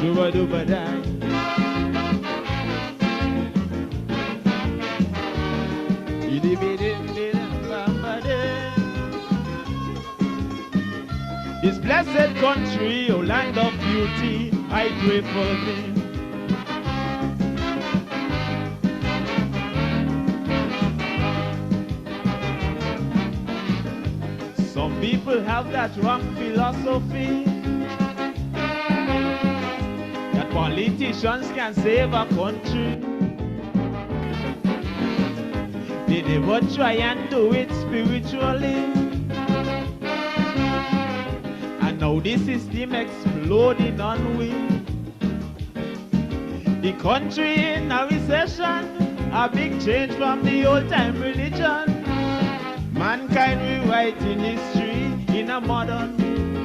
Shuba-duba-dai. This blessed country, oh land of beauty, I pray for thee. Some people have that wrong philosophy that politicians can save a country. They never try and do it spiritually. And now the system exploding on we. The country in a recession, a big change from the old time religion. Mankind rewriting history in a modern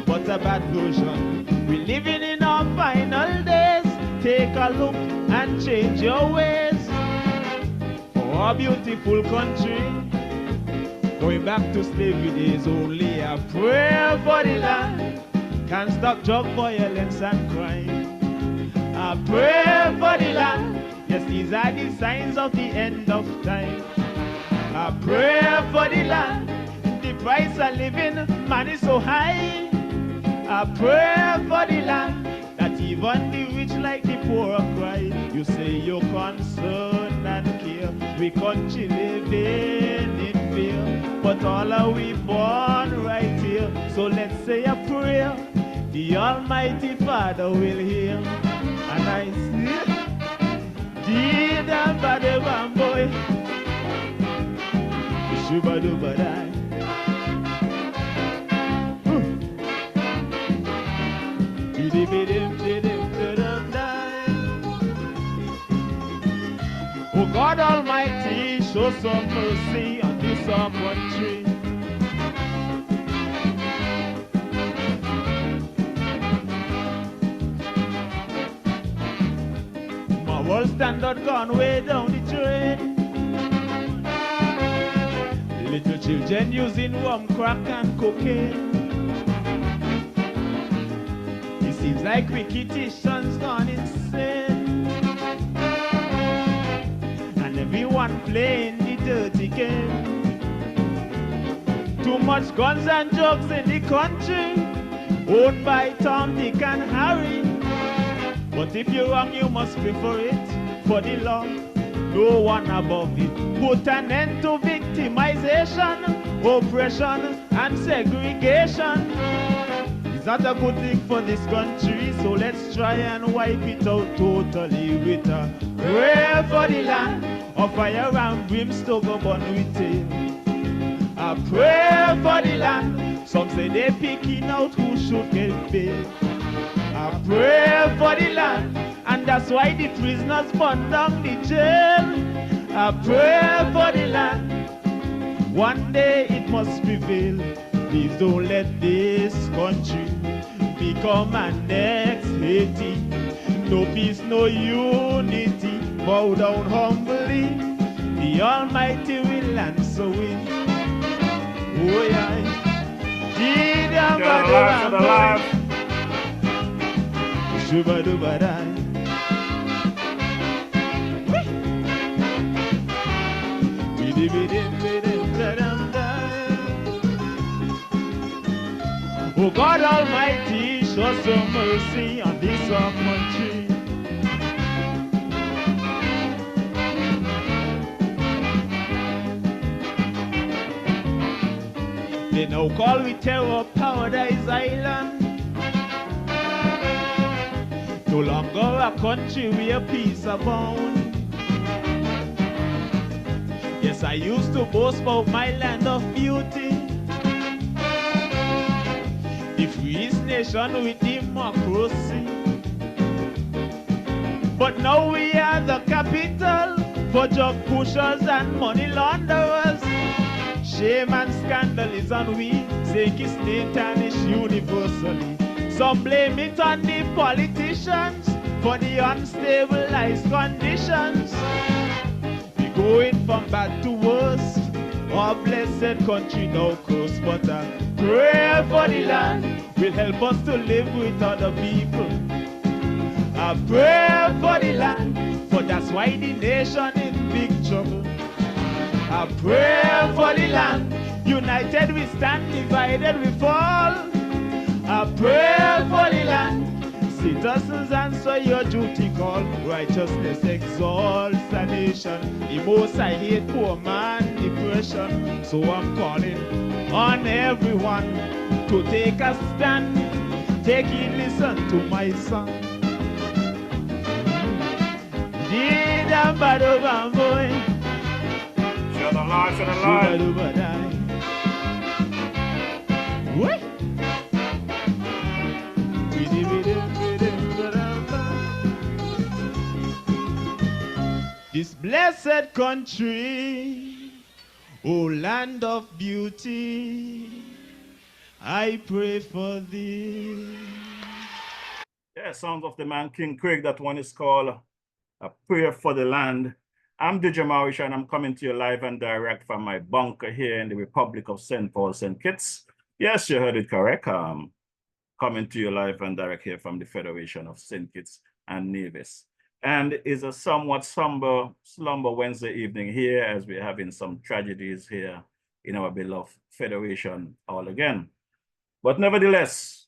but a bad version. We're living in our final days. Take a look and change your ways. For our beautiful country, going back to slavery days, only a prayer for the land can stop drug violence and crime. A prayer for the land, yes, these are the signs of the end of time. A prayer for the land, the price of living, man, is so high. A prayer for the land, that even the rich like the poor cry. You say you're concerned and care, we country living in fear, but all are we born right here. So let's say a prayer, the Almighty Father will hear. And I see, did and body one boy, Shuba-duba-dai. Oh God Almighty, show some mercy on this our country. My world standard gone way down the drain. Little children using rum, crack and cocaine. It seems like wicked-itions gone insane, and everyone playing the dirty game. Too much guns and drugs in the country, owned by Tom, Dick and Harry. But if you're wrong, you must pay for it, for the law, no one above it. Put an end to victimization, oppression and segregation. It's not a good thing for this country, so let's try and wipe it out totally with a prayer for the land, of fire and brimstone go burn with it. A prayer for the land, some say they're picking out who should get paid. A prayer for the land, and that's why the prisoners burn down the jail. A prayer for the land, one day it must prevail. Please don't let this country become an next Haiti. No peace, no unity. Bow down humbly, the Almighty will answer it. Oh yeah, Shuba-duba-dai. Oh God Almighty, show some mercy on this our country. They now call we terror Paradise Island. No longer a country where peace abound. Yes, I used to boast about my land of beauty, the freest nation with democracy. But now we are the capital for drug pushers and money launderers. Shame and scandal is on we, sink is name tarnish universally. Some blame it on the politicians for the unstabilized conditions. We going from bad to worse, our blessed country now cursed. But a prayer for the land will help us to live with other people. I pray for the land, for that's why the nation in big trouble. I pray for the land, united we stand, divided we fall. I pray for the land, citizens answer your duty call. Righteousness exalts the nation. The most I hate poor man depression. So I'm calling on everyone to take a stand. Take it, listen to my song. Did a bad over boy. Shut the line, shut the line. What? This blessed country, oh land of beauty, I pray for thee. Yeah, songs of the man King Craig. That one is called A Prayer for the Land. I'm DJ Maurice, and I'm coming to you live and direct from my bunker here in the Republic of St. Paul, St. Kitts. Yes, you heard it correct. Coming to you live and direct here from the Federation of St. Kitts and Nevis. And it's a somewhat slumber Wednesday evening here, as we're having some tragedies here in our beloved Federation all again. But nevertheless,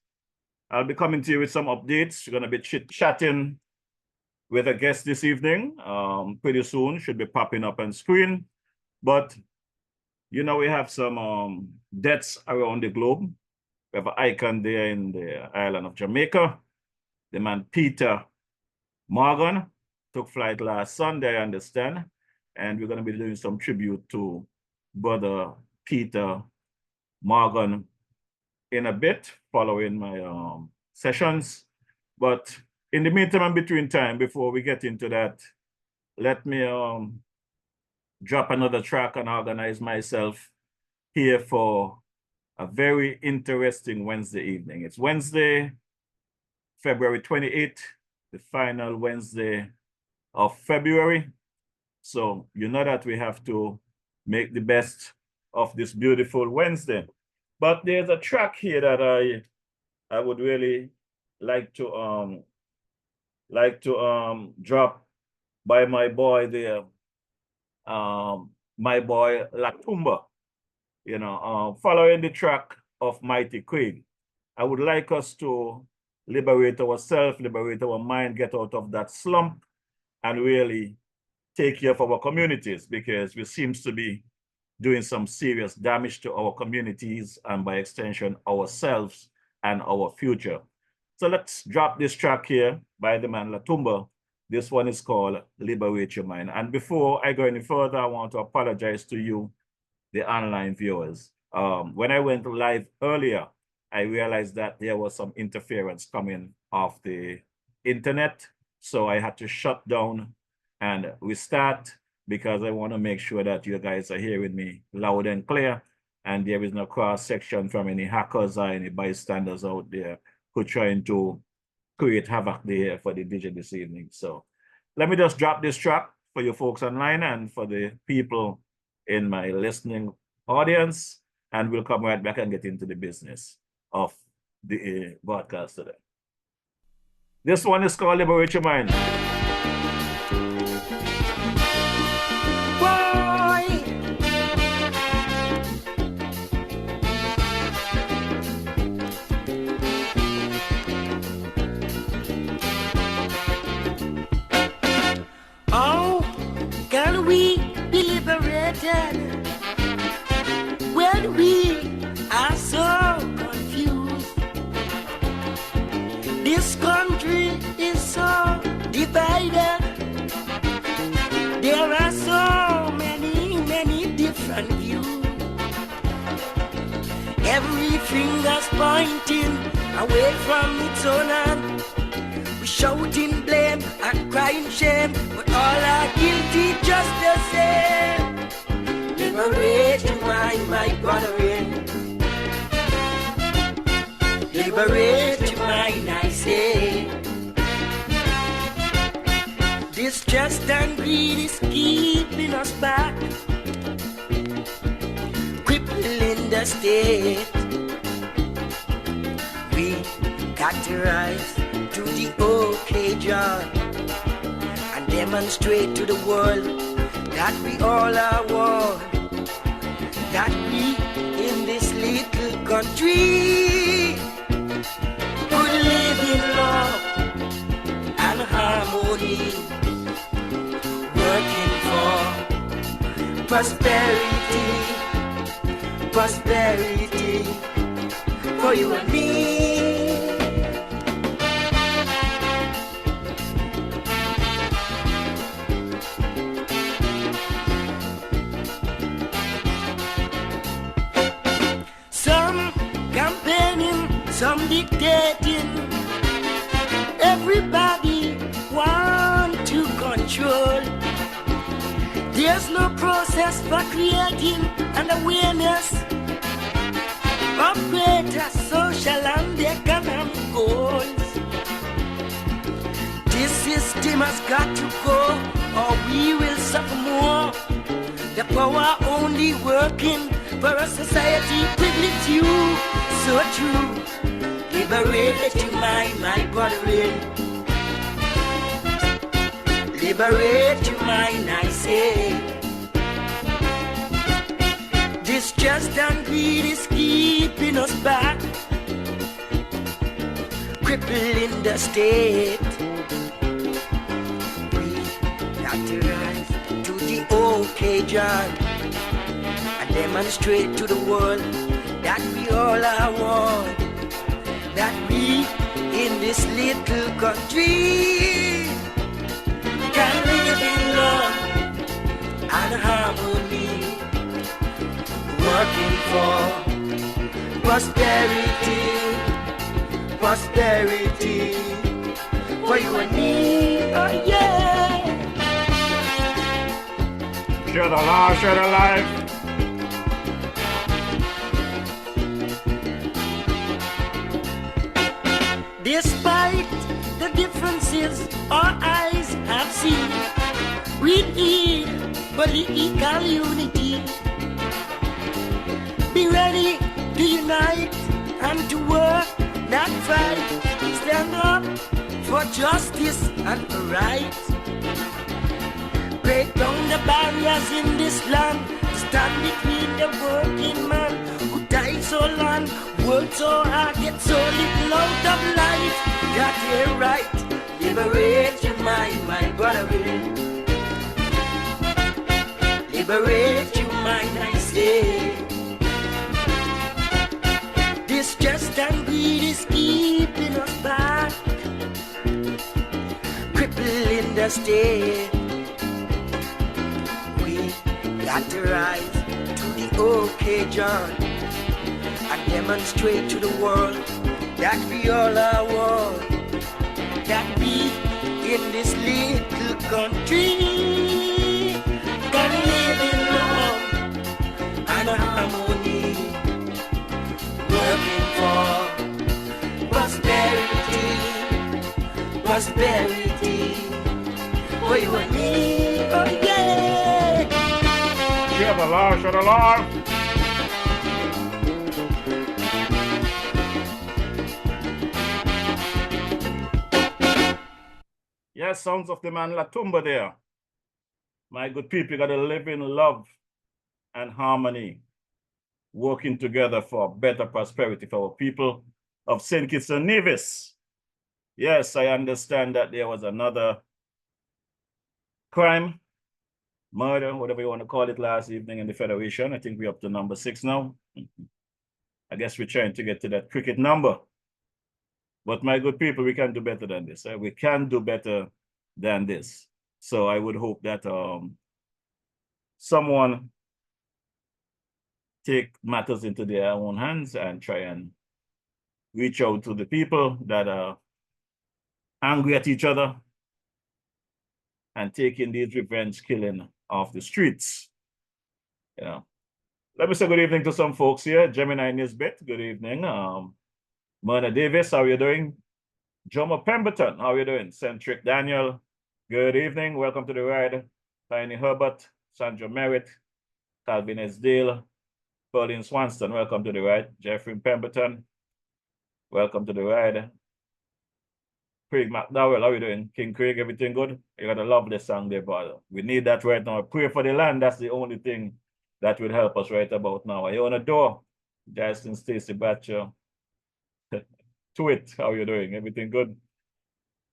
I'll be coming to you with some updates. We're going to be chit-chatting with a guest this evening. Pretty soon, should be popping up on screen. But, you know, we have some deaths around the globe. We have an icon there in the island of Jamaica. The man Peter Morgan took flight last Sunday, I understand. And we're going to be doing some tribute to Brother Peter Morgan in a bit, following my sessions. But in the meantime and between time, before we get into that, let me drop another track and organize myself here for a very interesting Wednesday evening. It's Wednesday, February 28th, the final Wednesday of February. So you know that we have to make the best of this beautiful Wednesday. But there's a track here that I would really like to drop by my boy there, my boy Latumba. You know, following the track of Mighty Craig. I would like us to liberate ourselves, liberate our mind, get out of that slump, and really take care of our communities, because we seems to be doing some serious damage to our communities and by extension ourselves and our future. So let's drop this track here by the man Latumba. This one is called Liberate Your Mind. And before I go any further, I want to apologize to you, the online viewers. When I went live earlier, I realized that there was some interference coming off the internet. So I had to shut down and restart, because I want to make sure that you guys are hearing me loud and clear, and there is no cross section from any hackers or any bystanders out there who are trying to create havoc there for the DJ this evening. So let me just drop this track for you folks online and for the people in my listening audience, and we'll come right back and get into the business of the broadcast today. This one is called Liberate Your Mind. How can we be liberated when we are so confused? This country is so divided. There are so many different views. Every finger's pointing away from its owner. We shouting blame and crying shame, but all are guilty just the same. Liberate your mind, my brethren. Liberate your mind, I say. Distrust and greed is keeping us back, crippling the state. We got to rise to the occasion. demonstrate to the world that we all are one, that we in this little country could live in love and harmony, working for prosperity, prosperity for you and me. Some campaigning, some dictating, everybody want to control. There's no process for creating an awareness of greater social and economic goals. This system has got to go, or we will suffer more. The power only working for a society privileged you. So true. Liberate your mind, my brethren. Liberate your mind, I say. Distrust and greed is keeping us back, crippling the state. We got to rise to the occasion and demonstrate to the world that we all are one, that we in this little country can live in love and harmony, working for prosperity, prosperity for you and me. Oh yeah. Share the live, share the live. Despite the differences our eyes have seen, we need political unity. Be ready to unite and to work, not fight. Stand up for justice and for rights. Break down the barriers in this land. Stand between the working man who died so long, worked so hard, get so little out of life. Got it right. Liberate your mind, my brother. Liberate your mind, I say. Distrust and greed is keeping us back, crippling the state. We got to rise to the occasion and demonstrate to the world that we all are one, that we in this little country can live in love and harmony, working for prosperity, prosperity for you and me. Oh yeah. Share the live, share the live. Yes, sounds of the man Latumba there. My good people, you got to live in love and harmony, working together for better prosperity for our people of St. Kitts and Nevis. Yes, I understand that there was another crime, murder, whatever you want to call it, last evening in the Federation. I think we're up to number 6 now. I guess we're trying to get to that cricket number. But my good people, we can do better than this. We can do better than this. So I would hope that someone take matters into their own hands and try and reach out to the people that are angry at each other and taking these revenge killing off the streets. You know. Let me say good evening to some folks here. Gemini Nisbet, good evening. Myrna Davis, how are you doing? Jomo Pemberton, how are you doing? Centric Daniel, good evening. Welcome to the ride. Tiny Herbert, Sandra Merritt, Calvin Esdale, Pauline Swanston, welcome to the ride. Jeffrey Pemberton, welcome to the ride. Craig McDowell, how you doing? King Craig, everything good? You gotta love this song there, brother. We need that right now. Pray for the land. That's the only thing that will help us right about now. Are you on the door? Justin Stacy Batcher. Tweet, how you doing? Everything good?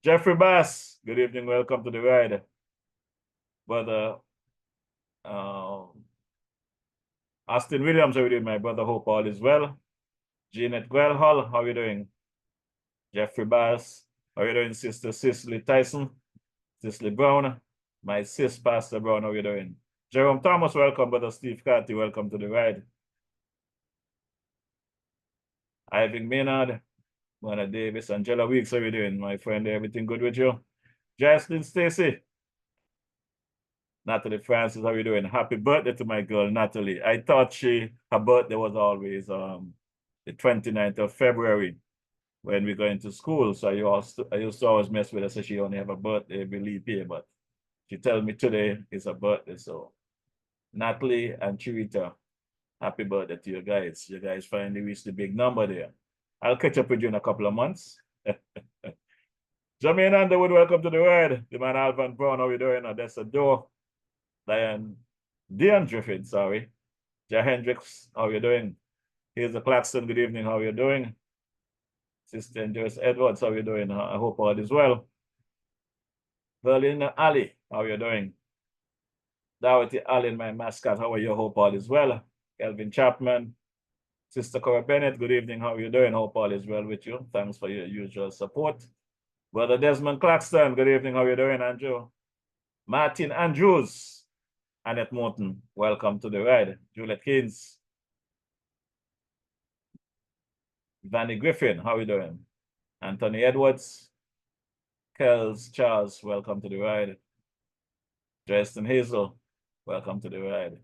Jeffrey Bass, good evening. Welcome to the ride. Brother Austin Williams, how you doing, my brother? Hope all is well. Jeanette Guelhall, how you doing? Jeffrey Bass, how you doing, Sister Cicely Tyson? Cicely Brown, my sis, Pastor Brown, how you doing? Jerome Thomas, welcome. Brother Steve Carty, welcome to the ride. Ivan Maynard, Mona Davis, Angela Weeks, how you doing, my friend? Everything good with you? Jaslyn Stacy, Natalie Francis, how you doing? Happy birthday to my girl, Natalie. I thought her birthday was always the 29th of February when we go into school. So I used to always mess with her, so she only have a birthday every leap year, but she tells me today is her birthday. So Natalie and Chirita, happy birthday to you guys. You guys finally reached the big number there. I'll catch up with you in a couple of months. Jermaine Underwood, welcome to the ride. The man Alvan Brown, how you doing? That's a door. Diane Griffin, sorry. Ja Hendricks, how you doing? Here's the Claxton, good evening, how you doing? Sister Joyce Edwards, how you doing? I hope all is well. Berlin Ali, how you doing? Dawity Allen, my mascot, how are you? Hope all is well. Kelvin Chapman, Sister Cora Bennett, good evening, how you doing? Hope all is well with you. Thanks for your usual support. Brother Desmond Claxton, good evening, how you doing, Andrew? Martin Andrews, Annette Morton, welcome to the ride. Juliet Keynes. Vanny Griffin, how are you doing? Anthony Edwards. Kels Charles, welcome to the ride. Justin Hazel, welcome to the ride.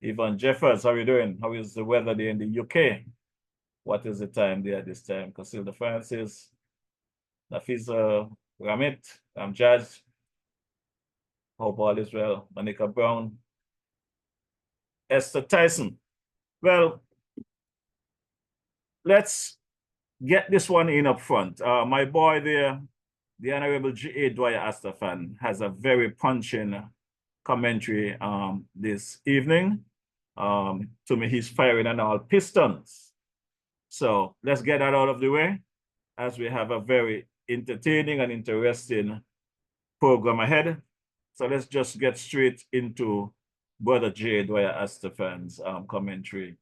Yvonne Jeffers, how are you doing? How is the weather there in the UK? What is the time there this time? Casilda Francis, Nafisa Ramit, I'm Jazz. Hope all is well. Monica Brown. Esther Tyson. Well, let's get this one in up front. My boy there, the Honorable G.A. Dwyer Astafan, has a very punching commentary this evening. To me, he's firing on all pistons. So let's get that out of the way as we have a very entertaining and interesting program ahead. So let's just get straight into Brother J. Dwyer Astafan's commentary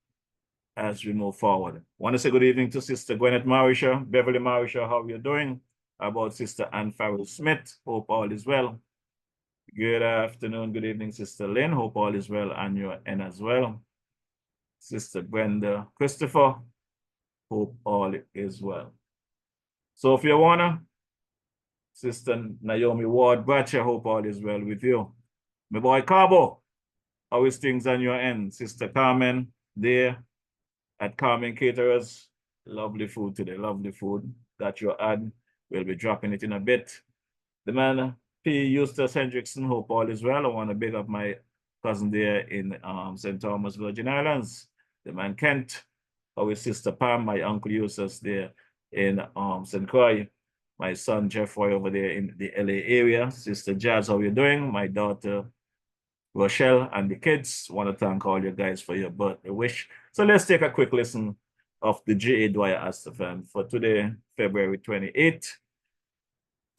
as we move forward. I want to say good evening to Sister Gwyneth Marisha, Beverly Marisha, how are you doing? About Sister Ann Farrell Smith, hope all is well. Good afternoon, good evening, Sister Lynn, hope all is well on your end as well. Sister Brenda Christopher, hope all is well. So if you wanna, Sister Naomi Ward Bratcher, hope all is well with you. My boy Cabo, how is things on your end? Sister Carmen there at Carmen Caterers. Lovely food today, lovely food that you had. We'll be dropping it in a bit. The man P. Eustace Hendrickson, hope all is well. I want to big up my cousin there in St. Thomas, Virgin Islands. The man Kent, how is Sister Pam, my uncle Eustace there in St. Croix. My son Jeffrey over there in the LA area. Sister Jazz, how you doing? My daughter Rochelle and the kids. Want to thank all you guys for your birthday wish. So let's take a quick listen of the J.A. Dwyer Astafan for today, February 28th.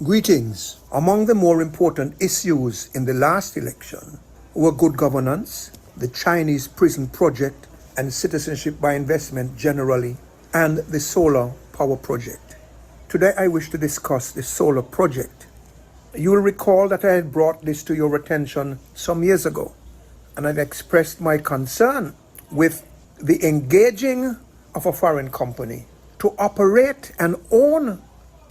Greetings. Among the more important issues in the last election were good governance, the Chinese prison project, and citizenship by investment generally, and the solar power project. Today I wish to discuss the solar project. You will recall that I had brought this to your attention some years ago, and I've expressed my concern with the engaging of a foreign company to operate and own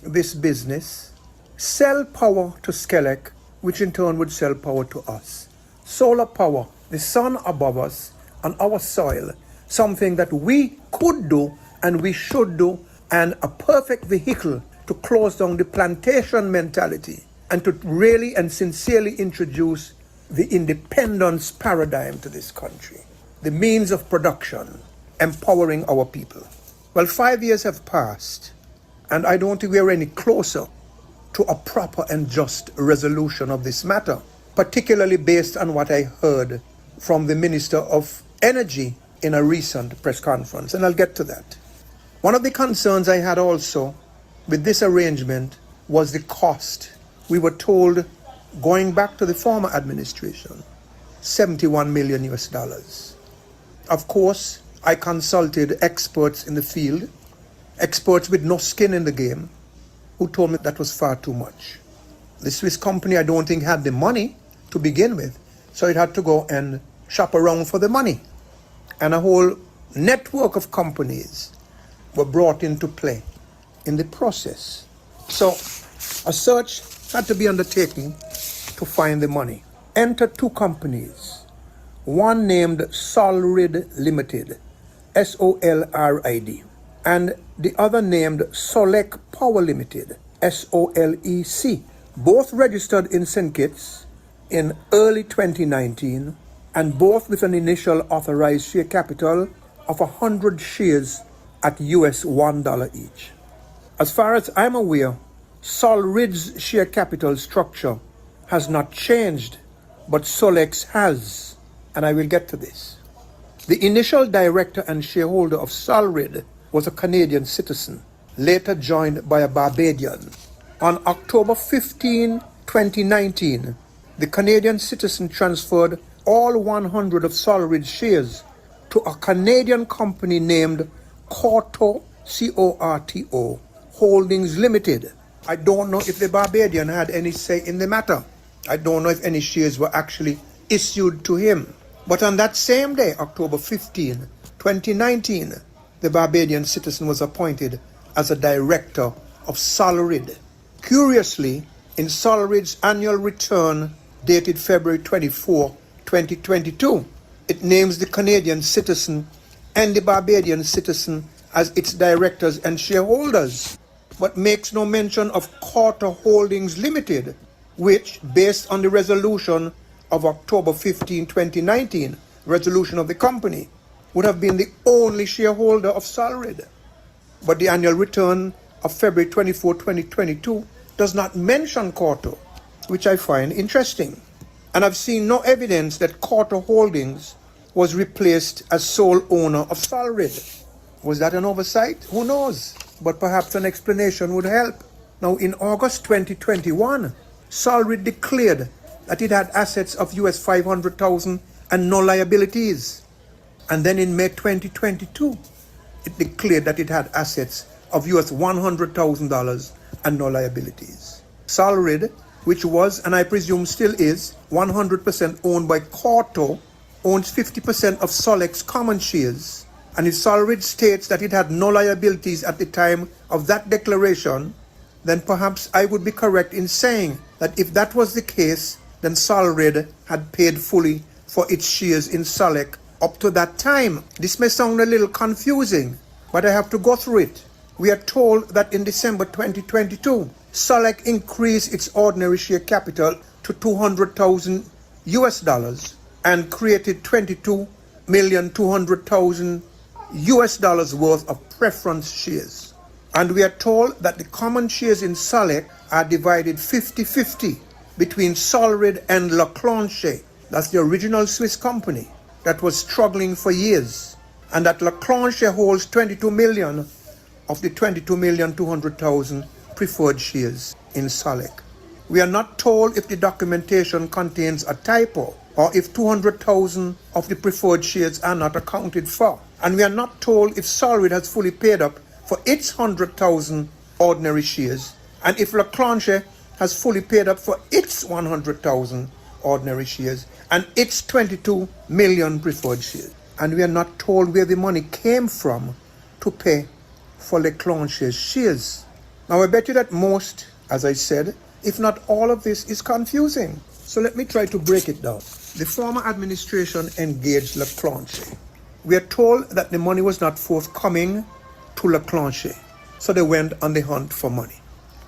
this business, sell power to Skelec, which in turn would sell power to us. Solar power, the sun above us on our soil, something that we could do and we should do, and a perfect vehicle to close down the plantation mentality and to really and sincerely introduce the independence paradigm to this country, the means of production, empowering our people. Well, 5 years have passed, and I don't think we are any closer to a proper and just resolution of this matter, particularly based on what I heard from the Minister of Energy in a recent press conference, and I'll get to that. One of the concerns I had also with this arrangement was the cost. We were told, going back to the former administration, $71 million US. Of course, I consulted experts in the field, experts with no skin in the game, who told me that was far too much. The Swiss company, I don't think, had the money to begin with, so it had to go and shop around for the money. And a whole network of companies were brought into play in the process. So a search had to be undertaken to find the money. Enter two companies, one named Solrid Limited, SOLRID, and the other named Solec Power Limited, SOLEC, both registered in St. Kitts in early 2019, and both with an initial authorized share capital of 100 shares at US $1 each. As far as I'm aware, Solrid's share capital structure has not changed, but Solec's has, and I will get to this. The initial director and shareholder of Solrid was a Canadian citizen, later joined by a Barbadian. On October 15, 2019, the Canadian citizen transferred all 100 of Solrid's shares to a Canadian company named Corto, C-O-R-T-O, Holdings Limited. I don't know if the Barbadian had any say in the matter. I don't know if any shares were actually issued to him. But on that same day, October 15, 2019, the Barbadian citizen was appointed as a director of Solrid. Curiously, in Solrid's annual return dated February 24, 2022, it names the Canadian citizen and the Barbadian citizen as its directors and shareholders, but makes no mention of Corto Holdings Limited, which, based on the resolution of October 15, 2019, resolution of the company, would have been the only shareholder of Solrid. But the annual return of February 24, 2022 does not mention Corto, which I find interesting. And I've seen no evidence that Corto Holdings was replaced as sole owner of Solrid. Was that an oversight? Who knows? But perhaps an explanation would help. Now, in August 2021, Solrid declared that it had assets of US $500,000 and no liabilities. And then in May 2022, it declared that it had assets of US $100,000 and no liabilities. Solrid, which was, and I presume still is, 100% owned by Corto, owns 50% of Solec's common shares. And if Solrid states that it had no liabilities at the time of that declaration, then perhaps I would be correct in saying that if that was the case, then Solrid had paid fully for its shares in Solec up to that time. This may sound a little confusing, but I have to go through it. We are told that in December 2022, Solec increased its ordinary share capital to $200,000 US and created $22,200,000 US worth of preference shares. And we are told that the common shares in Solec are divided 50-50 between Solrid and Leclanche. That's the original Swiss company that was struggling for years. And that Leclanche holds 22 million of the 22,200,000 preferred shares in Solec. We are not told if the documentation contains a typo or if 200,000 of the preferred shares are not accounted for. And we are not told if Solrid has fully paid up for its 100,000 ordinary shares, and if Leclanche has fully paid up for its 100,000 ordinary shares and its 22 million preferred shares. And we are not told where the money came from to pay for Leclanche's shares. Now I bet you that most, as I said, if not all of this is confusing. So let me try to break it down. The former administration engaged Leclanche. We are told that the money was not forthcoming to Leclanche, so they went on the hunt for money.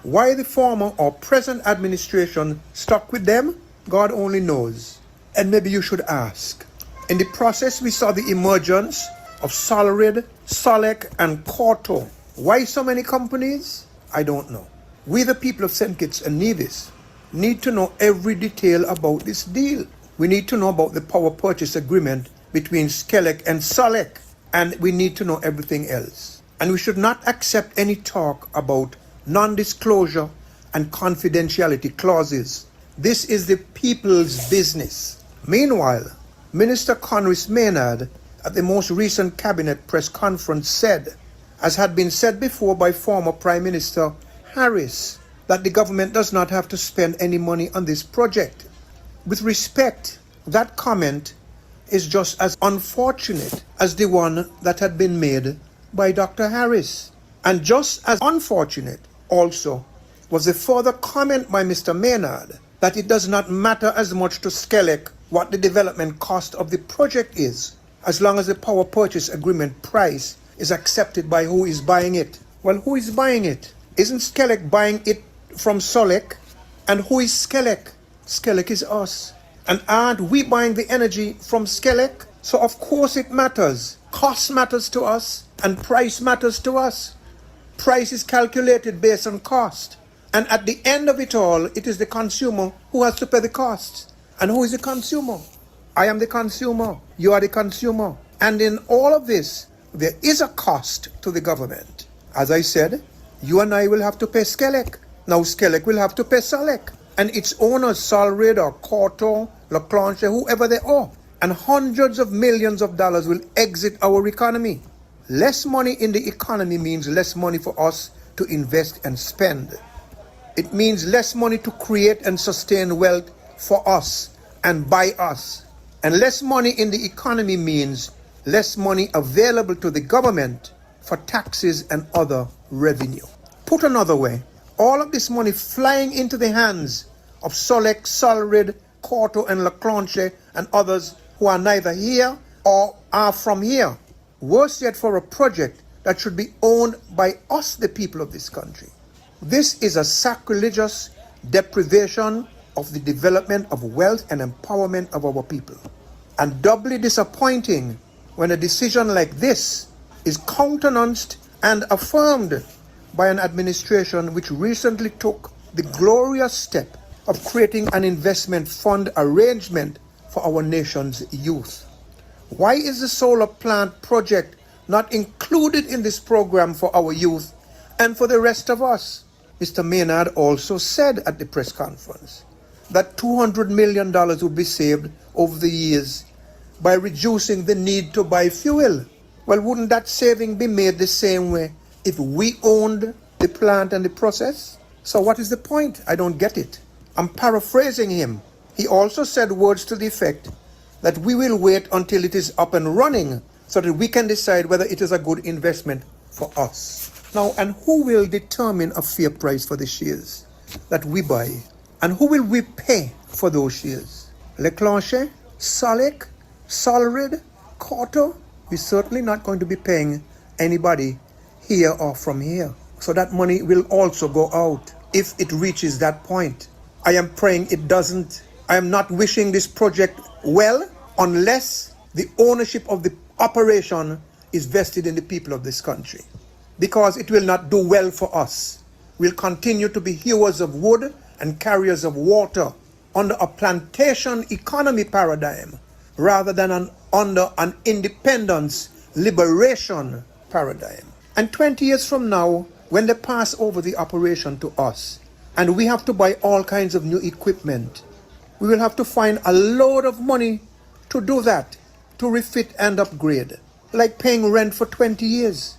Why the former or present administration stuck with them, God only knows. And maybe you should ask. In the process, we saw the emergence of Solrid, Solec, and Corto. Why so many companies? I don't know. We, the people of St. Kitts and Nevis, need to know every detail about this deal. We need to know about the power purchase agreement between Skelec and Solec, and we need to know everything else. And we should not accept any talk about non-disclosure and confidentiality clauses. This is the people's business. Meanwhile, Minister Conris Maynard at the most recent cabinet press conference said, as had been said before by former Prime Minister Harris, that the government does not have to spend any money on this project. With respect, that comment is just as unfortunate as the one that had been made by Dr. Harris. And just as unfortunate also was the further comment by Mr. Maynard that it does not matter as much to Skelec what the development cost of the project is, as long as the power purchase agreement price is accepted by who is buying it. Well, who is buying it? Isn't Skelec buying it from Solec? And who is Skelec? Skelec is us. And aren't we buying the energy from Skelec? So of course it matters. Cost matters to us and price matters to us. Price is calculated based on cost. And at the end of it all, it is the consumer who has to pay the costs. And who is the consumer? I am the consumer. You are the consumer. And in all of this, there is a cost to the government. As I said, you and I will have to pay Skelec. Now Skelec will have to pay Solec. And its owners, Solred or Corto, Leclanche, whoever they are. And hundreds of millions of dollars will exit our economy. Less money in the economy means less money for us to invest and spend. It means less money to create and sustain wealth for us and by us. And less money in the economy means less money available to the government for taxes and other revenue. Put another way, all of this money flying into the hands of Solec, Solred, Corto and Leclanche and others who are neither here or are from here. Worse yet, for a project that should be owned by us, the people of this country. This is a sacrilegious deprivation of the development of wealth and empowerment of our people. And doubly disappointing when a decision like this is countenanced and affirmed by an administration which recently took the glorious step of creating an investment fund arrangement for our nation's youth. Why is the solar plant project not included in this program for our youth and for the rest of us? Mr. Maynard also said at the press conference that $200 million would be saved over the years by reducing the need to buy fuel. Well, wouldn't that saving be made the same way if we owned the plant and the process? So what is the point? I don't get it. I'm paraphrasing him. He also said words to the effect that we will wait until it is up and running so that we can decide whether it is a good investment for us. Now, and who will determine a fair price for the shares that we buy? And who will we pay for those shares? Leclanche, Solec, Solred, Corto? We're certainly not going to be paying anybody here or from here. So that money will also go out if it reaches that point. I am praying it doesn't. I am not wishing this project well unless the ownership of the operation is vested in the people of this country. Because it will not do well for us. We'll continue to be hewers of wood and carriers of water under a plantation economy paradigm rather than under an independence liberation paradigm. And 20 years from now, when they pass over the operation to us and we have to buy all kinds of new equipment, we will have to find a load of money to do that, to refit and upgrade, like paying rent for 20 years.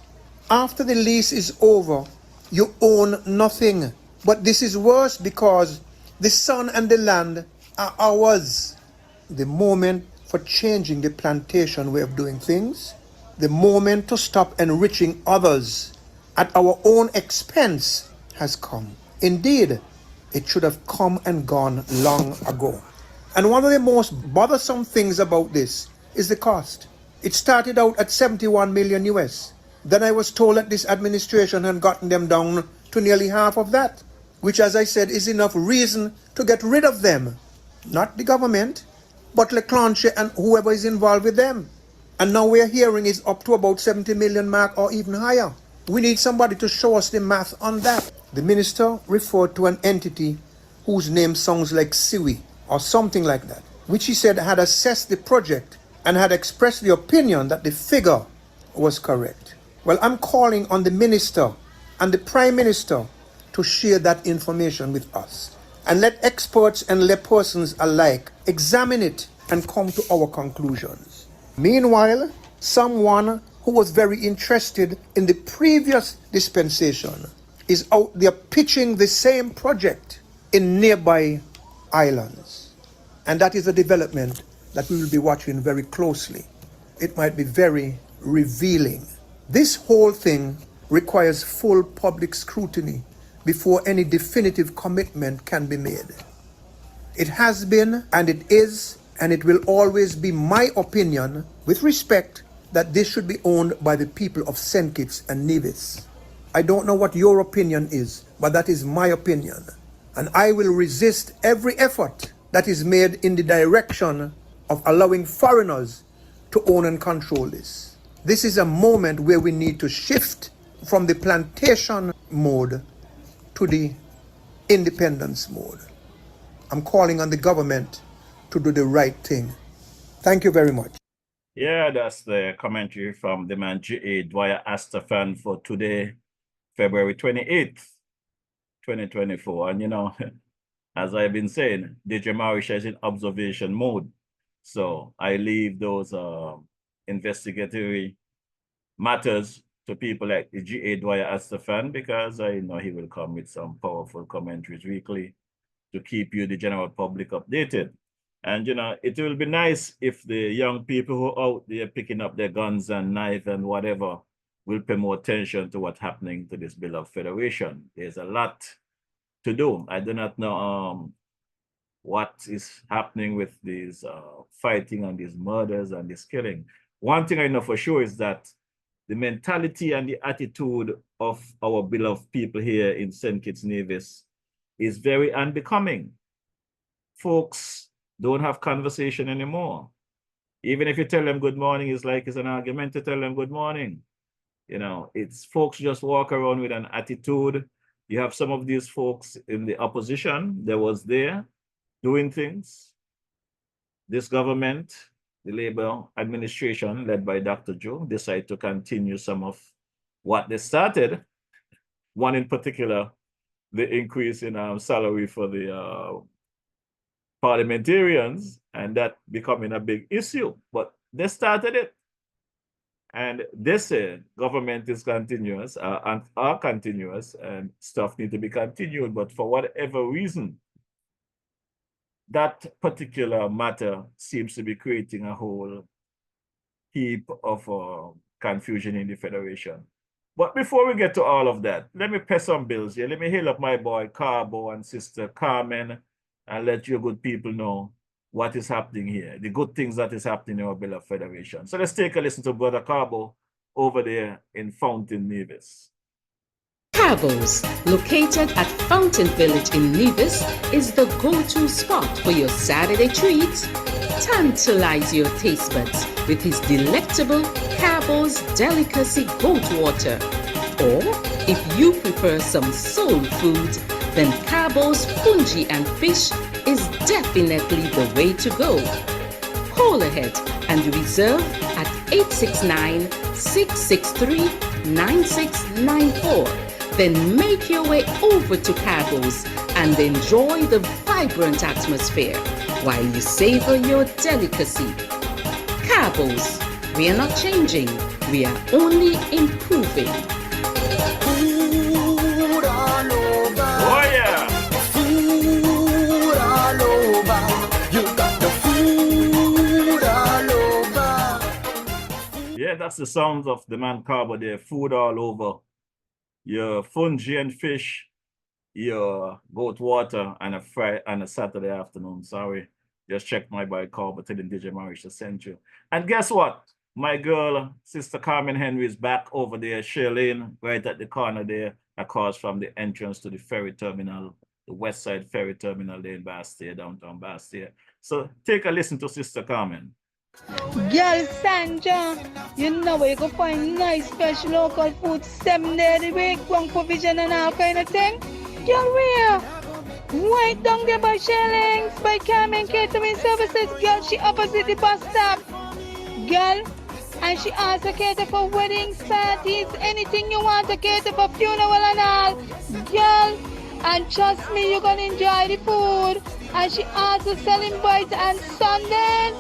After the lease is over, you own nothing. But this is worse because the sun and the land are ours. The moment for changing the plantation way of doing things, the moment to stop enriching others at our own expense has come. Indeed, it should have come and gone long ago. And one of the most bothersome things about this is the cost. It started out at 71 million US. Then I was told that this administration had gotten them down to nearly half of that, which, as I said, is enough reason to get rid of them. Not the government, but Leclanche and whoever is involved with them. And now we are hearing is up to about 70 million mark or even higher. We need somebody to show us the math on that. The minister referred to an entity whose name sounds like Siwi or something like that, which he said had assessed the project and had expressed the opinion that the figure was correct. Well, I'm calling on the minister and the prime minister to share that information with us and let experts and laypersons alike examine it and come to our conclusions. Meanwhile, someone who was very interested in the previous dispensation is out there pitching the same project in nearby islands. And that is a development that we will be watching very closely. It might be very revealing. This whole thing requires full public scrutiny before any definitive commitment can be made. It has been, and it is, and it will always be my opinion, with respect, that this should be owned by the people of St. Kitts and Nevis. I don't know what your opinion is, but that is my opinion. And I will resist every effort that is made in the direction of allowing foreigners to own and control this. This is a moment where we need to shift from the plantation mode to the independence mode. I'm calling on the government to do the right thing. Thank you very much. Yeah, that's the commentary from the man G.A. Dwyer Astafan for today, February 28th, 2024. And, you know, as I've been saying, DJ Marisha is in observation mode. So I leave those investigatory matters to people like the G.A. Dwyer Astafan, because I know he will come with some powerful commentaries weekly to keep you, the general public, updated. And, you know, it will be nice if the young people who are out there picking up their guns and knives and whatever will pay more attention to what's happening to this bill of federation. There's a lot to do. I do not know what is happening with these fighting and these murders and this killing. One thing I know for sure is that the mentality and the attitude of our beloved people here in St. Kitts Nevis is very unbecoming. Folks don't have conversation anymore. Even if you tell them good morning, it's like it's an argument to tell them good morning. You know, it's folks just walk around with an attitude. You have some of these folks in the opposition that was there doing things. This government, the Labour administration led by Dr. Joe, decided to continue some of what they started. One in particular, the increase in salary for the parliamentarians, and that becoming a big issue. But they started it. And they said government is continuous and are continuous and stuff need to be continued. But for whatever reason, that particular matter seems to be creating a whole heap of confusion in the Federation. But before we get to all of that, let me pay some bills here. Let me hail up my boy Carbo and Sister Carmen and let you good people know what is happening here, the good things that is happening in our Bill of Federation. So let's take a listen to Brother Carbo over there in Fountain, Nevis. Cabos, located at Fountain Village in Nevis, is the go-to spot for your Saturday treats. Tantalize your taste buds with his delectable Cabos Delicacy Goat Water. Or, if you prefer some soul food, then Cabos Fungi and Fish is definitely the way to go. Call ahead and reserve at 869-663-9694. Then make your way over to Cabos and enjoy the vibrant atmosphere while you savor your delicacy. Cabos, we are not changing, we are only improving. Food all over. Oh yeah! Food all over. You got the food all over. Yeah, that's the sounds of the man Carbo there, food all over. Your fungi and fish, your goat water, and a fry on a Saturday afternoon. Sorry, just check my boy Carbo, telling DJ Marish to send you. And guess what? My girl, Sister Carmen Henry, is back over there, Shirlene, right at the corner there, across from the entrance to the ferry terminal, the West Side Ferry Terminal there in Bastia, downtown Bastia. So take a listen to Sister Carmen. Girl Sandra, you know where you can find nice fresh local food 7 days a week, one provision and all kind of thing. Girl, where? Right down there by Shellings, by Carmen Catering Services. Girl, she opposite the bus stop. Girl, and she also cater for weddings, parties, anything you want to cater for funeral and all. Girl, and trust me, you're gonna enjoy the food. And she also selling bites and Sundays.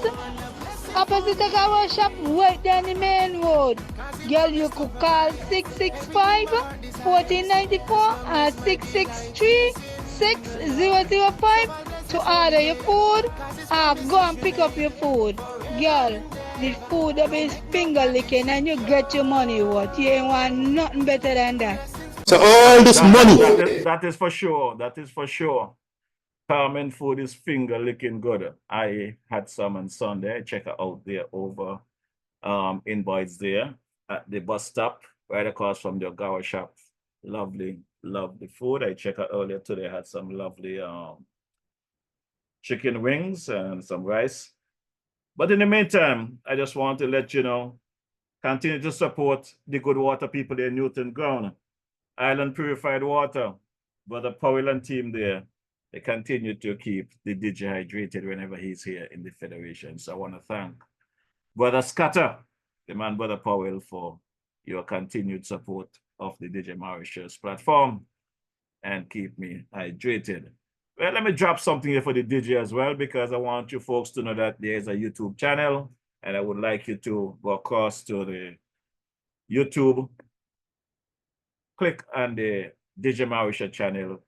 Opposite the car shop, right down the main road. Girl, you could call 665-1494 or 663-6005 to order your food or go and pick up your food. Girl, the food that is finger licking and you get your money worth. You ain't want nothing better than that. So all this money. That is for sure. That is for sure. Carmen food is finger licking good. I had some on Sunday. I check her out there over in Boyd's there at the bus stop right across from the Ogawa shop. Lovely, lovely food. I checked her earlier today. I had some lovely chicken wings and some rice. But in the meantime, I just want to let you know, continue to support the good water people there in Newton Ground. Island Purified Water, Brother Powell and team there, they continue to keep the DJ hydrated whenever he's here in the Federation. So I want to thank Brother Scatter, the man Brother Powell, for your continued support of the DJ Mauritius platform and keep me hydrated. Well, let me drop something here for the DJ as well, because I want you folks to know that there's a YouTube channel, and I would like you to go across to the YouTube, click on the DJ Mauritius channel,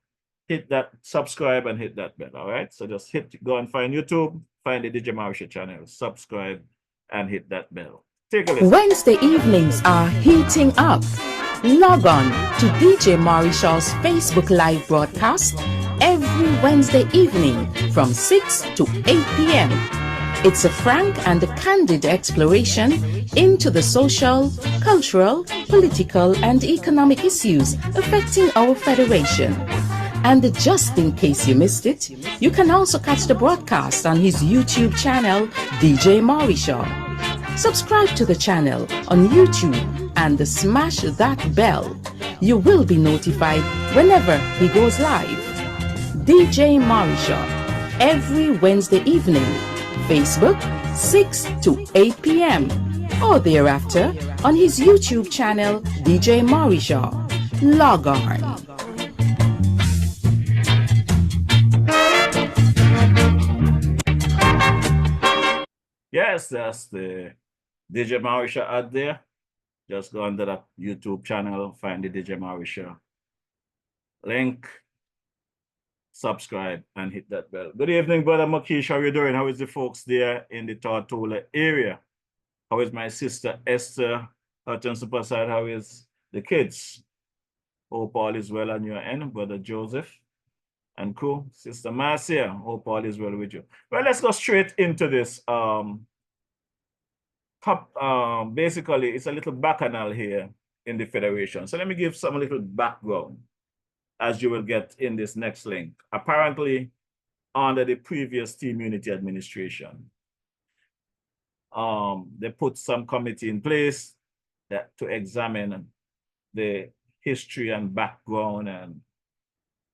hit that subscribe and hit that bell, all right? So just go and find YouTube, find the DJ Mauritius channel, subscribe and hit that bell. Take a listen. Wednesday evenings are heating up. Log on to DJ Mauritius' Facebook Live broadcast every Wednesday evening from 6 to 8 p.m. It's a frank and candid exploration into the social, cultural, political, and economic issues affecting our federation. And just in case you missed it, you can also catch the broadcast on his YouTube channel, DJ Mauritius. Subscribe to the channel on YouTube and smash that bell. You will be notified whenever he goes live. DJ Mauritius, every Wednesday evening, Facebook 6 to 8 p.m. or thereafter on his YouTube channel, DJ Mauritius. Log on. Yes, that's the DJ Mauritius out there. Just go under that YouTube channel, find the DJ Mauritius link, subscribe, and hit that bell. Good evening, Brother Makish. How are you doing? How is the folks there in the Tortola area? How is my sister Esther Hutton Superside? How is the kids? Hope all is well on your end, Brother Joseph and crew. Sister Marcia, hope all is well with you. Well, let's go straight into this. Basically, it's a little bacchanal here in the Federation. So let me give some little background, as you will get in this next link. Apparently, under the previous Team Unity administration, they put some committee in place to examine the history and background and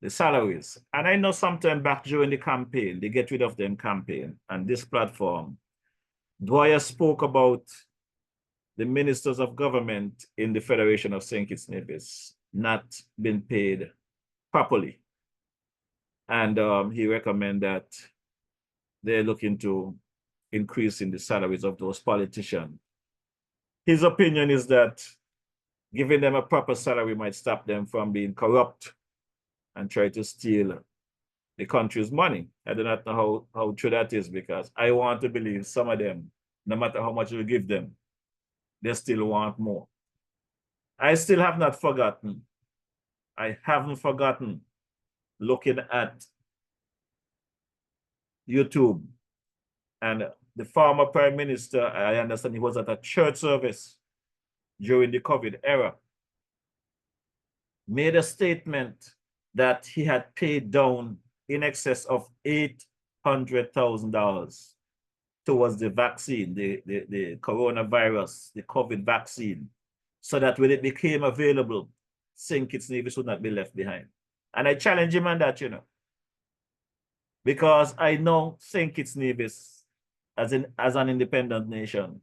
the salaries. And I know sometime back during the campaign, they get rid of them campaign. And this platform, Dwyer spoke about the ministers of government in the Federation of St. Kitts Nevis not being paid properly. And he recommended that they're looking to increasing the salaries of those politicians. His opinion is that giving them a proper salary might stop them from being corrupt and try to steal the country's money. I do not know how true that is, because I want to believe some of them, no matter how much you give them, they still want more. I still have not forgotten. I haven't forgotten looking at YouTube, and the former Prime Minister, I understand he was at a church service during the COVID era, made a statement that he had paid down in excess of $800,000 towards the vaccine, the coronavirus, the COVID vaccine, so that when it became available, St. Kitts Nevis would not be left behind. And I challenge him on that, because I know St. Kitts Nevis as an independent nation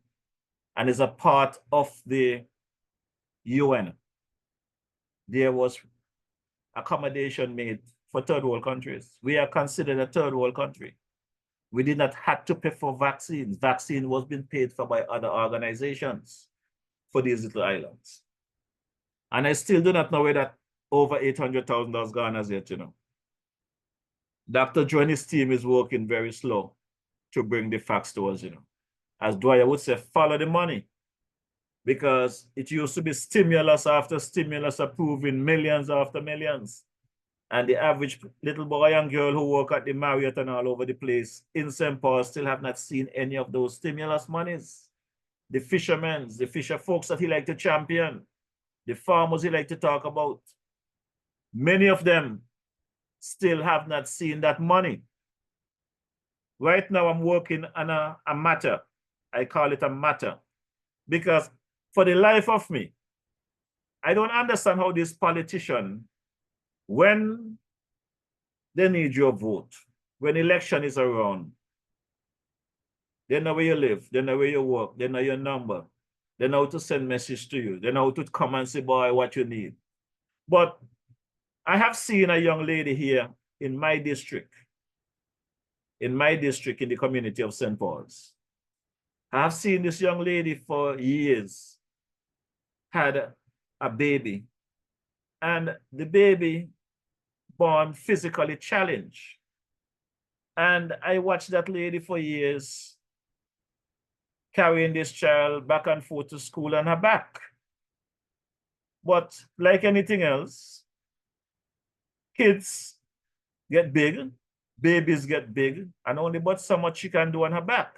and is a part of the UN. There was accommodation made for third world countries. We are considered a third world country. We did not have to pay for vaccines. Vaccine was being paid for by other organizations for these little islands. And I still do not know where that over $800,000 gone as yet, Dr. Joe and his team is working very slow to bring the facts to us, As Dwyer would say, follow the money. Because it used to be stimulus after stimulus approving millions after millions. And the average little boy and girl who work at the Marriott and all over the place in St. Paul still have not seen any of those stimulus monies. The fishermen, the fisher folks that he like to champion, the farmers he like to talk about, many of them still have not seen that money. Right now, I'm working on a matter. I call it a matter. Because for the life of me, I don't understand how this politician, when they need your vote, when election is around, they know where you live, they know where you work, they know your number, they know how to send message to you, they know how to come and say, boy, what you need. But I have seen a young lady here in my district, in the community of St. Paul's. I have seen this young lady for years, had a baby, and the baby born physically challenged. And I watched that lady for years carrying this child back and forth to school on her back. But like anything else, kids get big, babies get big, and only but so much she can do on her back.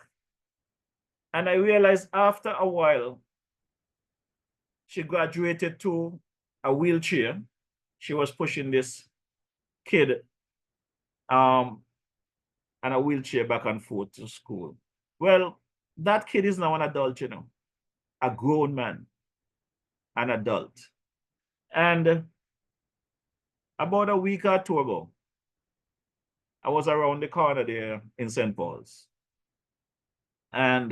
And I realized after a while, she graduated to a wheelchair. She was pushing this kid and a wheelchair back and forth to school. Well, that kid is now an adult, a grown man, an adult. And about a week or two ago, I was around the corner there in St. Paul's. And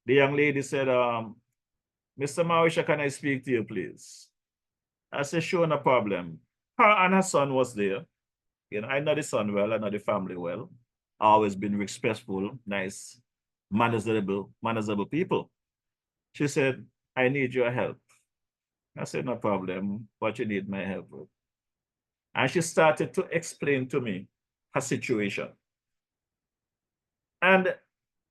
the young lady said, Mr. Mauritia, can I speak to you, please? I said, sure, no problem. Her and her son was there. I know the son well, I know the family well. Always been respectful, nice, manageable people. She said, I need your help. I said, no problem. What you need my help with? And she started to explain to me her situation. And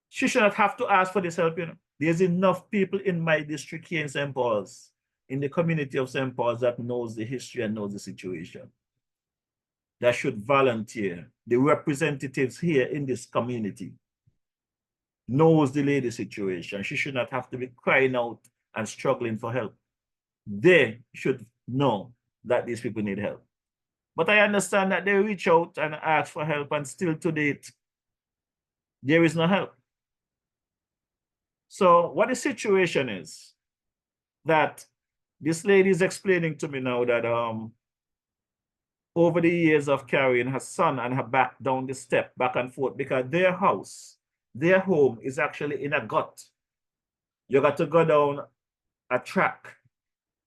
she should not have to ask for this help, There's enough people in my district here in St. Paul's, in the community of St. Paul's, that knows the history and knows the situation, that should volunteer. The representatives here in this community knows the lady's situation. She should not have to be crying out and struggling for help. They should know that these people need help. But I understand that they reach out and ask for help, and still to date, there is no help. So what the situation is, that this lady is explaining to me now that over the years of carrying her son and her back down the step, back and forth, because their house, their home is actually in a gut. You got to go down a track.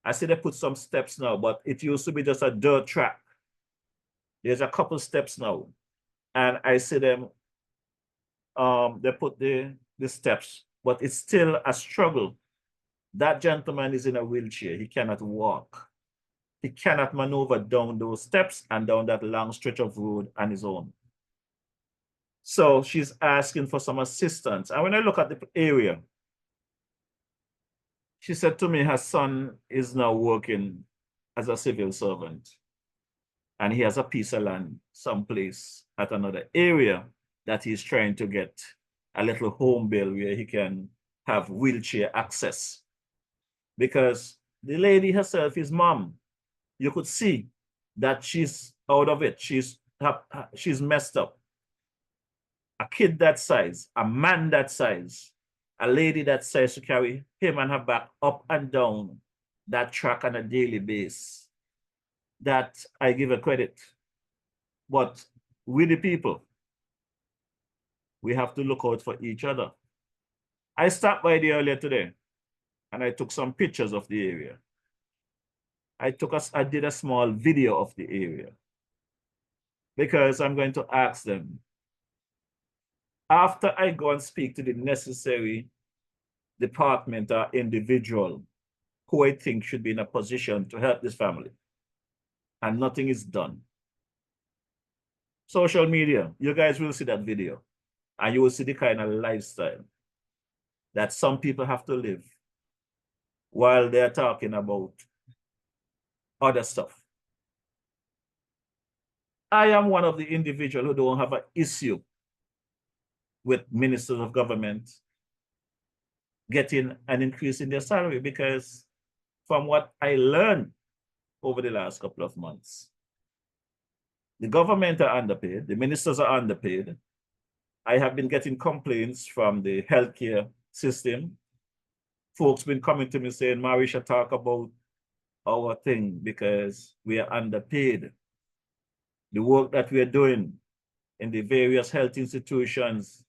I see they put some steps now, but it used to be just a dirt track. There's a couple steps now. And I see them, they put the steps, but it's still a struggle. That gentleman is in a wheelchair. He cannot walk. He cannot maneuver down those steps and down that long stretch of road on his own. So she's asking for some assistance. And when I look at the area, she said to me her son is now working as a civil servant. And he has a piece of land someplace at another area that he's trying to get a little home built where he can have wheelchair access. Because the lady herself, his mom, you could see that she's out of it. She's messed up. a kid that size, a man that size, a lady that size to carry him and her back up and down that track on a daily basis, that I give a credit. But we the people, we have to look out for each other. I stopped by there earlier today and I took some pictures of the area. I did a small video of the area because I'm going to ask them, after I go and speak to the necessary department or individual who I think should be in a position to help this family, and nothing is done. Social media, you guys will see that video and you will see the kind of lifestyle that some people have to live while they're talking about other stuff. I am one of the individuals who don't have an issue with ministers of government getting an increase in their salary, because from what I learned over the last couple of months, the government are underpaid, the ministers are underpaid. I have been getting complaints from the healthcare system. Folks been coming to me saying, Marisha, talk about our thing because we are underpaid. The work that we are doing in the various health institutions,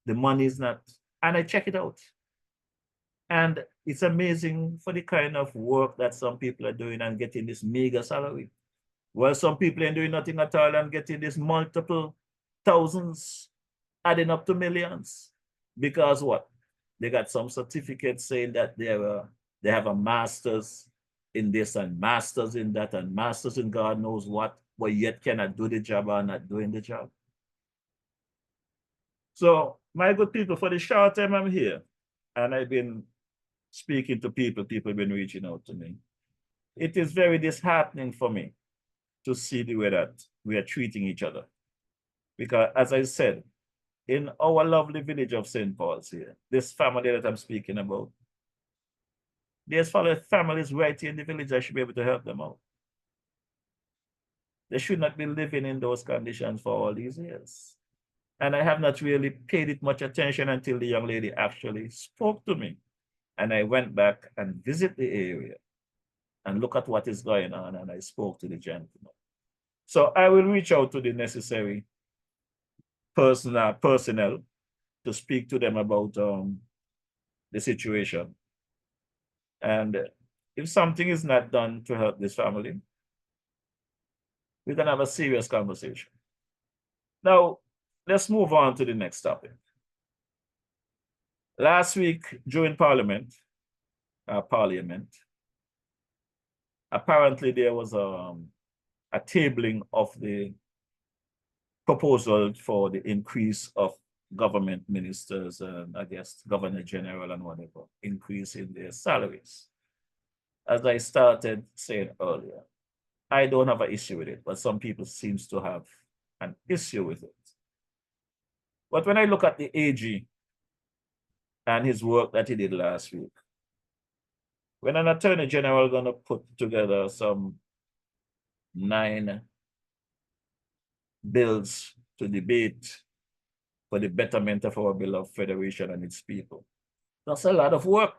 the money is not, and I check it out. And it's amazing for the kind of work that some people are doing and getting this mega salary. Well, some people ain't doing nothing at all and getting this multiple thousands, adding up to millions. Because what? They got some certificates saying that they have a master's in this and master's in that and master's in God knows what, but yet cannot do the job or not doing the job. So, my good people, for the short time I'm here, and I've been speaking to people have been reaching out to me. It is very disheartening for me to see the way that we are treating each other. Because as I said, in our lovely village of St. Paul's here, this family that I'm speaking about, there's families right here in the village. I should be able to help them out. They should not be living in those conditions for all these years. And I have not really paid it much attention until the young lady actually spoke to me. And I went back and visit the area and look at what is going on. And I spoke to the gentleman. So I will reach out to the necessary personnel to speak to them about the situation. And if something is not done to help this family, we're going to have a serious conversation. Now, let's move on to the next topic. Last week during Parliament, apparently there was a tabling of the proposal for the increase of government ministers and I guess Governor General and whatever, increase in their salaries. As I started saying earlier, I don't have an issue with it, but some people seem to have an issue with it. But when I look at the AG and his work that he did last week, when an Attorney General gonna put together some 9 bills to debate for the betterment of our beloved federation and its people, that's a lot of work.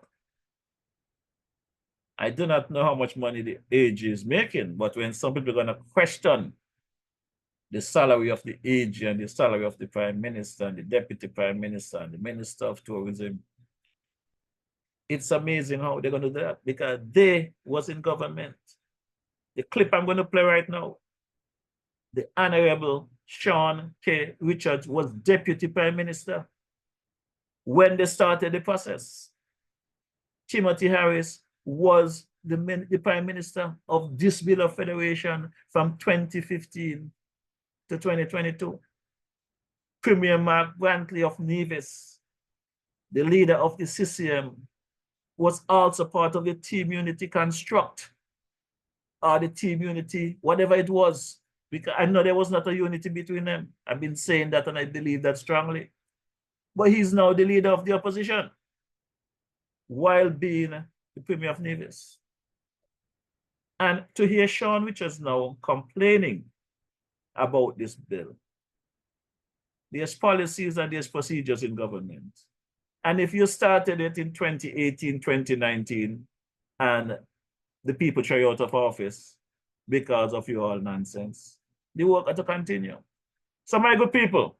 I do not know how much money the AG is making, but when some people are gonna question the salary of the AG and the salary of the Prime Minister and the Deputy Prime Minister and the Minister of Tourism, it's amazing how they're gonna do that because they was in government. The clip I'm gonna play right now, the Honorable Sean K. Richards was Deputy Prime Minister when they started the process. Timothy Harris was the Prime Minister of this Bill of Federation from 2015 to 2022. Premier Mark Brantley of Nevis, the leader of the CCM, was also part of the Team Unity construct, or the Team Unity, whatever it was, because I know there was not a unity between them. I've been saying that and I believe that strongly. But he's now the leader of the opposition while being the Premier of Nevis. And to hear Sean Richards now complaining about this bill, There's policies and there's procedures in government. And if you started it in 2018, 2019, and the people throw you out of office because of your all nonsense, the work had to continue. So my good people,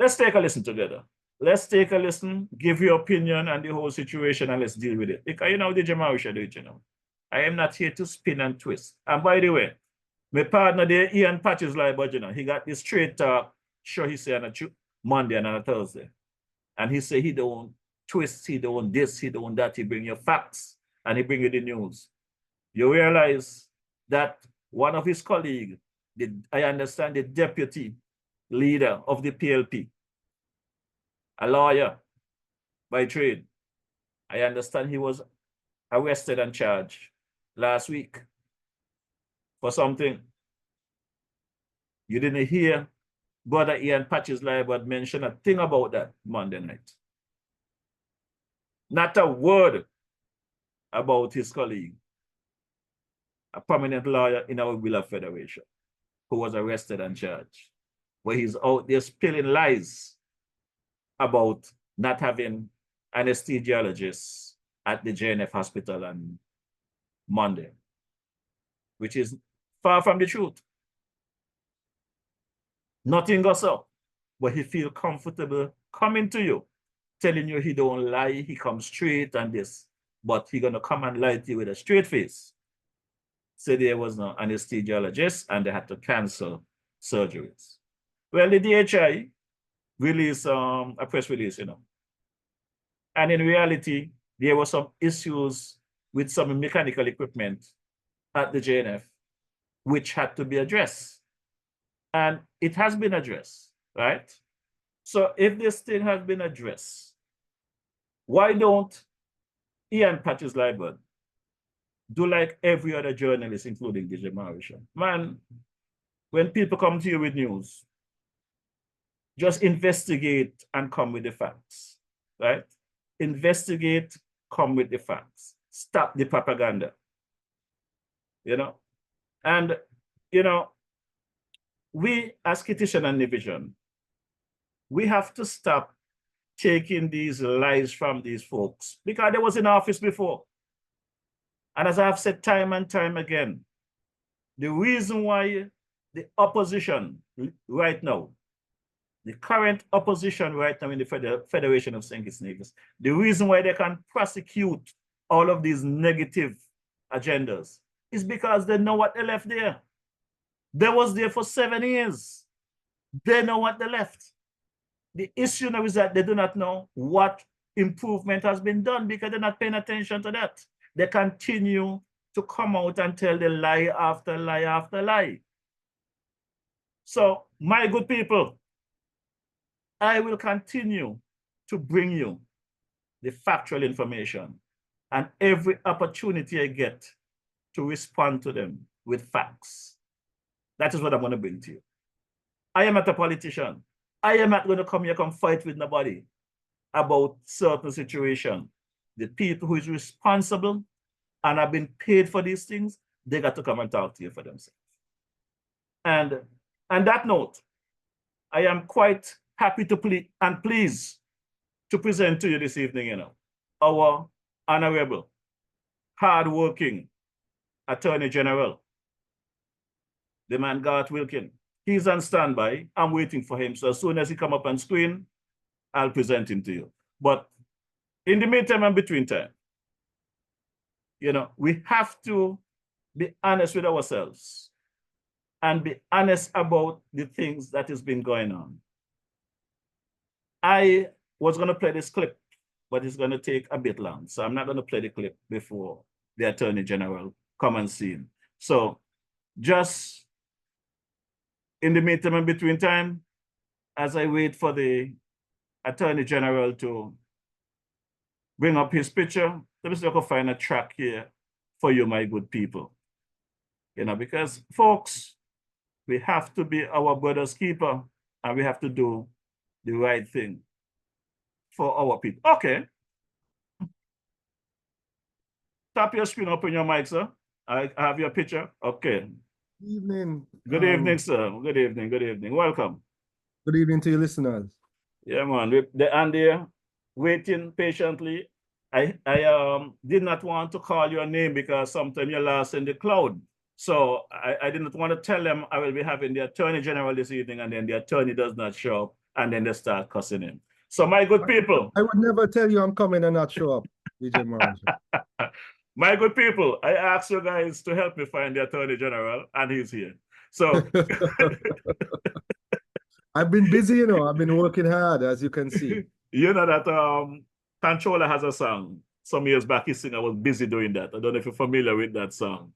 let's take a listen together. Let's take a listen, give your opinion on the whole situation, and let's deal with it. Because you know, the Marisha do it, you know. I am not here to spin and twist. And by the way, my partner there, Ian Patches like, but you know, he got this straight talk show he say on a Monday and on a Thursday. And he say he don't twist, he don't this, he don't that, he bring you facts and he bring you the news. You realize that one of his colleagues, I understand the deputy leader of the PLP, a lawyer by trade, I understand he was arrested and charged last week for something. You didn't hear Brother Ian Patches Live had mentioned a thing about that Monday night. Not a word about his colleague, a prominent lawyer in our Wheeler Federation, who was arrested and charged, where he's out there spilling lies about not having anesthesiologists at the JNF hospital on Monday, which is far from the truth. Nothing goes up, but he feel comfortable coming to you, telling you he don't lie, he comes straight and this, but he gonna come and lie to you with a straight face. Say there was no anesthesiologist and they had to cancel surgeries. Well, the DHI released a press release, you know. And in reality, there were some issues with some mechanical equipment at the JNF, which had to be addressed. And it has been addressed, right? So if this thing has been addressed, why don't Ian Patches Libert do like every other journalist, including DJ Marisha? Man, when people come to you with news, just investigate and come with the facts, right? Investigate, come with the facts. Stop the propaganda, you know? And, you know, we as Kitishan and Division, we have to stop taking these lies from these folks because they was in office before. And as I've said time and time again, the reason why the opposition right now, the current opposition right now in the Federation of St. Kitts Nevis, the reason why they can prosecute all of these negative agendas is because they know what they left there. They was there for 7 years. They know what they left. The issue now is that they do not know what improvement has been done because they're not paying attention to that. They continue to come out and tell the lie after lie after lie. So, my good people, I will continue to bring you the factual information and every opportunity I get to respond to them with facts. That is what I'm going to bring to you. I am not a politician. I am not going to come here and fight with nobody about certain situation. The people who is responsible and have been paid for these things, they got to come and talk to you for themselves. And on that note, I am quite happy to pleased to present to you this evening, you know, our honorable, hardworking Attorney General, the man Garth Wilkin. He's on standby. I'm waiting for him. So as soon as he come up on screen, I'll present him to you. But in the meantime and between time, you know, we have to be honest with ourselves and be honest about the things that has been going on. I was going to play this clip, but it's going to take a bit long. So I'm not going to play the clip before the Attorney General come and see him. So just in the meantime and between time, as I wait for the Attorney General to bring up his picture, let me see if I can find a track here for you, my good people. You know, because folks, we have to be our brother's keeper and we have to do the right thing for our people. Okay. Tap your screen, open your mic, sir. I have your picture. Okay. Evening. Good evening, sir. Good evening. Good evening. Welcome. Good evening to your listeners. Yeah, man. And they're waiting patiently. I did not want to call your name because sometimes you're lost in the cloud. So I didn't want to tell them I will be having the Attorney General this evening, and then the attorney does not show up, and then they start cussing him. So my good people. I would never tell you I'm coming and not show up, DJ Morris. My good people, I asked you guys to help me find the Attorney General, and he's here. So I've been busy, you know. I've been working hard, as you can see. You know that Controller has a song. Some years back, he sang, I was busy doing that. I don't know if you're familiar with that song.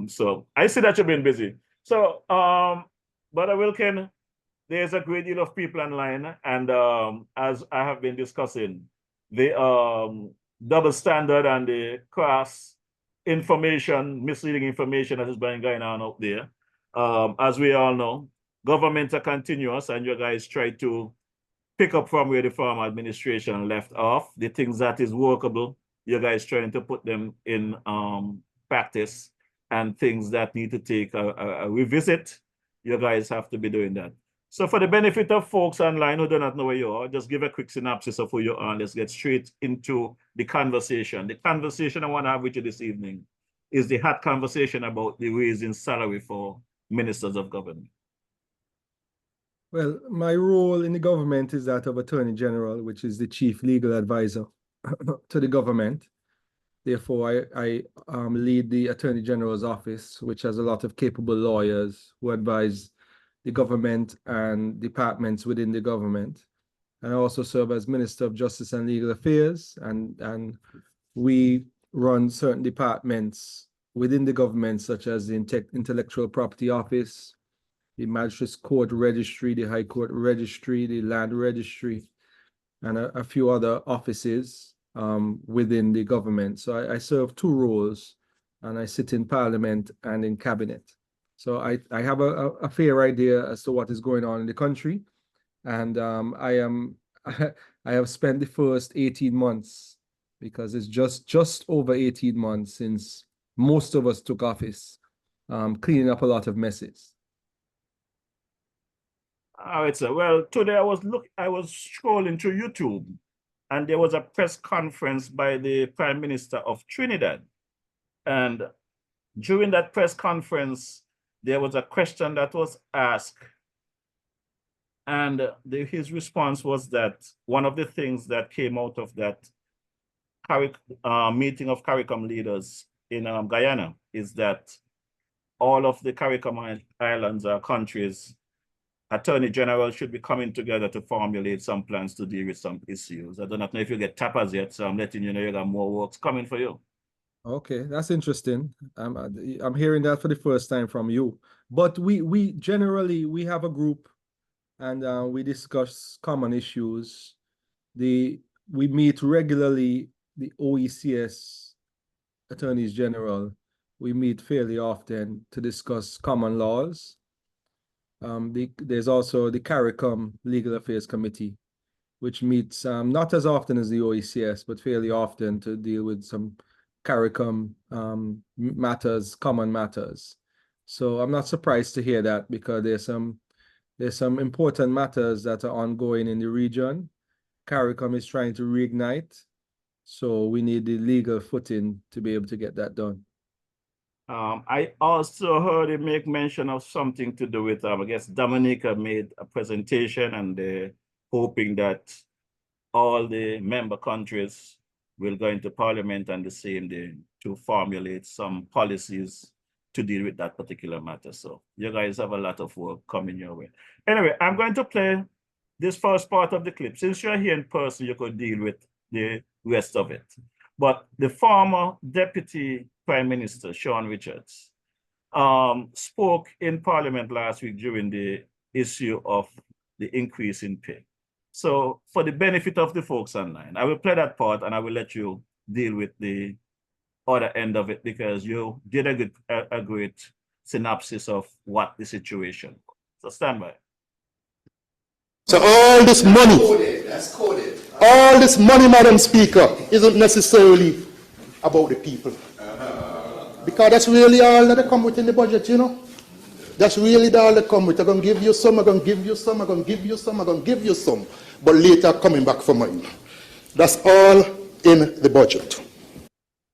So I see that you've been busy. So, Brother Wilkin, there's a great deal of people online, and as I have been discussing, the double standard and the cross information, misleading information that has been going on out there. As we all know, governments are continuous, and you guys try to pick up from where the former administration left off. The things that is workable, you guys trying to put them in practice, and things that need to take a revisit, you guys have to be doing that. So for the benefit of folks online who do not know where you are, just give a quick synopsis of who you are. Let's get straight into the conversation. The conversation I want to have with you this evening is the hot conversation about the raising salary for ministers of government. Well, my role in the government is that of Attorney General, which is the chief legal advisor to the government. Therefore, I lead the Attorney General's office, which has a lot of capable lawyers who advise the government and departments within the government. And I also serve as Minister of Justice and Legal Affairs, and we run certain departments within the government, such as the Intellectual Property Office, the Magistrates Court Registry, the High Court Registry, the Land Registry, and a few other offices within the government. So I serve two roles, and I sit in Parliament and in Cabinet. So I have a fair idea as to what is going on in the country, and I have spent the first 18 months, because it's just over 18 months since most of us took office, cleaning up a lot of messes. All right, sir. Well, today I was scrolling through YouTube, and there was a press conference by the Prime Minister of Trinidad. And during that press conference, there was a question that was asked. And his response was that one of the things that came out of that meeting of CARICOM leaders in Guyana is that all of the CARICOM islands or countries, Attorney General should be coming together to formulate some plans to deal with some issues. I do not know if you get tappers yet, so I'm letting you know you got more works coming for you. Okay, that's interesting. I'm hearing that for the first time from you. But we generally have a group, and we discuss common issues. We meet regularly, the OECS Attorneys General. We meet fairly often to discuss common laws. There's also the CARICOM Legal Affairs Committee, which meets not as often as the OECS, but fairly often to deal with some CARICOM matters, common matters. So I'm not surprised to hear that, because there's some important matters that are ongoing in the region. CARICOM is trying to reignite, so we need the legal footing to be able to get that done. I also heard him make mention of something to do with, I guess Dominica made a presentation, and they're hoping that all the member countries will go into Parliament on the same day to formulate some policies to deal with that particular matter. So you guys have a lot of work coming your way. Anyway, I'm going to play this first part of the clip. Since you're here in person, you could deal with the rest of it. But the former Deputy Prime Minister, Sean Richards, spoke in Parliament last week during the issue of the increase in pay. So for the benefit of the folks online, I will play that part, and I will let you deal with the other end of it, because you did a great synopsis of what the situation was. So stand by. So all this money, that's coded. all this money, Madam Speaker, isn't necessarily about the people. Because that's really all that they come with in the budget, you know. That's really all they come with. I'm going to give you some, I'm going to give you some, I'm going to give you some, I'm going to give you some. But later coming back for mine. That's all in the budget.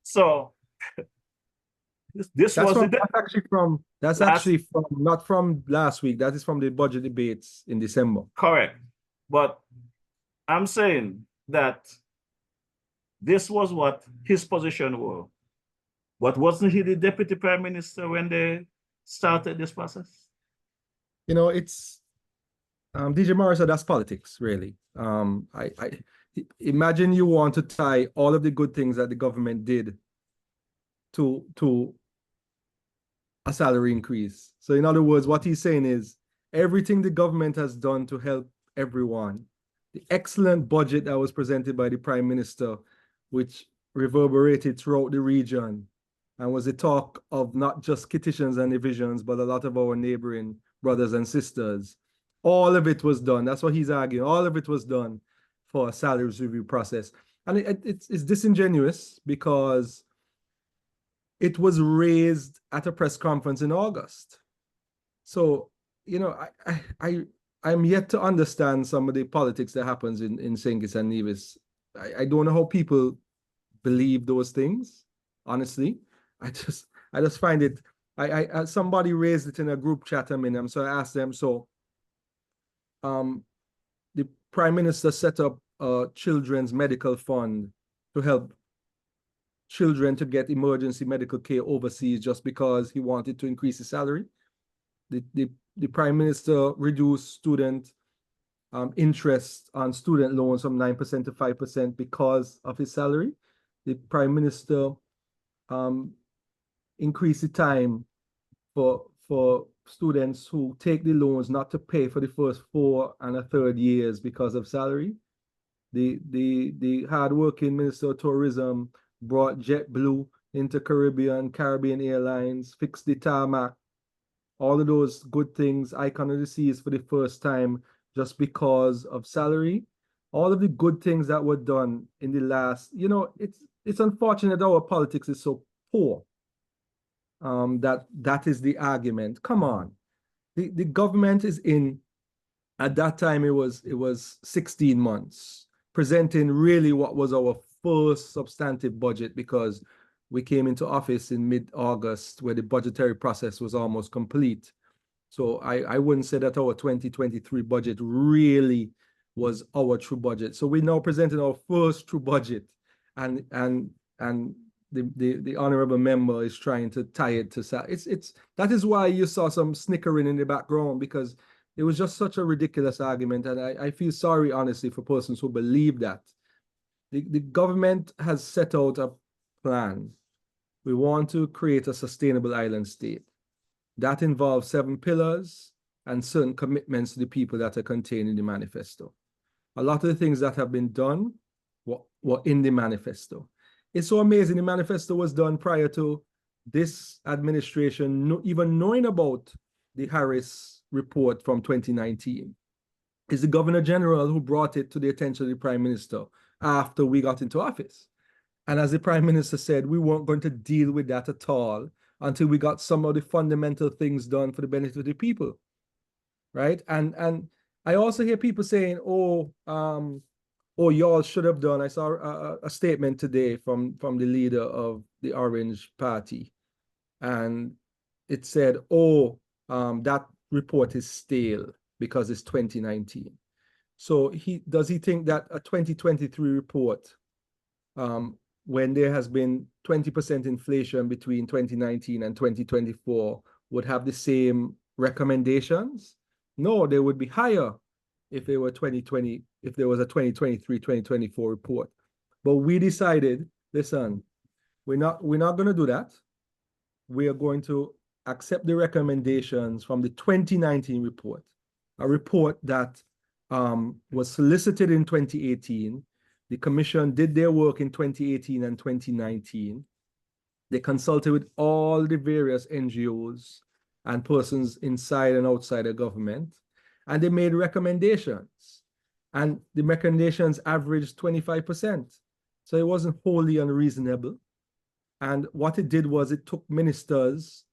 So this That's was that's actually from not from last week. That is from the budget debates in December. correct. But I'm saying that this was what his position was. But wasn't he the deputy prime minister when they started this process? You know, it's DJ Morris, that's politics, really. I imagine you want to tie all of the good things that the government did to a salary increase. So in other words, what he's saying is everything the government has done to help everyone, the excellent budget that was presented by the prime minister, which reverberated throughout the region and was a talk of not just Kittitians and divisions, but a lot of our neighboring brothers and sisters. All of it was done. That's what he's arguing. All of it was done for a salaries review process. And it's disingenuous because it was raised at a press conference in August. So, you know, I'm yet to understand some of the politics that happens in St. Kitts and Nevis. I don't know how people believe those things, honestly. I just find it, somebody raised it in a group chat I'm in, so I asked them, so the Prime Minister set up a children's medical fund to help children to get emergency medical care overseas just because he wanted to increase his salary. The Prime Minister reduced student interest on student loans from 9% to 5% because of his salary. The Prime Minister increase the time for students who take the loans not to pay for the first 4 and a third years because of salary. The hardworking Minister of Tourism brought JetBlue into Caribbean Airlines, fixed the tarmac, all of those good things, Icon of the Seas for the first time just because of salary. All of the good things that were done in the last, you know, it's unfortunate that our politics is so poor. That is the argument. Come on. The government is in, at that time it was 16 months, presenting really what was our first substantive budget because we came into office in mid-August where the budgetary process was almost complete. So I wouldn't say that our 2023 budget really was our true budget. So we're now presenting our first true budget, and the honorable member is trying to tie it to that is why you saw some snickering in the background, because it was just such a ridiculous argument, and I feel sorry honestly for persons who believe that. The government has set out a plan. We want to create a sustainable island state. That involves 7 pillars and certain commitments to the people that are contained in the manifesto. A lot of the things that have been done were in the manifesto. It's so amazing. The manifesto was done prior to this administration even knowing about the Harris report from 2019. It's the Governor General who brought it to the attention of the Prime Minister after we got into office. And as the Prime Minister said, we weren't going to deal with that at all until we got some of the fundamental things done for the benefit of the people, right? And I also hear people saying, oh, y'all should have done. I saw a statement today from the leader of the Orange Party, and it said, that report is stale because it's 2019. So does he think that a 2023 report, when there has been 20% inflation between 2019 and 2024, would have the same recommendations? No, they would be higher if they were 2020, if there was a 2023, 2024 report. But we decided, listen, we're not going to do that. We are going to accept the recommendations from the 2019 report, a report that was solicited in 2018. The commission did their work in 2018 and 2019. They consulted with all the various NGOs and persons inside and outside the government, and they made recommendations. And the recommendations averaged 25%. So it wasn't wholly unreasonable. And what it did was it took ministers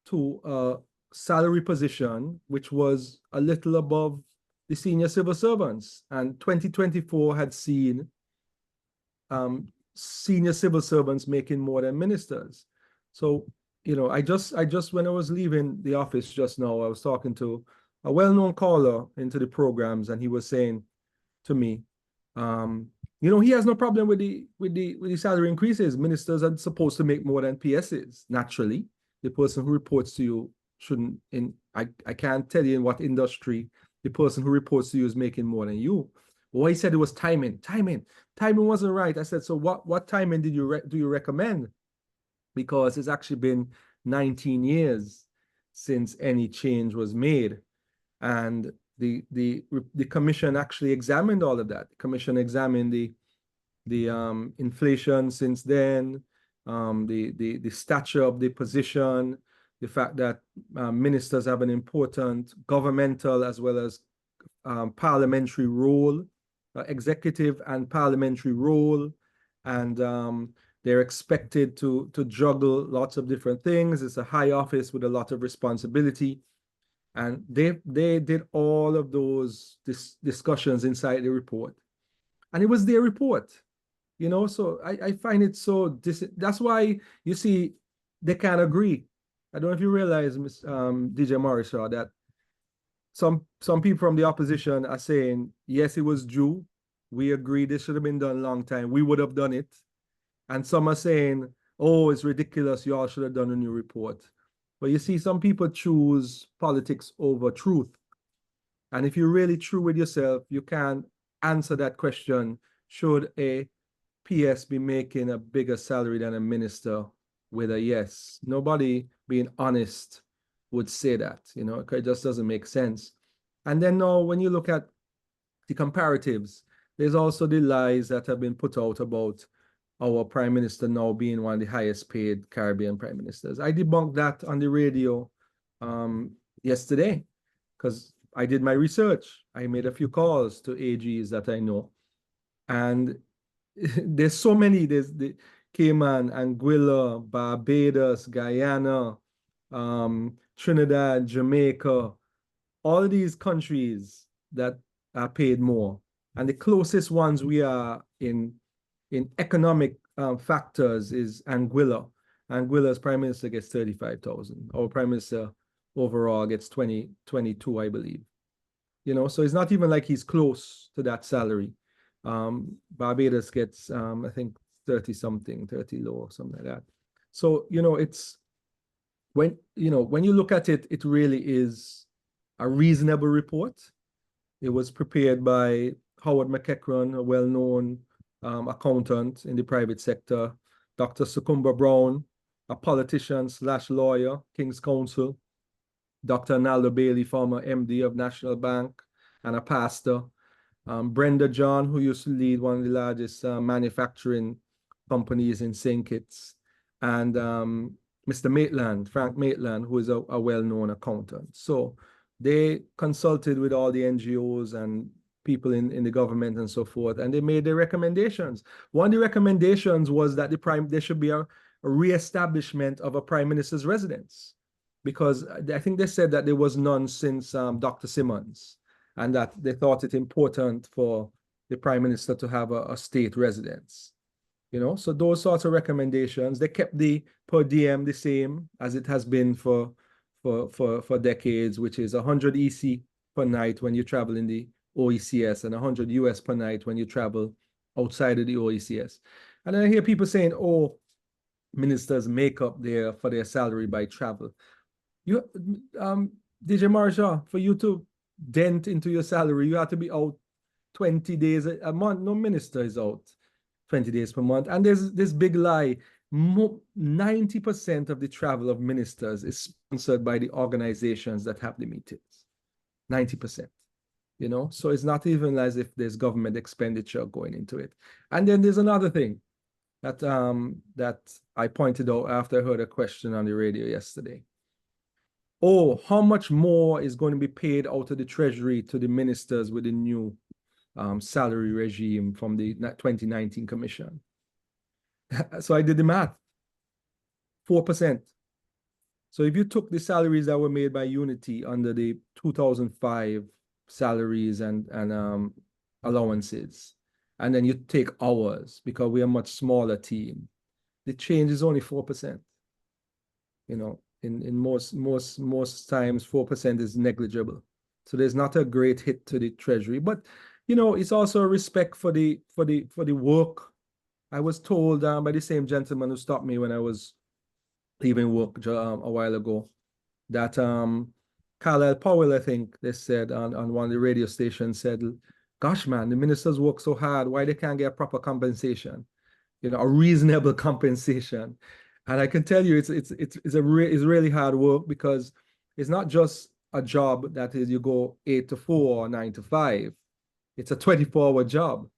to a salary position, which was a little above the senior civil servants. And 2024 had seen senior civil servants making more than ministers. So, I just when I was leaving the office just now, I was talking to a well-known caller into the programs, and he was saying to me, he has no problem with the salary increases. Ministers are supposed to make more than PSs. Naturally, the person who reports to you shouldn't. I can't tell you in what industry the person who reports to you is making more than you. Well, he said it was timing. Timing wasn't right. I said, so what timing do you recommend? Because it's actually been 19 years since any change was made, and the commission actually examined all of that. The commission examined the inflation since then, the stature of the position, the fact that ministers have an important governmental as well as parliamentary role, executive and parliamentary role, and they're expected to juggle lots of different things. It's a high office with a lot of responsibility. And they did all of those discussions inside the report. And it was their report, so I find it so, that's why you see they can't agree. I don't know if you realize, DJ Marishaw, that some people from the opposition are saying, yes, it was due. We agree this should have been done a long time. We would have done it. And some are saying, oh, it's ridiculous. You all should have done a new report. But you see, some people choose politics over truth. And if you're really true with yourself, you can answer that question. Should a PS be making a bigger salary than a minister? With a yes. Nobody being honest would say that, it just doesn't make sense. And then now when you look at the comparatives, there's also the lies that have been put out about our prime minister now being one of the highest paid Caribbean prime ministers. I debunked that on the radio yesterday because I did my research. I made a few calls to AGs that I know. And there's so many. There's the Cayman, Anguilla, Barbados, Guyana, Trinidad, Jamaica, all these countries that are paid more. And the closest ones we are in economic factors is Anguilla. Anguilla's prime minister gets 35,000. Our prime minister overall gets 22, I believe. So it's not even like he's close to that salary. Barbados gets, I think, 30 something, 30 low, something like that. So, it's when you look at it, it really is a reasonable report. It was prepared by Howard McEachran, a well-known accountant in the private sector, Dr. Sukumba Brown, a politician / lawyer, King's Counsel, Dr. Naldo Bailey, former MD of National Bank and a pastor, Brenda John, who used to lead one of the largest manufacturing companies in St. Kitts, and Mr. Maitland, Frank Maitland, who is a well-known accountant. So they consulted with all the NGOs and people in the government and so forth, and they made their recommendations. One of the recommendations was that there should be a reestablishment of a prime minister's residence, because I think they said that there was none since Dr. Simmons, and that they thought it important for the prime minister to have a state residence. So those sorts of recommendations. They kept the per diem the same as it has been for decades, which is 100 EC per night when you travel in the OECS and 100 US per night when you travel outside of the OECS. And I hear people saying, oh, ministers make up for their salary by travel. DJ Marshall, for you to dent into your salary, you have to be out 20 days a month. No minister is out 20 days per month. And there's this big lie. 90% of the travel of ministers is sponsored by the organizations that have the meetings. 90%. So it's not even as if there's government expenditure going into it. And then there's another thing that I pointed out after I heard a question on the radio yesterday. Oh, how much more is going to be paid out of the treasury to the ministers with the new salary regime from the 2019 commission? So I did the math. 4%. So if you took the salaries that were made by Unity under the 2005 salaries and allowances, and then you take ours, because we're a much smaller team, the change is only 4%. You know, in most times, 4% is negligible. So there's not a great hit to the treasury, but you know, it's also a respect for the work. I was told by the same gentleman who stopped me when I was leaving work a while ago that Carlisle Powell, I think they said on one of the radio stations, said, gosh, man, the ministers work so hard, why they can't get proper compensation? You know, a reasonable compensation. And I can tell you it's really hard work, because it's not just a job that is you go 8 to 4 or 9 to 5. It's a 24-hour job,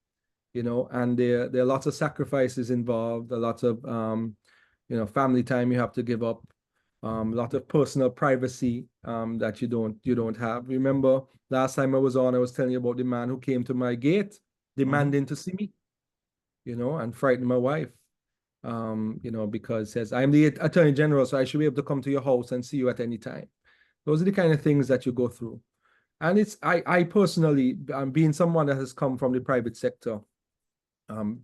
you know, and there are lots of sacrifices involved, a lot of you know, family time you have to give up, a lot of personal privacy that you don't have. Remember last time I was on, I was telling you about the man who came to my gate demanding to see me, you know, and frightened my wife, you know, because says, I'm the Attorney General, so I should be able to come to your house and see you at any time. Those are the kind of things that you go through. And it's, I personally, being someone that has come from the private sector,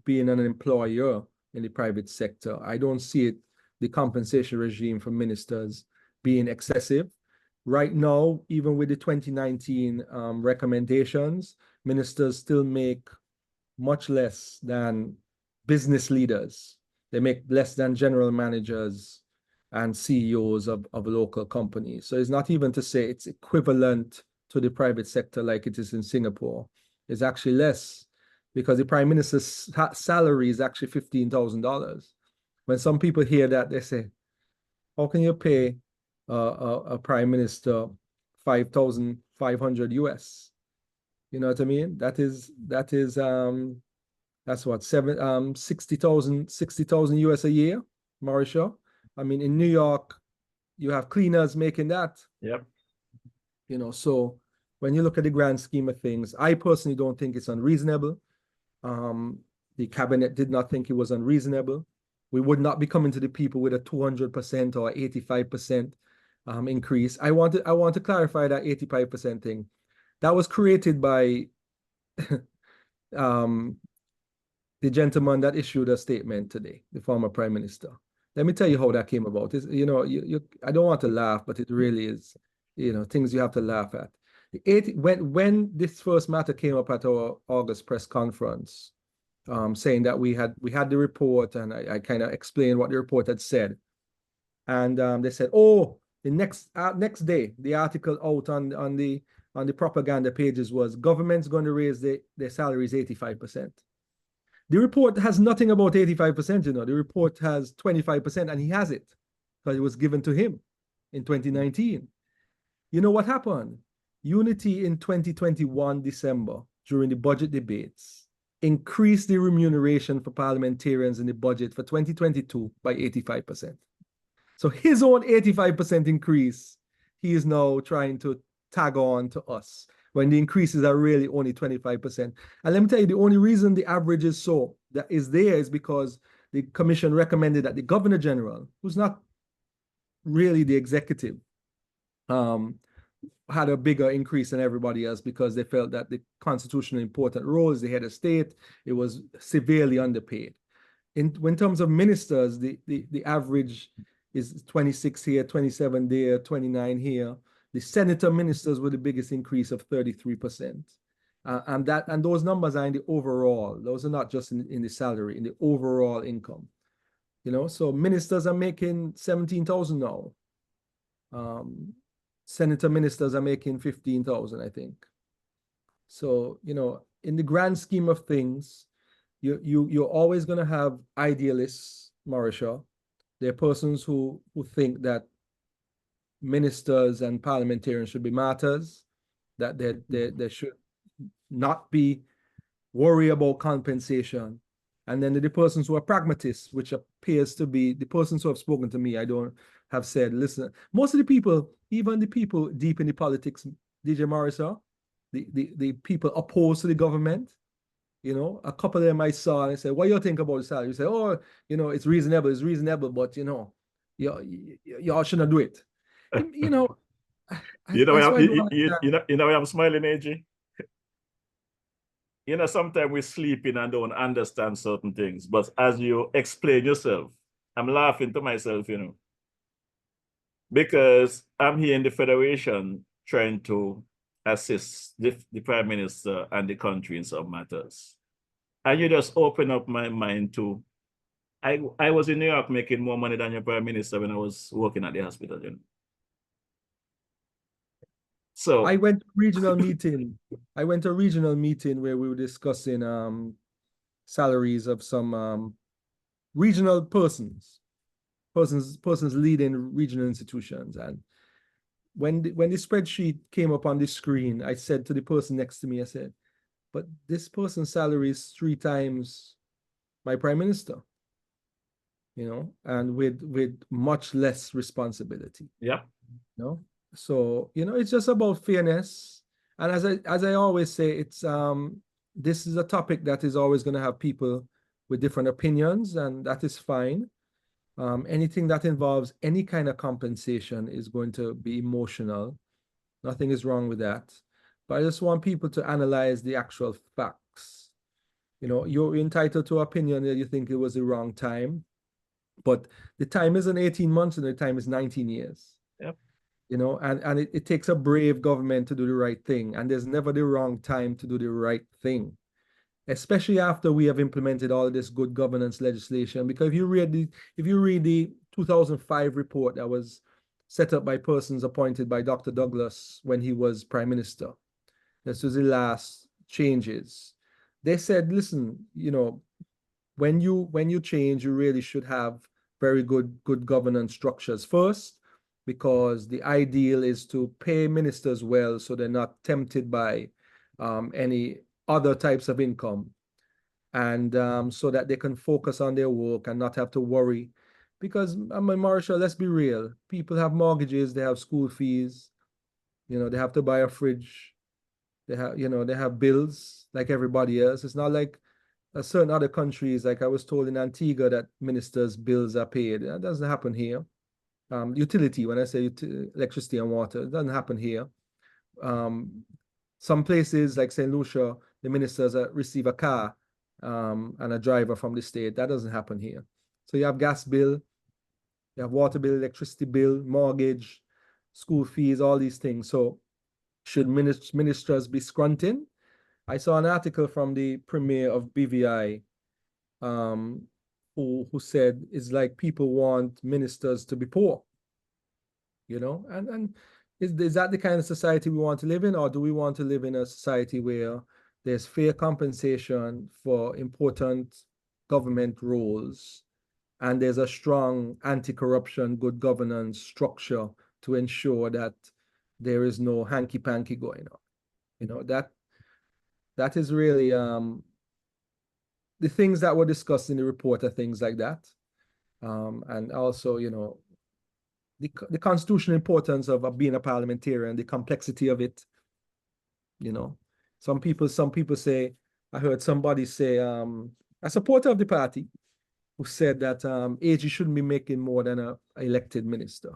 being an employer in the private sector, I don't see it, the compensation regime for ministers, being excessive. Right now, even with the 2019 recommendations, ministers still make much less than business leaders. They make less than general managers and CEOs of local companies. So it's not even to say it's equivalent to the private sector like it is in Singapore. It's actually less, because the prime minister's salary is actually $15,000. When some people hear that, they say, how can you pay a prime minister 5,500 US? You know what I mean? That's what, 60,000 US a year, Mauricio. I mean, in New York, you have cleaners making that. Yep. You know, so when you look at the grand scheme of things, I personally don't think it's unreasonable. The cabinet did not think it was unreasonable. We would not be coming to the people with a 200% or 85% increase. I want to clarify that 85% thing. That was created by the gentleman that issued a statement today, the former prime minister. Let me tell you how that came about. It's, you know, I don't want to laugh, but it really is, you know, things you have to laugh at. When this first matter came up at our August press conference, saying that we had the report, and I kind of explained what the report had said, and they said, oh, the next day, the article out on the propaganda pages was, government's going to raise their salaries 85%. The report has nothing about 85%, you know. The report has 25%, and he has it because it was given to him in 2019. You know what happened? Unity in 2021 December, during the budget debates, increased the remuneration for parliamentarians in the budget for 2022 by 85%. So his own 85% increase, he is now trying to tag on to us, when the increases are really only 25%. And let me tell you, the only reason the average is there is because the commission recommended that the Governor General, who's not really the executive, had a bigger increase than everybody else, because they felt that the constitutionally important role as the head of state, it was severely underpaid. In terms of ministers, the average is 26 here, 27 there, 29 here. The senator ministers were the biggest increase of 33%. And those numbers are in the overall. Those are not just in the salary, in the overall income. You know, so ministers are making 17,000 now. Senator ministers are making 15,000, I think. So, you know, in the grand scheme of things, you're always going to have idealists, Mauricio. There are persons who think that ministers and parliamentarians should be martyrs, that they should not be worried about compensation. And then the persons who are pragmatists, which appears to be the persons who have spoken to me, I don't have said, listen, most of the people, even the people deep in the politics, DJ Mauricio, the people opposed to the government, you know, a couple of them I saw and I said, what do you think about the salary? You say, oh, you know, it's reasonable, but, you know, y'all shouldn't do it. You know, You know, that's why I don't you know, I'm smiling, AG. You know, sometimes we sleep in and don't understand certain things, but as you explain yourself, I'm laughing to myself, you know, because I'm here in the Federation trying to assist the Prime Minister and the country in some matters. And you just open up my mind to, I was in New York making more money than your Prime Minister when I was working at the hospital, you know. So I went to regional meeting. I went to a regional meeting where we were discussing salaries of some regional persons leading regional institutions. And when the spreadsheet came up on the screen, I said to the person next to me, I said, but this person's salary is 3 times my prime minister, you know, and with much less responsibility. yeah. You know? So, you know, it's just about fairness. And as I always say, it's this is a topic that is always going to have people with different opinions, and that is fine. Anything that involves any kind of compensation is going to be emotional. Nothing is wrong with that. But I just want people to analyze the actual facts. You know, you're entitled to opinion that you think it was the wrong time, but the time isn't 18 months and the time is 19 years. Yep. You know, and it takes a brave government to do the right thing. And there's never the wrong time to do the right thing, especially after we have implemented all of this good governance legislation. Because if you read the 2005 report that was set up by persons appointed by Dr. Douglas when he was prime minister, this was the last changes. They said, listen, you know, when you change, you really should have very good governance structures first, because the ideal is to pay ministers well so they're not tempted by any other types of income, and so that they can focus on their work and not have to worry. Because, I mean, Marshall, let's be real. People have mortgages, they have school fees, you know, they have to buy a fridge, they have, you know, they have bills like everybody else. It's not like certain other countries, like I was told in Antigua, that ministers' bills are paid. That doesn't happen here. Utility, when I say electricity and water, it doesn't happen here. Some places like St. Lucia, the ministers receive a car and a driver from the state. That doesn't happen here. So you have gas bill, you have water bill, electricity bill, mortgage, school fees, all these things. So should ministers be scrunting? I saw an article from the premier of BVI who said it's like people want ministers to be poor, you know, and is that the kind of society we want to live in, or do we want to live in a society where there's fair compensation for important government roles and there's a strong anti-corruption, good governance structure to ensure that there is no hanky-panky going on? You know, that is really the things that were discussed in the report are things like that. And also, you know, the constitutional importance of being a parliamentarian, the complexity of it. You know, some people say, I heard somebody say, a supporter of the party who said that AG shouldn't be making more than an elected minister.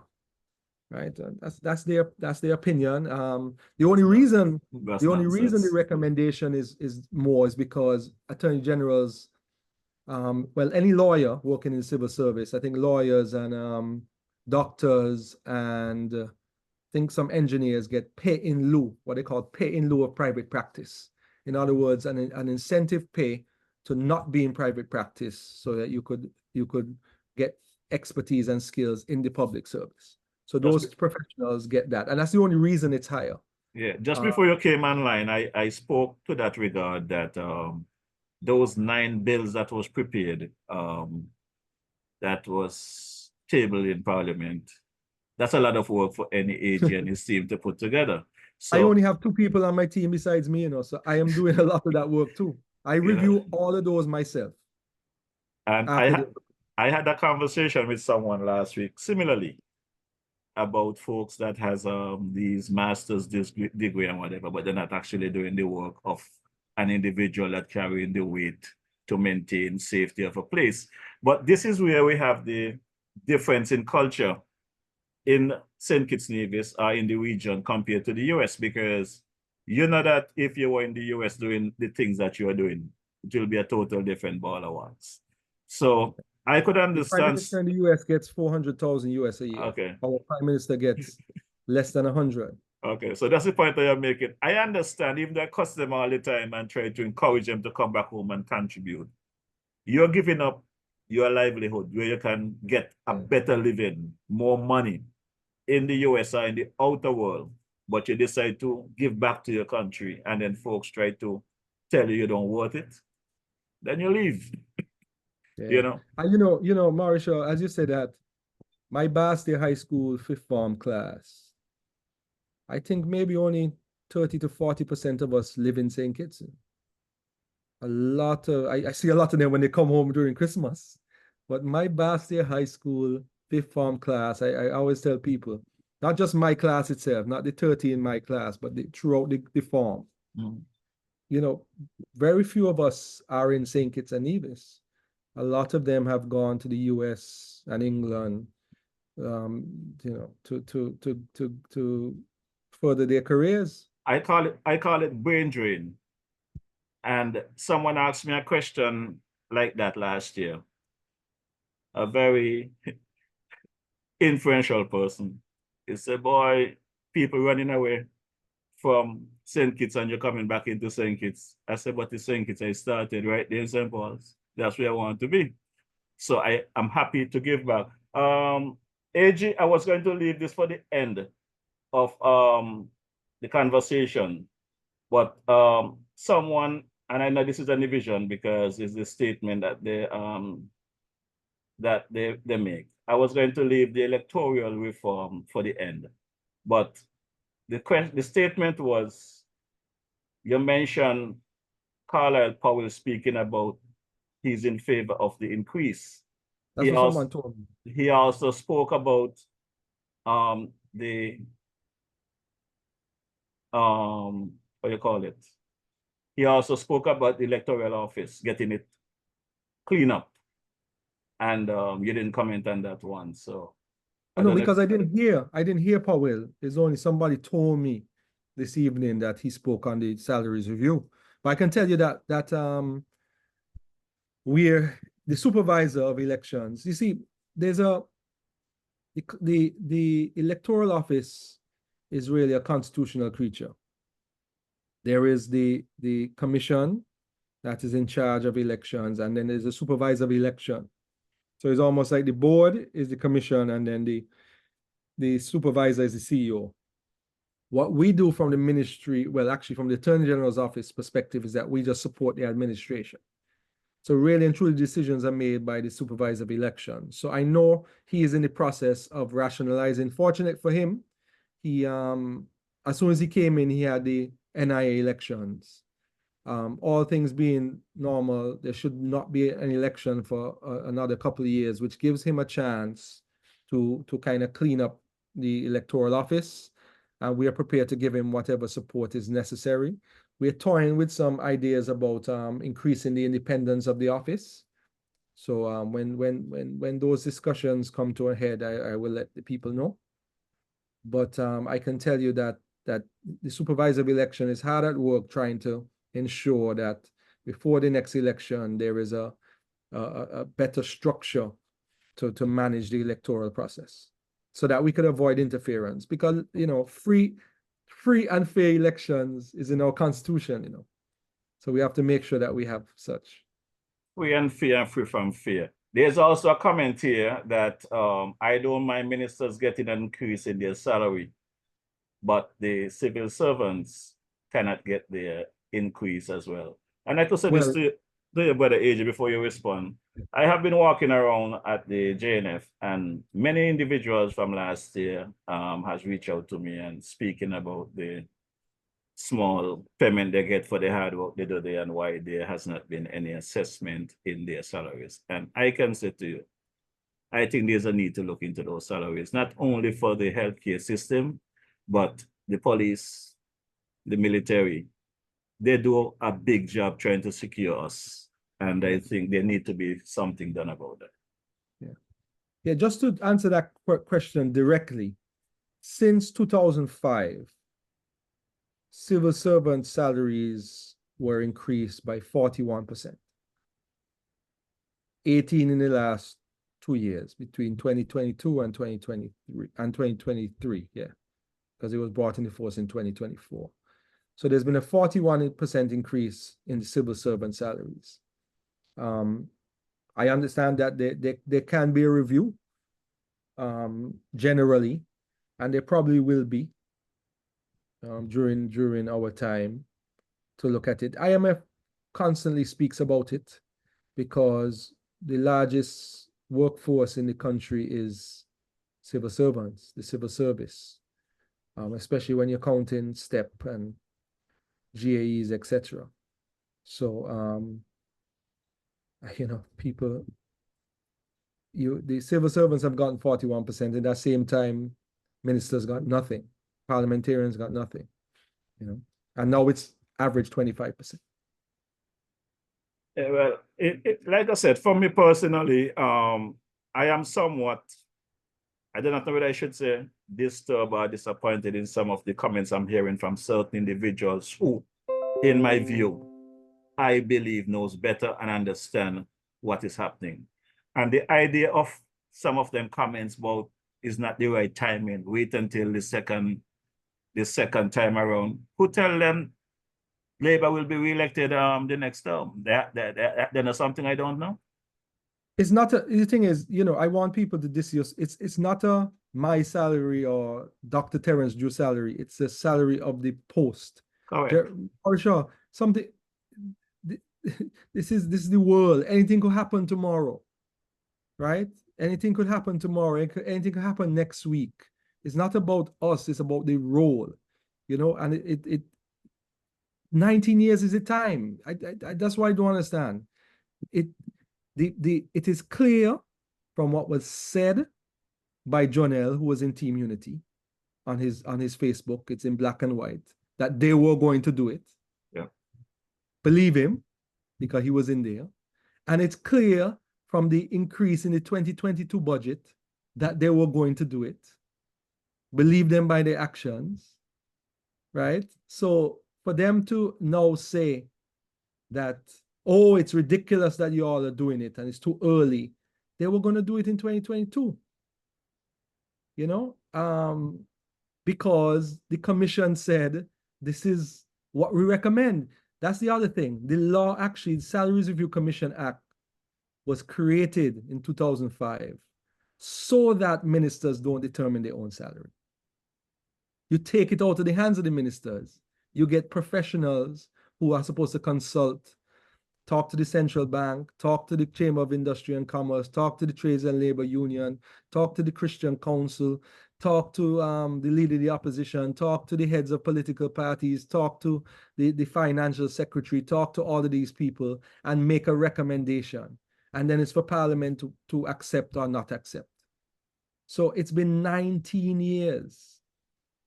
Right? And that's their opinion. The only reason the recommendation is more is because attorney generals, well, any lawyer working in the civil service, I think lawyers and doctors and I think some engineers get pay in lieu, what they call pay in lieu of private practice. In other words, an incentive pay to not be in private practice so that you could get expertise and skills in the public service. So those professionals get that. And that's the only reason it's higher. Yeah, just before you came online, I spoke to that regard that those 9 bills that was prepared, that was tabled in Parliament, that's a lot of work for any AG and his team to put together. So I only have 2 people on my team besides me, you know, so I am doing a lot of that work too. I review all of those myself. And I had a conversation with someone last week, similarly, about folks that has these master's degree and whatever, but they're not actually doing the work of an individual that carrying the weight to maintain safety of a place. But this is where we have the difference in culture in St. Kitts Nevis or in the region compared to the US, because you know that if you were in the US doing the things that you are doing, it will be a total different ball of wax. So I could The Prime understand. Minister in the US gets 400,000 US a year. Okay. Our Prime Minister gets less than 100. Okay, so that's the point that you're making. I understand, even though I cuss them all the time and try to encourage them to come back home and contribute. You're giving up your livelihood where you can get a better living, more money in the US or in the outer world, but you decide to give back to your country, and then folks try to tell you don't worth it, then you leave. Yeah. You know? And Mauricio, as you said that, my Basti High School fifth form class, I think maybe only 30 to 40% of us live in St. Kitts. I see a lot of them when they come home during Christmas. But my Basti High School fifth form class, I always tell people, not just my class itself, not the 30 in my class, but throughout the form. Very few of us are in St. Kitts and Nevis. A lot of them have gone to the US and England, to further their careers. I call it brain drain. And someone asked me a question like that last year. A very influential person. He said, boy, people running away from St. Kitts and you're coming back into St. Kitts. I said, but the St. Kitts I started right there in St. Paul's. That's where I want to be. So I'm happy to give back. AG, I was going to leave this for the end of the conversation, but someone, and I know this is a division because it's the statement that they make. I was going to leave the electoral reform for the end, but the statement was, you mentioned Carlisle Powell speaking about he's in favor of the increase. That's what someone told me. He also spoke about what do you call it? He also spoke about the electoral office, getting it clean up. And you didn't comment on that one. So no, because I didn't hear Powell. It's only somebody told me this evening that he spoke on the salaries review. But I can tell you that we're the supervisor of elections. You see, there's the electoral office is really a constitutional creature. There is the commission that is in charge of elections, and then there's a supervisor of election. So it's almost like the board is the commission, and then the supervisor is the CEO. What we do from the ministry, well, actually from the Attorney General's office perspective, is that we just support the administration. So really and truly decisions are made by the supervisor of election. So I know he is in the process of rationalizing. Fortunate for him, he as soon as he came in, he had the NIA elections. All things being normal, there should not be an election for another couple of years, which gives him a chance to kind of clean up the electoral office. And we are prepared to give him whatever support is necessary. We're toying with some ideas about increasing the independence of the office. So when those discussions come to a head, I will let the people know. But I can tell you that the supervisor of election is hard at work trying to ensure that before the next election, there is a better structure to manage the electoral process so that we could avoid interference, because, free and fair elections is in our constitution, so we have to make sure that we have such. Free and fair and free from fear. There's also a comment here that I don't mind ministers getting an increase in their salary, but the civil servants cannot get their increase as well. And I could say this to your brother AJ before you respond. I have been walking around at the JNF, and many individuals from last year has reached out to me and speaking about the small payment they get for the hard work they do there and why there has not been any assessment in their salaries. And I can say to you, I think there's a need to look into those salaries, not only for the healthcare system, but the police, the military. They do a big job trying to secure us. And I think there need to be something done about that. Yeah. Yeah, just to answer that question directly, since 2005, civil servant salaries were increased by 41%. 18 in the last 2 years, between 2022 and 2023, yeah, because it was brought into force in 2024. So there's been a 41% increase in the civil servant salaries. I understand that there can be a review generally, and there probably will be during our time to look at it. IMF constantly speaks about it because the largest workforce in the country is civil servants, the civil service, especially when you're counting STEP and GAEs, etc. So, people, the civil servants have gotten 41%. At that same time, ministers got nothing, parliamentarians got nothing, and now it's average 25%. Well, like I said, for me personally, I am somewhat, I don't know whether I should say disturbed or disappointed in some of the comments I'm hearing from certain individuals who, in my view, I believe knows better and understand what is happening. And the idea of some of them comments about is not the right timing, wait until the second time around. Who tell them Labour will be re-elected the next term? Then something I don't know. It's not the thing is, I want people to disuse. It's not my salary or Dr. Terence Drew salary. It's the salary of the post. Correct. For sure. This is the world. Anything could happen tomorrow, right? Anything could happen tomorrow. Anything could happen next week. It's not about us. It's about the role, and it 19 years is a time. That's why I don't understand. It is clear from what was said by Jonell, who was in Team Unity, on his Facebook. It's in black and white that they were going to do it. Yeah. Believe him, because he was in there. And it's clear from the increase in the 2022 budget that they were going to do it. Believe them by their actions, right? So for them to now say that, oh, it's ridiculous that you all are doing it and it's too early, they were going to do it in 2022, because the commission said, this is what we recommend. That's the other thing. The law, actually, the Salaries Review Commission Act was created in 2005 so that ministers don't determine their own salary. You take it out of the hands of the ministers. You get professionals who are supposed to consult, talk to the central bank, talk to the Chamber of Industry and Commerce, talk to the Trades and Labor Union, talk to the Christian Council, talk to the leader of the opposition, talk to the heads of political parties, talk to the financial secretary, talk to all of these people and make a recommendation. And then it's for Parliament to accept or not accept. So it's been 19 years.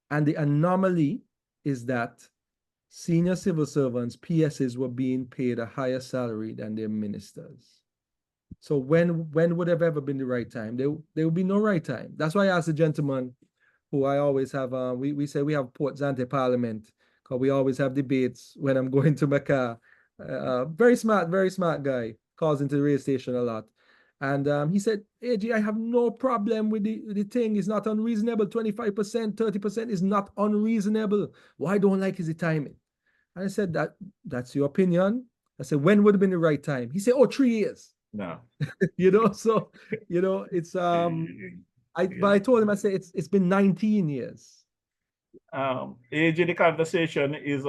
And the anomaly is that senior civil servants, PSs, were being paid a higher salary than their ministers. So when would have ever been the right time? There would be no right time. That's why I asked the gentleman who I always have, we say we have Port Zante Parliament, because we always have debates when I'm going to my car. Very smart guy, calls into the radio station a lot. And he said, AG, I have no problem with the thing. It's not unreasonable. 25%, 30% is not unreasonable. What I don't like is the timing. And I said, that's your opinion. I said, when would have been the right time? He said, 3 years. No. So, it's, but I told him, I said, it's been 19 years. AJ, the conversation is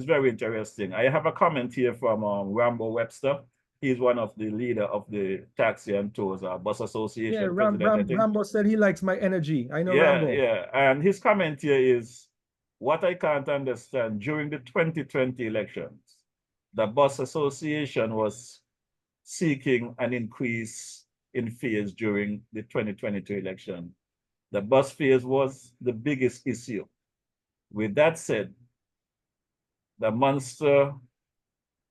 very interesting. I have a comment here from Rambo Webster. He's one of the leader of the Taxi and Tours Bus Association. Yeah, Rambo said he likes my energy. I know Rambo. Yeah, and his comment here is, what I can't understand, during the 2020 elections, the Bus Association was seeking an increase in fares during the 2022 election. The bus fares was the biggest issue. With that said, the monster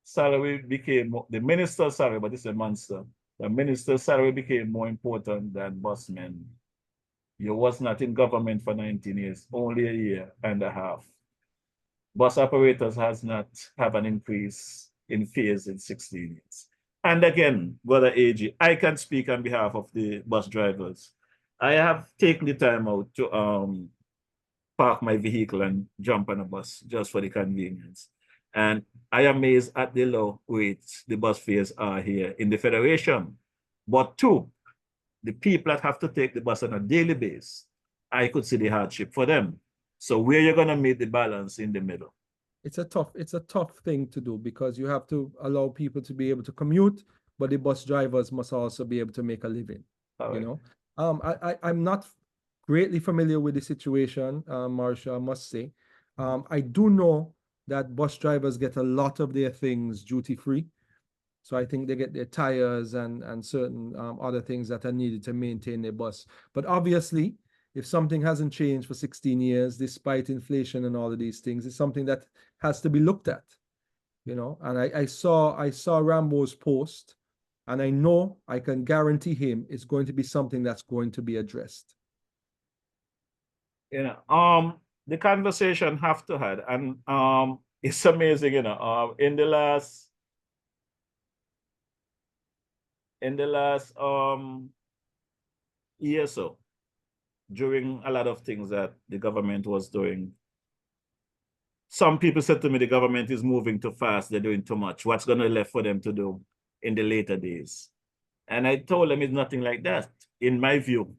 salary became the minister's salary, but it's a monster, The minister's salary became more important than busmen. You was not in government for 19 years, only a year and a half. Bus operators has not have an increase in fares in 16 years. And again, Brother AG, I can speak on behalf of the bus drivers. I have taken the time out to park my vehicle and jump on a bus just for the convenience. And I am amazed at the low rates the bus fares are here in the Federation. But two, the people that have to take the bus on a daily basis, I could see the hardship for them. So where you're gonna meet the balance in the middle? It's a tough thing to do because you have to allow people to be able to commute, but the bus drivers must also be able to make a living. You know, I'm not greatly familiar with the situation, Marsha, I must say. I do know that bus drivers get a lot of their things duty free. So I think they get their tires and certain other things that are needed to maintain their bus. But obviously, if something hasn't changed for 16 years, despite inflation and all of these things, it's something that has to be looked at, you know. And I saw Rambo's post, and I know I can guarantee him it's going to be something that's going to be addressed. You know, the conversation have to have, and it's amazing, you know, in the last year or so, during a lot of things that the government was doing, some people said to me, the government is moving too fast, they're doing too much. What's going to be left for them to do in the later days? And I told them it's nothing like that. In my view,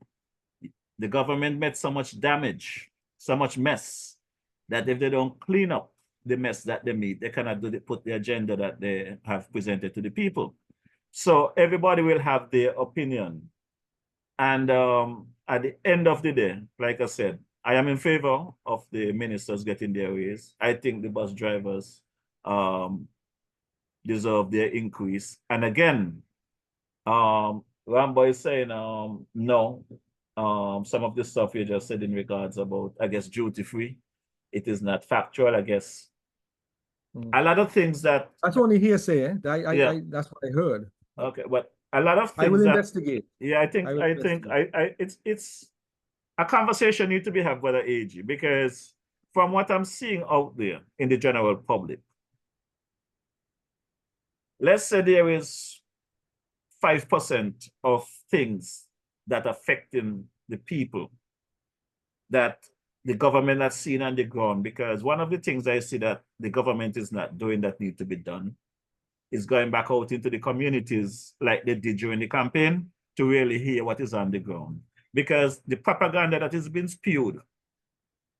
the government made so much damage, so much mess, that if they don't clean up the mess that they made, they cannot put the agenda that they have presented to the people. So everybody will have their opinion. And at the end of the day, like I said, I am in favor of the ministers getting their raise. I think the bus drivers deserve their increase. And again, Rambo is saying no. Some of the stuff you just said in regards about, I guess, duty free, it is not factual, I guess. A lot of things that that's only hearsay, eh? That's what I heard. Okay, but a lot of things I will that, investigate. Yeah, it's a conversation need to be had with the AG, because from what I'm seeing out there in the general public, let's say there is 5% of things that affecting the people that the government has seen on the ground, because one of the things I see that the government is not doing that need to be done is going back out into the communities like they did during the campaign to really hear what is on the ground. Because the propaganda that has been spewed,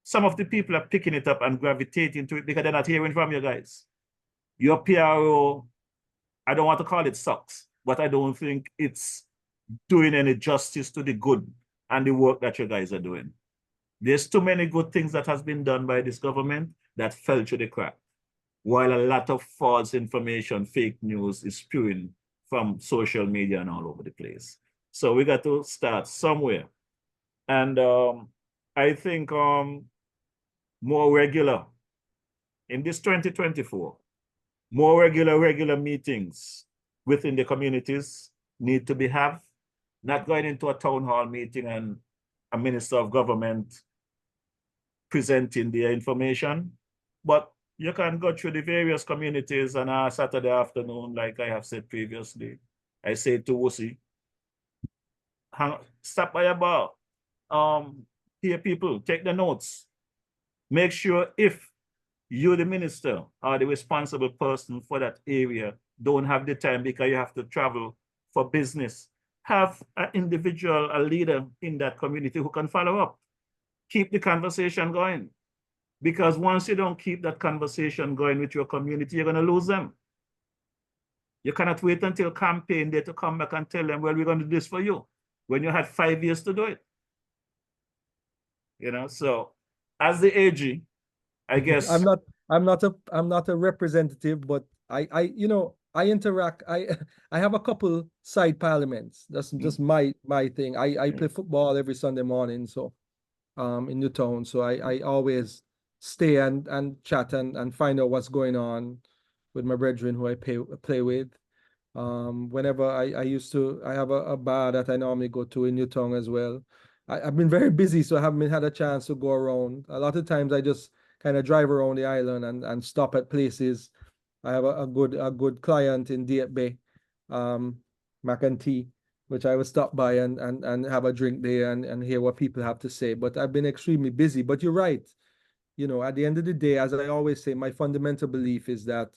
some of the people are picking it up and gravitating to it because they're not hearing from you guys. Your PRO, I don't want to call it sucks, but I don't think it's doing any justice to the good and the work that you guys are doing. There's too many good things that has been done by this government that fell through the crack, while a lot of false information, fake news is spewing from social media and all over the place. So we got to start somewhere. And I think more regular, in this 2024, more regular meetings within the communities need to be have, not going into a town hall meeting and a minister of government presenting their information, but you can go through the various communities on a Saturday afternoon, like I have said previously. I say to Wusi, stop by a bar, hear people, take the notes. Make sure if you, the minister, or the responsible person for that area, don't have the time because you have to travel for business, have an individual, a leader in that community who can follow up. Keep the conversation going. Because once you don't keep that conversation going with your community, you're going to lose them. You cannot wait until campaign day to come back and tell them, well, we're going to do this for you, when you had 5 years to do it. You know, so as the AG, I guess I'm not a representative, but I interact. I have a couple side parliaments. That's just my thing. I play football every Sunday morning, so in Newtown. So I always stay and chat and find out what's going on with my brethren who I play with. Whenever I used to, I have a bar that I normally go to in Newtown as well. I've been very busy, so I haven't had a chance to go around. A lot of times I just kind of drive around the island and stop at places. I have a good client in Deep Bay, Mac and Tea, which I will stop by and have a drink there and hear what people have to say. But I've been extremely busy. But you're right. You know, at the end of the day, as I always say, my fundamental belief is that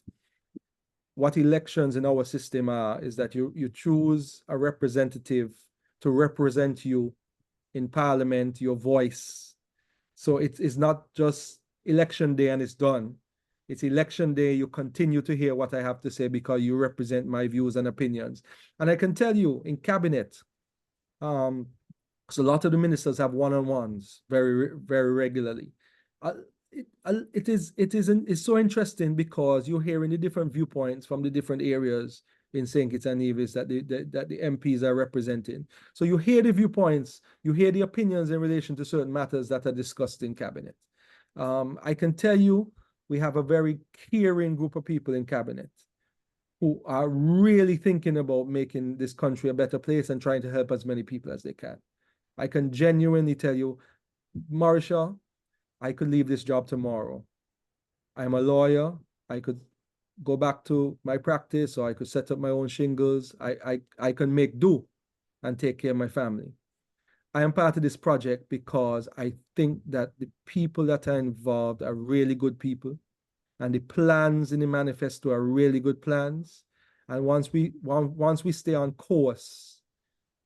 what elections in our system are is that you choose a representative to represent you in parliament, your voice. So it's not just election day and it's done. It's election day, you continue to hear what I have to say because you represent my views and opinions. And I can tell you in cabinet, because a lot of the ministers have one-on-ones very regularly. It's so interesting because you're hearing the different viewpoints from the different areas in St. Kitts and Nevis that the MPs are representing. So you hear the viewpoints, you hear the opinions in relation to certain matters that are discussed in cabinet. I can tell you, we have a very caring group of people in cabinet who are really thinking about making this country a better place and trying to help as many people as they can. I can genuinely tell you, Marisha, I could leave this job tomorrow. I'm a lawyer. I could go back to my practice, or I could set up my own shingles. I can make do and take care of my family. I am part of this project because I think that the people that are involved are really good people, and the plans in the manifesto are really good plans. And once we stay on course,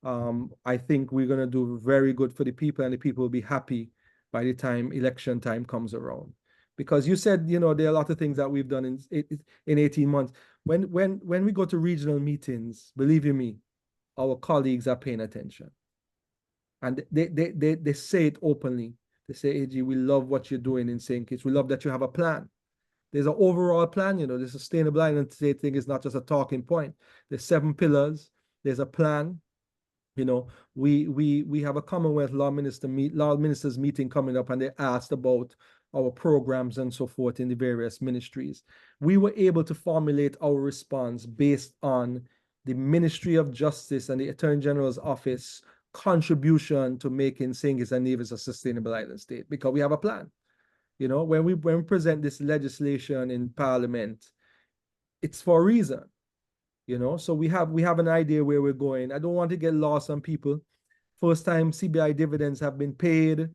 I think we're going to do very good for the people, and the people will be happy by the time election time comes around. Because you said, you know, there are a lot of things that we've done in 18 months. When we go to regional meetings, believe you me, our colleagues are paying attention. And they say it openly. They say, AG, we love what you're doing in St. Kitts. We love that you have a plan. There's an overall plan, you know, the sustainable island state thing is not just a talking point. There's 7 pillars. There's a plan. You know, we have a Commonwealth law ministers meeting coming up, and they asked about our programs and so forth in the various ministries. We were able to formulate our response based on the Ministry of Justice and the Attorney General's office contribution to making St. Kitts and Nevis a sustainable island state, because we have a plan. You know, when we present this legislation in Parliament, it's for a reason. You know, so we have an idea where we're going. I don't want to get lost on people. First time CBI dividends have been paid.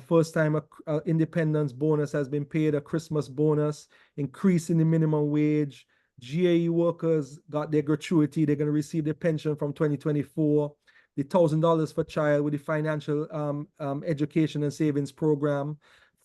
First time a independence bonus has been paid, a Christmas bonus, increase in the minimum wage. GAE workers got their gratuity. They're going to receive their pension from 2024. The $1,000 for child with the financial education and savings program.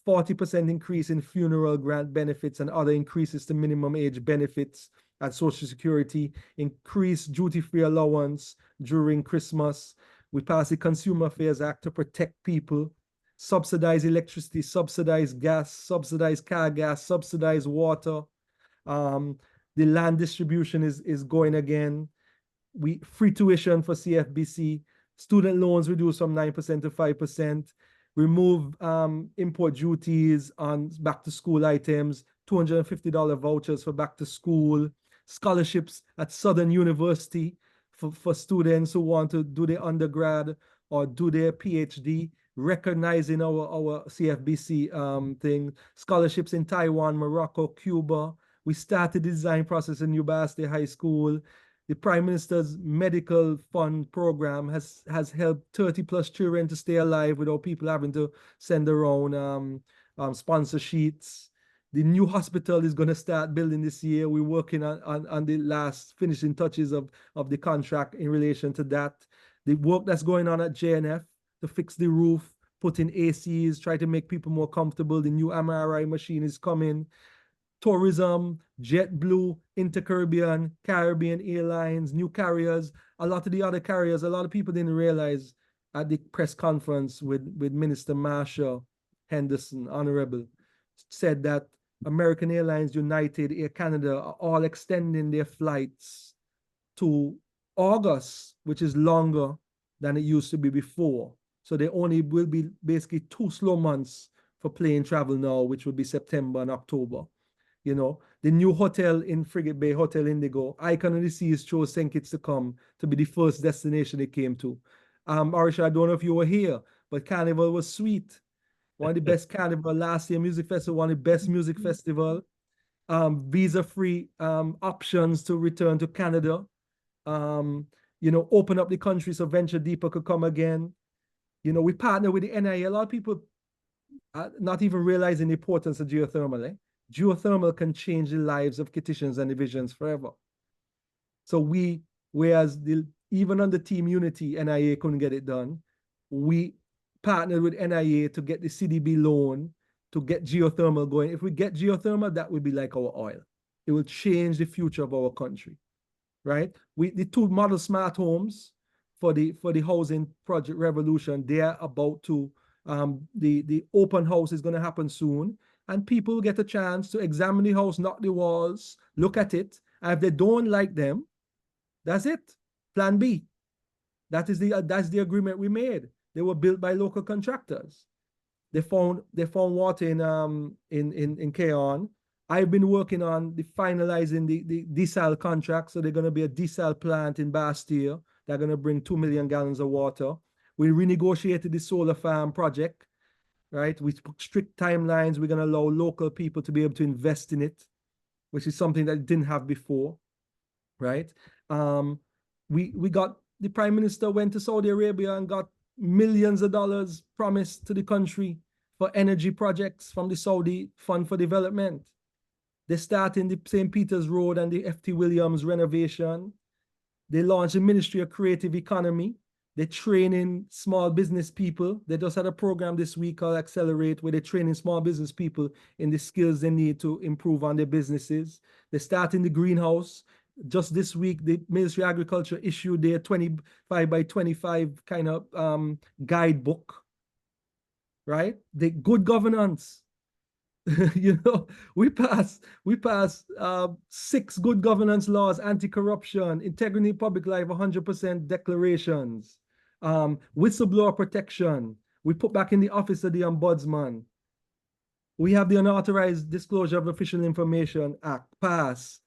40% increase in funeral grant benefits and other increases to minimum age benefits at Social Security, increased duty-free allowance during Christmas. We passed the Consumer Affairs Act to protect people, subsidize electricity, subsidize gas, subsidize car gas, subsidize water. The land distribution is going again. Free tuition for CFBC, student loans reduced from 9% to 5%, remove import duties on back to school items, $250 vouchers for back to school, scholarships at Southern University for students who want to do their undergrad or do their PhD, recognizing our CFBC thing, scholarships in Taiwan, Morocco, Cuba. We started the design process in New Basque High School. The Prime Minister's medical fund program has helped 30 plus children to stay alive without people having to send their own sponsor sheets. The new hospital is going to start building this year. We're working on the last finishing touches of the contract in relation to that. The work that's going on at JNF to fix the roof, put in ACs, try to make people more comfortable. The new MRI machine is coming. Tourism, JetBlue, Intercaribbean, Caribbean Airlines, new carriers. A lot of the other carriers, a lot of people didn't realize at the press conference with Minister Marsha Henderson, Honorable, said that American Airlines, United, Air Canada are all extending their flights to August, which is longer than it used to be before. So there only will be basically 2 slow months for plane travel now, which will be September and October. You know, the new hotel in Frigate Bay, Hotel Indigo, Icon of the Seas chose St. Kitts to come to be the first destination they came to. Marisha, I don't know if you were here, but Carnival was sweet. One of the best carnival last year, music festival, one of the best music festival. Visa-free options to return to Canada. You know, open up the country so Venture Deeper could come again. You know, we partner with the NIA. A lot of people not even realizing the importance of geothermal. Geothermal can change the lives of Kittitians and divisions forever. So whereas even under Team Unity, NIA couldn't get it done, we partnered with NIA to get the CDB loan to get geothermal going. If we get geothermal, that would be like our oil. It will change the future of our country, right? The two model smart homes for the housing project revolution, they are about to, the open house is going to happen soon, and people will get a chance to examine the house, knock the walls, look at it, and if they don't like them, that's it. Plan B. That's the agreement we made. They were built by local contractors. They found water in Keon. I've been working on finalizing the desal contract. So they're going to be a desal plant in Bastille. They're going to bring 2 million gallons of water. We renegotiated the solar farm project, right? We put strict timelines. We're going to allow local people to be able to invest in it, which is something that it didn't have before, right? We got, the Prime Minister went to Saudi Arabia and got millions of dollars promised to the country for energy projects from the Saudi Fund for Development. They start in the St. Peter's Road and the F.T. Williams renovation. They launched the Ministry of Creative Economy. They're training small business people. They just had a program this week called Accelerate, where they're training small business people in the skills they need to improve on their businesses. They start in the greenhouse. Just this week, the Ministry of Agriculture issued their 25 by 25 kind of guidebook, right? The good governance. You know, we passed 6 good governance laws, anti-corruption, integrity in public life, 100% declarations, whistleblower protection. We put back in the office of the ombudsman. We have the Unauthorized Disclosure of Official Information Act passed.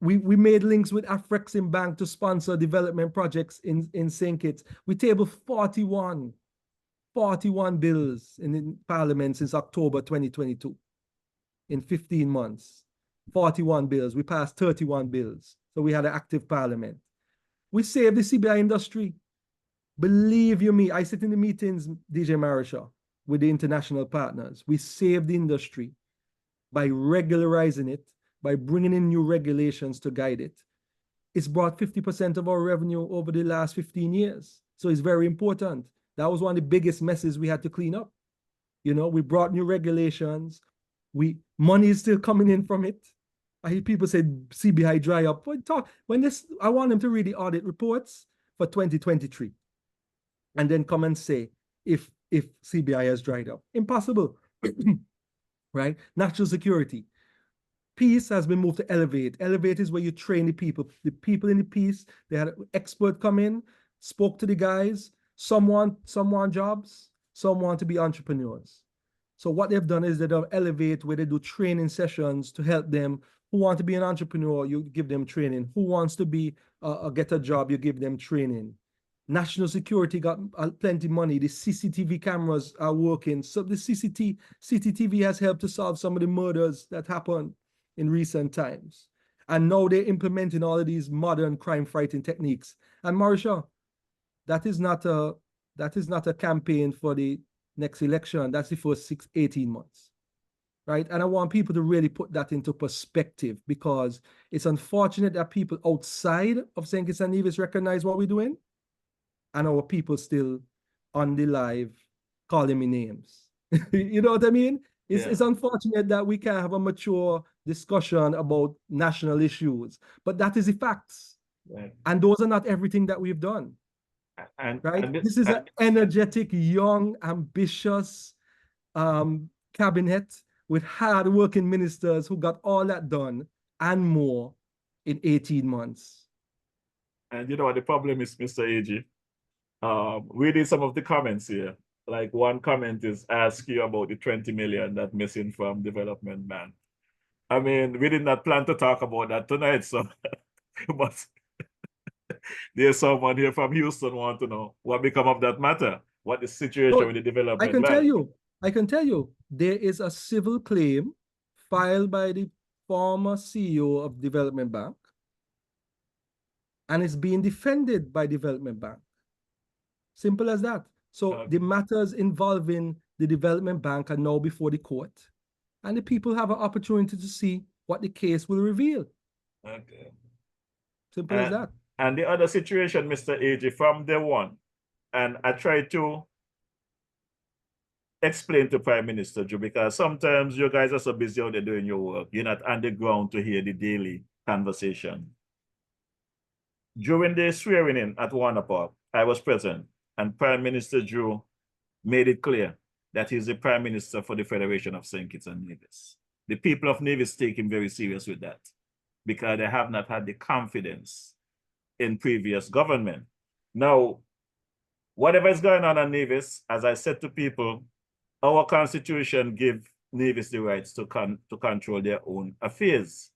We made links with Afrexim Bank to sponsor development projects in St. Kitts. We tabled 41 bills in Parliament since October 2022. In 15 months, 41 bills. We passed 31 bills. So we had an active Parliament. We saved the CBI industry. Believe you me, I sit in the meetings, DJ Marisha, with the international partners. We saved the industry by regularizing it, by bringing in new regulations to guide it. It's brought 50% of our revenue over the last 15 years. So it's very important. That was one of the biggest messes we had to clean up. You know, we brought new regulations. Money is still coming in from it. I hear people say CBI dry up. I want them to read the audit reports for 2023 and then come and say if CBI has dried up. Impossible, right? National security. Peace has been moved to Elevate. Elevate is where you train the people. The people in the peace, they had an expert come in, spoke to the guys. Some want jobs, some want to be entrepreneurs. So what they've done is they don't Elevate, where they do training sessions to help them. Who want to be an entrepreneur, you give them training. Who wants to be get a job, you give them training. National security got plenty of money. The CCTV cameras are working. So the CCTV has helped to solve some of the murders that happened in recent times. And now they're implementing all of these modern crime fighting techniques. And Marisha, that is not a campaign for the next election. That's the first 18 months, right? And I want people to really put that into perspective, because it's unfortunate that people outside of St. Kitts and Nevis recognize what we're doing, and our people still on the live calling me names. You know what I mean? It's unfortunate that we can't have a mature discussion about national issues, but that is the facts. Right. And those are not everything that we've done. This is an energetic, young, ambitious cabinet with hard-working ministers who got all that done and more in 18 months. And you know what the problem is, Mr. AG? Reading some of the comments here, like one comment is ask you about the 20 million that missing from development ban. I mean, we did not plan to talk about that tonight, so but there's someone here from Houston want to know what become of that matter, what the situation So with the I development can tell like. you, there is a civil claim filed by the former CEO of Development Bank, and it's being defended by Development Bank. Simple as that. So the matters involving the Development Bank are now before the court, and the people have an opportunity to see what the case will reveal. Okay. Simple as that. And the other situation, Mr. AG, from day one, and I try to explain to Prime Minister Joe, because sometimes you guys are so busy out there doing your work, you're not on the ground to hear the daily conversation. During the swearing in at Warner Park, I was present, and Prime Minister Joe made it clear that he's the Prime Minister for the Federation of St. Kitts and Nevis. The people of Nevis take him very serious with that, because they have not had the confidence in previous government. Now, whatever is going on in Nevis, as I said to people, our constitution gives Nevis the rights to control their own affairs.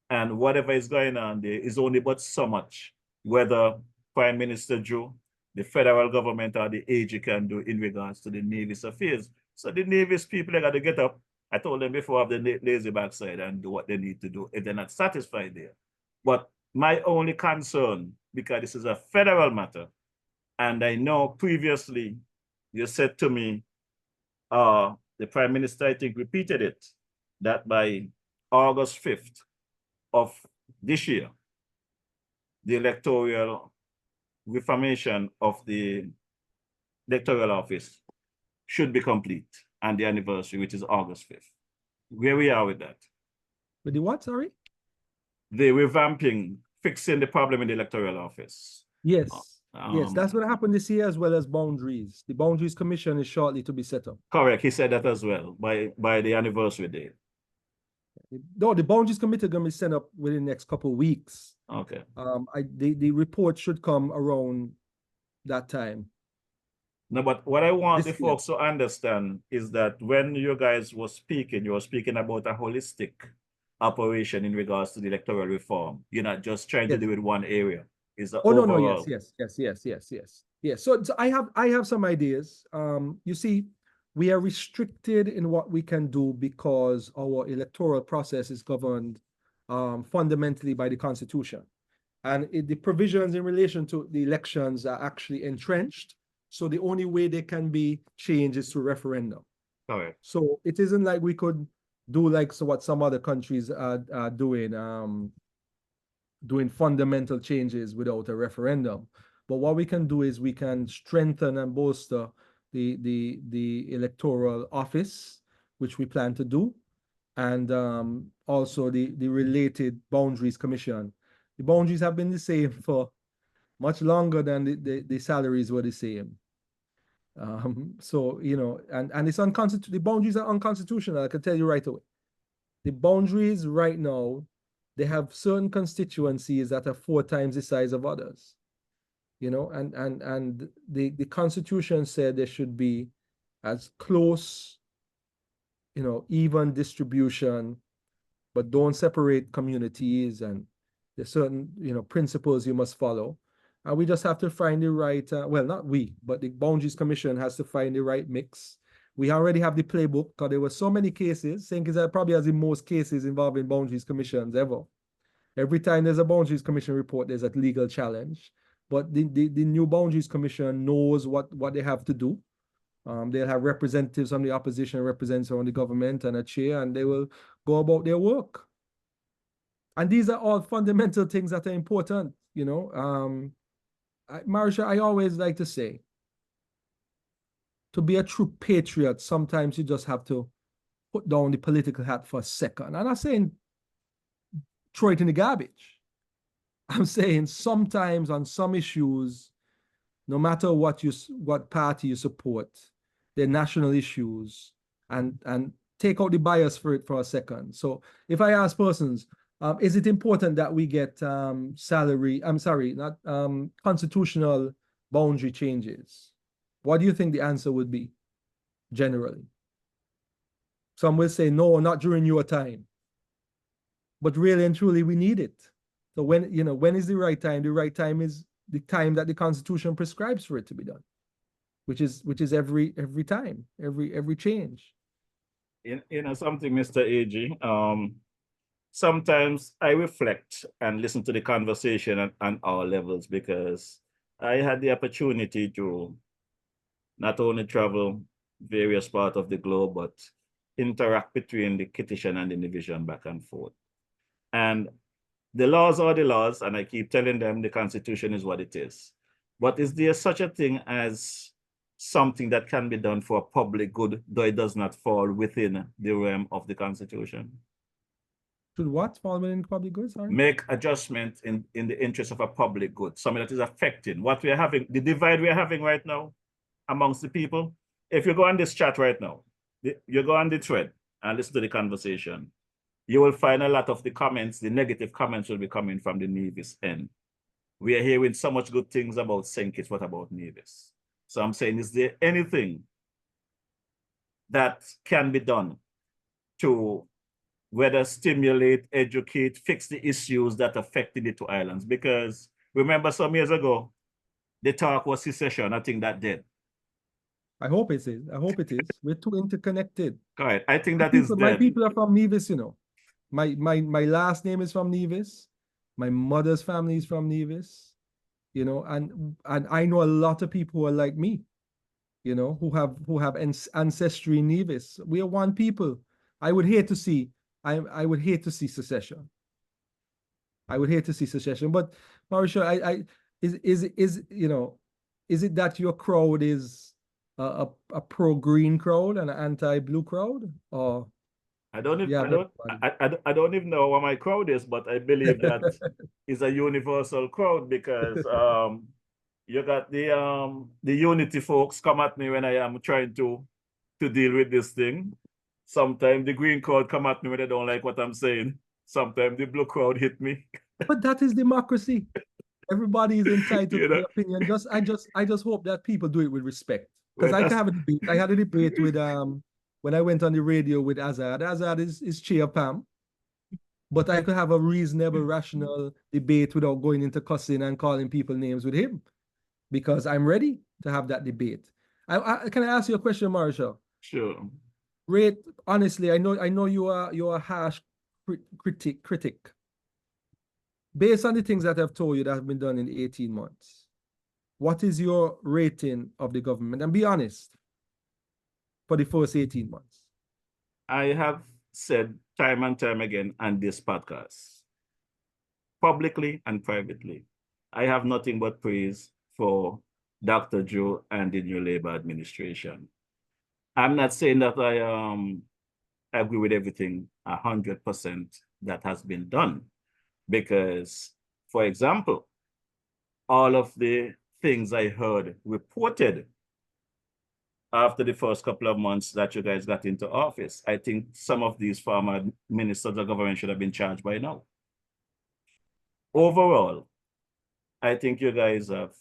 And whatever is going on there is only but so much, whether Prime Minister Joe, the federal government, or the AG can do in regards to the Nevis affairs. So the Nevis people, they got to get up. I told them before, have the lazy backside and do what they need to do if they're not satisfied there. But my only concern, because this is a federal matter, and I know previously you said to me, the Prime Minister, I think, repeated it, that by August 5th of this year, the electoral reformation of the electoral office should be complete, and the anniversary, which is August 5th. Where we are with that? With the what, sorry? The revamping, fixing the problem in the electoral office. Yes. Yes, that's going to happen this year, as well as boundaries. The Boundaries Commission is shortly to be set up. Correct. He said that as well, by the anniversary date. No, the Boundaries Committee is going to be set up within the next couple of weeks. Okay. The report should come around that time. No, but what I want This the year. folks to understand is that when you guys were speaking, you were speaking about a holistic operation in regards to the electoral reform. You're not just trying to Yes. do it one area. It's the Oh, no, overall. yes. So I have some ideas. You see, we are restricted in what we can do because our electoral process is governed fundamentally by the Constitution. And the provisions in relation to the elections are actually entrenched. So the only way they can be changed is through referendum. Correct. So it isn't like we could do what some other countries are doing fundamental changes without a referendum. But what we can do is we can strengthen and bolster the electoral office, which we plan to do, and also the related Boundaries Commission. The boundaries have been the same for much longer than the salaries were the same. So, you know, and it's unconstitutional. The boundaries are unconstitutional, I can tell you right away. The boundaries right now, they have certain constituencies that are 4 times the size of others. You know, and the Constitution said there should be as close, you know, even distribution, but don't separate communities, and there's certain, you know, principles you must follow. And we just have to find the right, well, not we, but the Boundaries Commission has to find the right mix. We already have the playbook, because there were so many cases. St. Kitts probably has the most cases involving Boundaries Commissions ever. Every time there's a Boundaries Commission report, there's a legal challenge. But the new Boundaries Commission knows what they have to do. They'll have representatives from the opposition, representatives from the government, and a chair, and they will go about their work. And these are all fundamental things that are important, you know. Marsha, I always like to say, to be a true patriot, sometimes you just have to put down the political hat for a second. I'm not saying throw it in the garbage. I'm saying sometimes on some issues, no matter what party you support, they're national issues, and take out the bias for it for a second. So if I ask persons, is it important that we get constitutional boundary changes? What do you think the answer would be generally? Some will say, no, not during your time. but really and truly we need it. So when, you know, when is the right time? The right time is the time that the Constitution prescribes for it to be done, which is every time, every change. You know something, Mr. AG, sometimes I reflect and listen to the conversation on all levels, because I had the opportunity to not only travel various parts of the globe, but interact between the Kitishan and the division back and forth. And the laws are the laws, and I keep telling them the Constitution is what it is. But is there such a thing as something that can be done for public good, though it does not fall within the realm of the Constitution? Should what fall within public goods? Sorry? Make adjustments in the interest of a public good, something that is affecting what we are having, the divide we are having right now amongst the people. If you go on this chat right now, you go on the thread and listen to the conversation, you will find a lot of the comments, the negative comments will be coming from the Nevis end. We are hearing so much good things about St. Kitts. What about Nevis? So I'm saying, is there anything that can be done to whether stimulate, educate, fix the issues that affected the two islands? Because remember some years ago, the talk was secession. I think that did. I hope it is. I hope it is. We're too interconnected. Correct. I think that is dead. My people are from Nevis, you know. My last name is from Nevis. My mother's family is from Nevis, you know, and I know a lot of people who are like me, you know, who have ancestry in Nevis. We are one people. I would hate to see secession. I would hate to see secession. But Mauricio, is it that your crowd is a pro-green crowd and an anti-blue crowd, or? I don't even know what my crowd is, but I believe that is a universal crowd, because you got the unity folks come at me when I am trying to deal with this thing. Sometimes the green crowd come at me when they don't like what I'm saying. Sometimes the blue crowd hit me. But that is democracy. Everybody is entitled to their opinion. I just hope that people do it with respect. Because I can have a debate. I had a debate with when I went on the radio with Azad. Azad is chair Pam. But I could have a reasonable, rational debate without going into cussing and calling people names with him. Because I'm ready to have that debate. Can I ask you a question, Marsha? Sure. Rate, honestly, I know you're a harsh critic. Based on the things that I've told you that have been done in 18 months, what is your rating of the government? And be honest, for the first 18 months. I have said time and time again on this podcast, publicly and privately, I have nothing but praise for Dr. Joe and the new Labour administration. I'm not saying that I agree with everything 100% that has been done, because, for example, all of the things I heard reported after the first couple of months that you guys got into office, I think some of these former ministers of government should have been charged by now. Overall, I think you guys have,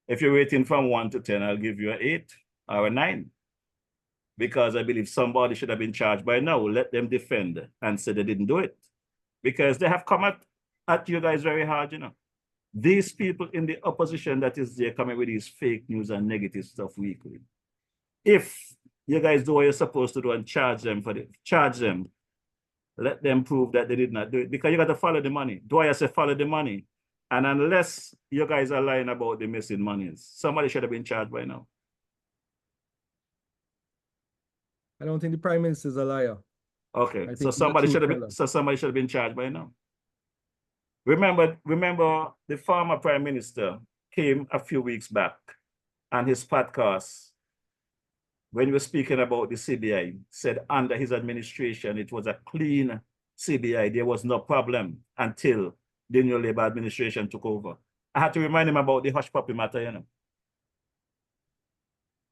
if you're rating from 1 to 10, I'll give you an 8 or a 9. Because I believe somebody should have been charged by now. Let them defend and say they didn't do it. Because they have come at you guys very hard, you know. These people in the opposition that is there coming with these fake news and negative stuff weekly. If you guys do what you're supposed to do and charge them, let them prove that they did not do it, because you got to follow the money. Do I say follow the money? And unless you guys are lying about the missing monies, somebody should have been charged by now. I don't think the Prime Minister is a liar. Okay, so somebody should have been charged by now. Remember the former Prime Minister came a few weeks back on his podcast when we were speaking about the CBI, said under his administration, it was a clean CBI. There was no problem until the new Labour administration took over. I had to remind him about the hush puppy matter, you know.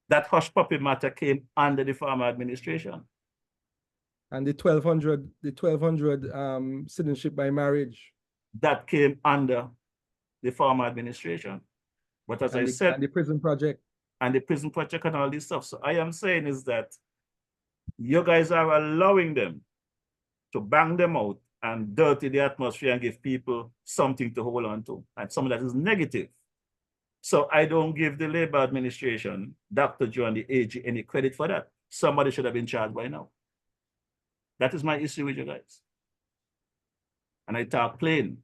That hush puppy matter came under the former administration. And the 1200 citizenship by marriage. That came under the former administration. But as I said, and the prison project. And the prison project and all this stuff. So I am saying is that you guys are allowing them to bang them out and dirty the atmosphere and give people something to hold on to, and some of that is negative. So I don't give the Labour administration, Dr. Joe and the AG, any credit for that. Somebody should have been charged by now. That is my issue with you guys. And I talk plain.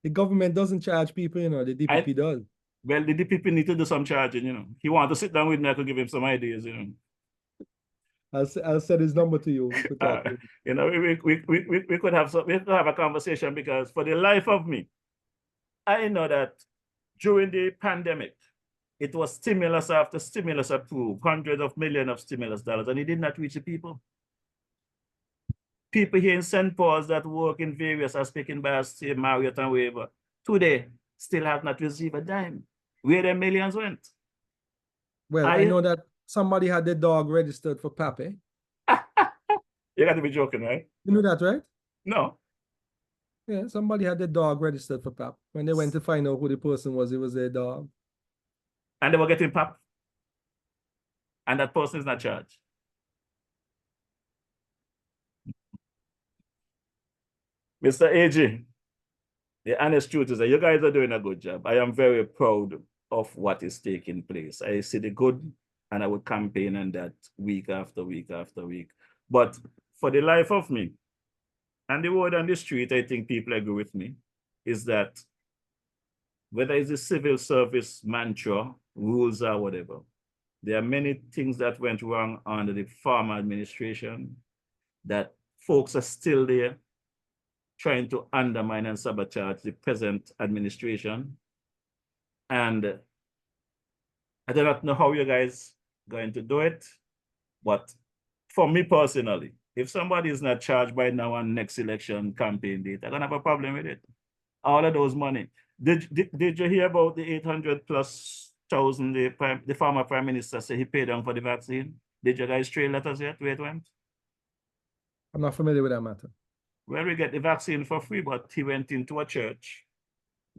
The government doesn't charge people, you know, the DPP does. Well, the DPP need to do some charging, you know. He want to sit down with me, I could give him some ideas, you know. I'll send his number to you. To talk to. You know, we could have a conversation, because for the life of me, I know that during the pandemic, it was stimulus after stimulus approved, hundreds of millions of stimulus dollars, and it did not reach the people. People here in St. Paul's that work in various aspects in Bastille, Marriott, and wherever, today still have not received a dime. Where the millions went? Well, I know that somebody had their dog registered for Pape. You got to be joking, right? You know that, right? No. Yeah, somebody had their dog registered for PAP. When they went to find out who the person was, it was their dog. And they were getting PAP. And that person is not charged. Mr. AG, the honest truth is that you guys are doing a good job. I am very proud of what is taking place. I see the good, and I would campaign on that week after week after week. But for the life of me, and the word on the street, I think people agree with me, is that whether it's the civil service mantra, rules, or whatever, there are many things that went wrong under the former administration that folks are still there trying to undermine and sabotage the present administration. And I do not know how you guys are going to do it, but for me personally, if somebody is not charged by now on next election campaign date, I'm gonna have a problem with it. All of those money. Did you hear about the 800,000+ the former prime minister said he paid down for the vaccine? Did you guys trail letters yet where it went? I'm not familiar with that matter. Well, we get the vaccine for free, but he went into a church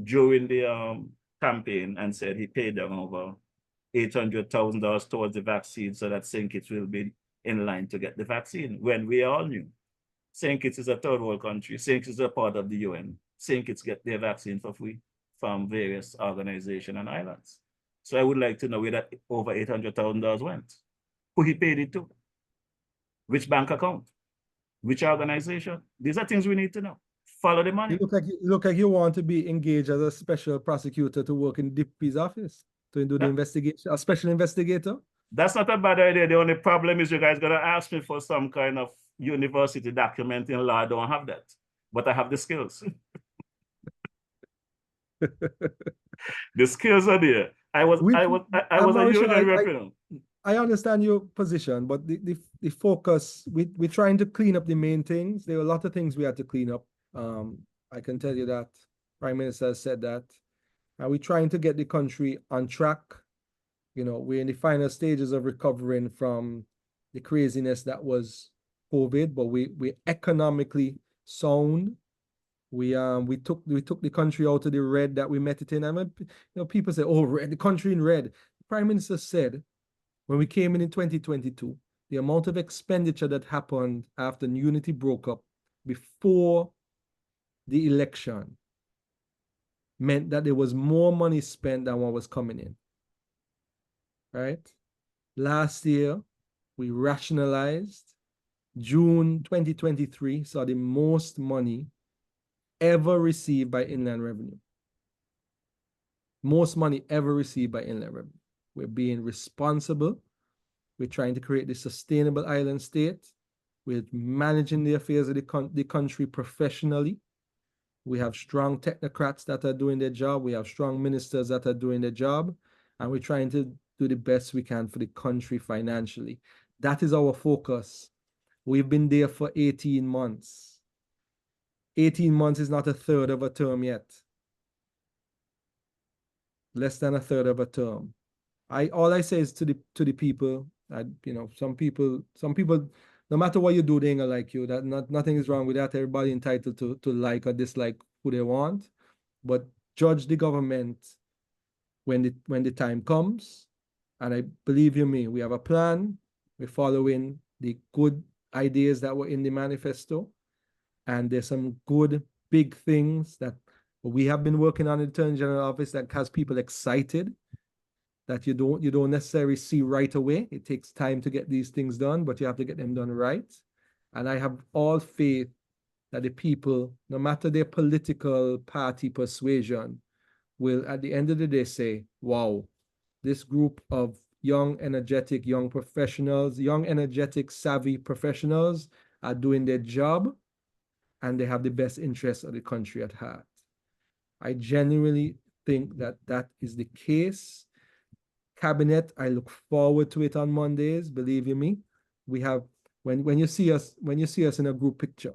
during the campaign and said he paid down over $800,000 towards the vaccine so that St. Kitts will be in line to get the vaccine, when we all knew St. Kitts is a third world country. St. Kitts is a part of the UN. St. Kitts get their vaccine for free from various organizations and islands. So I would like to know where that over $800,000 went. Who he paid it to? Which bank account? Which organization? These are things we need to know. Follow the money. You look like you want to be engaged as a special prosecutor to work in DP's office to do the investigation, a special investigator. That's not a bad idea. The only problem is you guys gonna ask me for some kind of university document in law. I don't have that, but I have the skills. The skills are there. I was a union rep. I understand your position, but the focus, we're trying to clean up the main things. There are a lot of things we had to clean up. I can tell you that Prime Minister has said that. And we're trying to get the country on track. You know, we're in the final stages of recovering from the craziness that was COVID, but we're economically sound. We took the country out of the red that we met it in. I mean, you know, people say, "Oh, red, the country in red." The Prime Minister said, when we came in 2022, the amount of expenditure that happened after Unity broke up before the election meant that there was more money spent than what was coming in. Right? Last year, we rationalized. June 2023 saw the most money ever received by Inland Revenue. Most money ever received by Inland Revenue. We're being responsible. We're trying to create this sustainable island state. We're managing the affairs of the country professionally. We have strong technocrats that are doing their job. We have strong ministers that are doing their job. And we're trying to do the best we can for the country financially. That is our focus. We've been there for 18 months. 18 months is not a third of a term yet. Less than a third of a term. All I say is to the people, you know, some people, no matter what you do, they ain't gonna like you. Nothing is wrong with that. Everybody entitled to like or dislike who they want, but judge the government when the time comes. And I believe you me, we have a plan. We're following the good ideas that were in the manifesto, And there's some good big things that we have been working on in the Attorney General office that has people excited that you don't necessarily see right away. It takes time to get these things done, but you have to get them done right. And I have all faith that the people, no matter their political party persuasion, will at the end of the day say, wow, this group of young, energetic, young professionals, young, energetic, savvy professionals are doing their job and they have the best interests of the country at heart. I genuinely think that that is the case. Cabinet, I look forward to it on Mondays, believe you me. We have, when you see us in a group picture,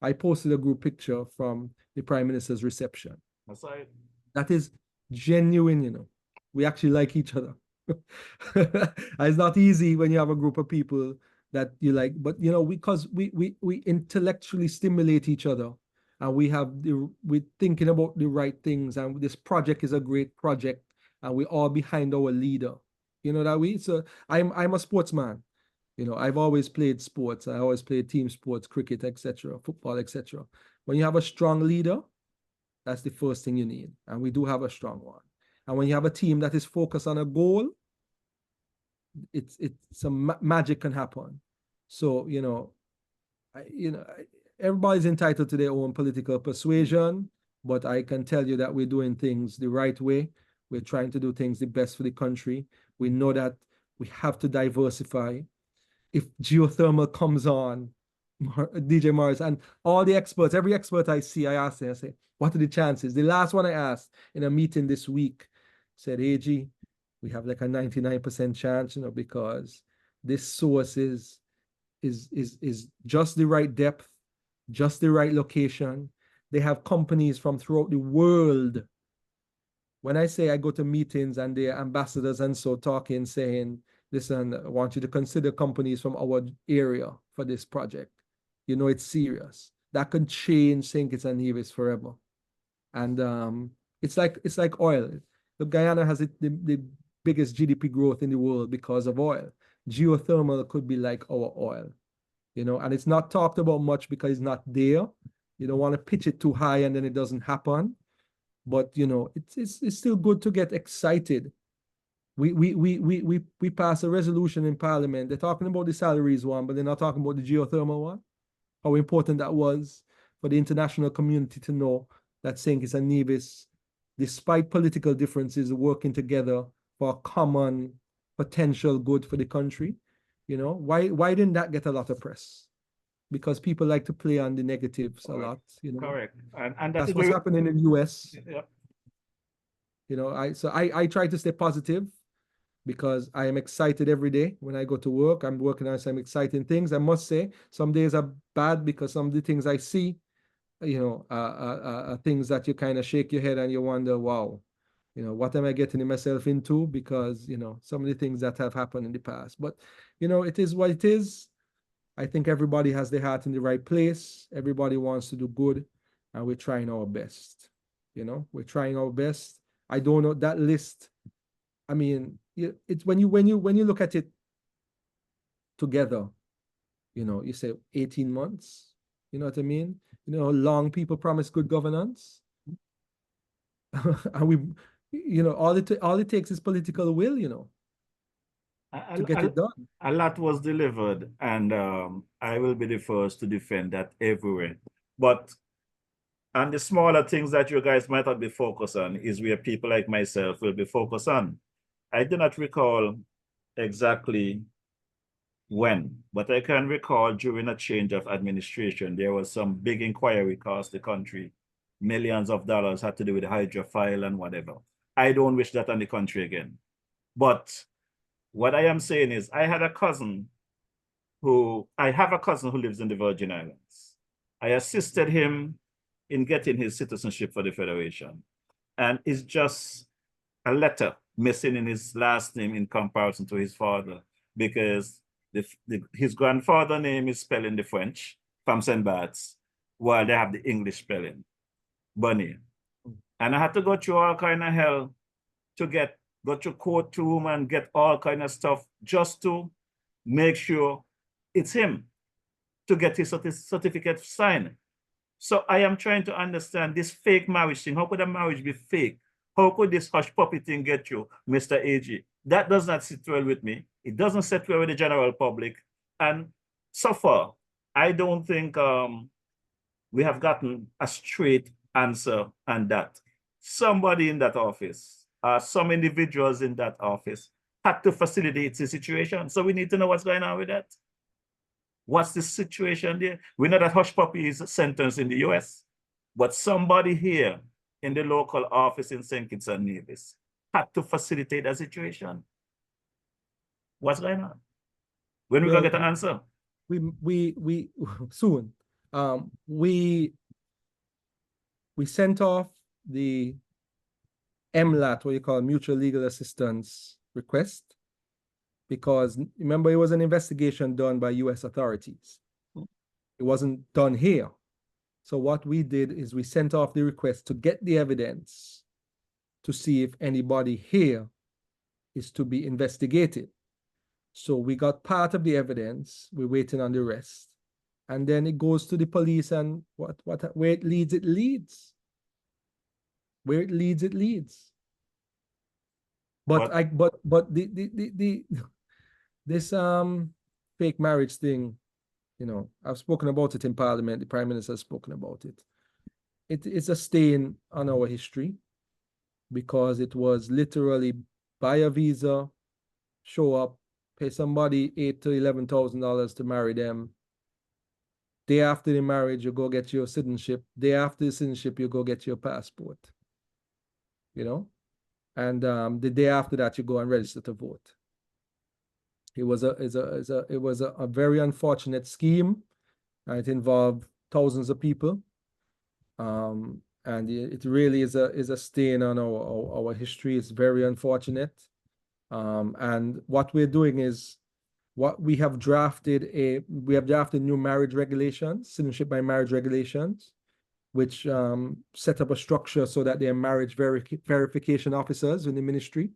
I posted a group picture from the Prime Minister's reception. That's right. That is genuine, you know. We actually like each other. It's not easy when you have a group of people that you like, but you know, because we intellectually stimulate each other and we're thinking about the right things, and this project is a great project and we're all behind our leader. You know that way? So I'm a sportsman. You know, I've always played sports. I always played team sports, cricket, etc., football, etc. When you have a strong leader, that's the first thing you need. And we do have a strong one. And when you have a team that is focused on a goal, it's some magic can happen. So, you know, everybody's entitled to their own political persuasion, but I can tell you that we're doing things the right way. We're trying to do things the best for the country. We know that we have to diversify. If geothermal comes on, DJ Morris, and all the experts, every expert I see, I ask them, I say, what are the chances? The last one I asked in a meeting this week said, AG, we have like a 99% chance, you know, because this source is just the right depth, just the right location. They have companies from throughout the world. When I say I go to meetings and the ambassadors and so talking, saying, listen, I want you to consider companies from our area for this project. You know, it's serious. That could change St. Kitts and Nevis forever. And it's like oil. The Guyana has the biggest GDP growth in the world because of oil. Geothermal could be like our oil, you know, and it's not talked about much because it's not there. You don't want to pitch it too high and then it doesn't happen. But you know, it's still good to get excited. We passed a resolution in Parliament. They're talking about the salaries one, but they're not talking about the geothermal one. How important that was for the international community to know that St. Kitts and Nevis, despite political differences, are working together for a common potential good for the country. You know, why didn't that get a lot of press? Because people like to play on the negatives a lot. You know, correct, and that's what's happening in the US. Yep. You know, I try to stay positive because I am excited every day when I go to work. I'm working on some exciting things. I must say, some days are bad because some of the things I see, you know, are things that you kind of shake your head and you wonder, wow, you know, what am I getting myself into? Because, you know, some of the things that have happened in the past. But, you know, it is what it is. I think everybody has their heart in the right place. Everybody wants to do good, and we're trying our best. You know, we're trying our best. I don't know that list. I mean, it's when you look at it together, you know, you say 18 months. You know what I mean? You know how long people promise good governance, and we, you know, all it takes is political will, you know, to get it done. A lot was delivered, and I will be the first to defend that everywhere. But and the smaller things that you guys might not be focused on is where people like myself will be focused on. I do not recall exactly when, but I can recall during a change of administration, there was some big inquiry across the country. Millions of dollars had to do with hydrophile and whatever. I don't wish that on the country again. But what I am saying is I have a cousin who lives in the Virgin Islands. I assisted him in getting his citizenship for the Federation. And it's just a letter missing in his last name in comparison to his father, because his grandfather's name is spelled in the French from St. Bart's, while they have the English spelling, Bunny. And I had to go through all kind of hell to go to courtroom and get all kind of stuff just to make sure it's him, to get his certificate signed. So I am trying to understand this fake marriage thing. How could a marriage be fake? How could this hush puppy thing get you, Mr. AG? That does not sit well with me. It doesn't sit well with the general public. And so far, I don't think we have gotten a straight answer on that. Somebody in that office, some individuals in that office had to facilitate the situation. So we need to know what's going on with that. What's the situation there? We know that hush puppy is sentenced in the US, but somebody here in the local office in St. Kitts and Nevis had to facilitate that situation. What's going on? When we gonna get an answer? We soon. We sent off the MLAT, what you call mutual legal assistance request, because remember it was an investigation done by US authorities. It wasn't done here. So what we did is we sent off the request to get the evidence to see if anybody here is to be investigated. So we got part of the evidence, we're waiting on the rest. And then it goes to the police, and where it leads, it leads. Where it leads, it leads. But this fake marriage thing, you know, I've spoken about it in Parliament. The Prime Minister has spoken about it. It's a stain on our history, because it was literally buy a visa, show up, pay somebody $8,000 to $11,000 to marry them. Day after the marriage, you go get your citizenship. Day after the citizenship, you go get your passport. You know, and the day after that, you go and register to vote. It was a very unfortunate scheme. It involved thousands of people, and it really is a stain on our history. It's very unfortunate. And what we're doing is, we have drafted new marriage regulations, citizenship by marriage regulations, which set up a structure so that they're marriage verification officers in the ministry.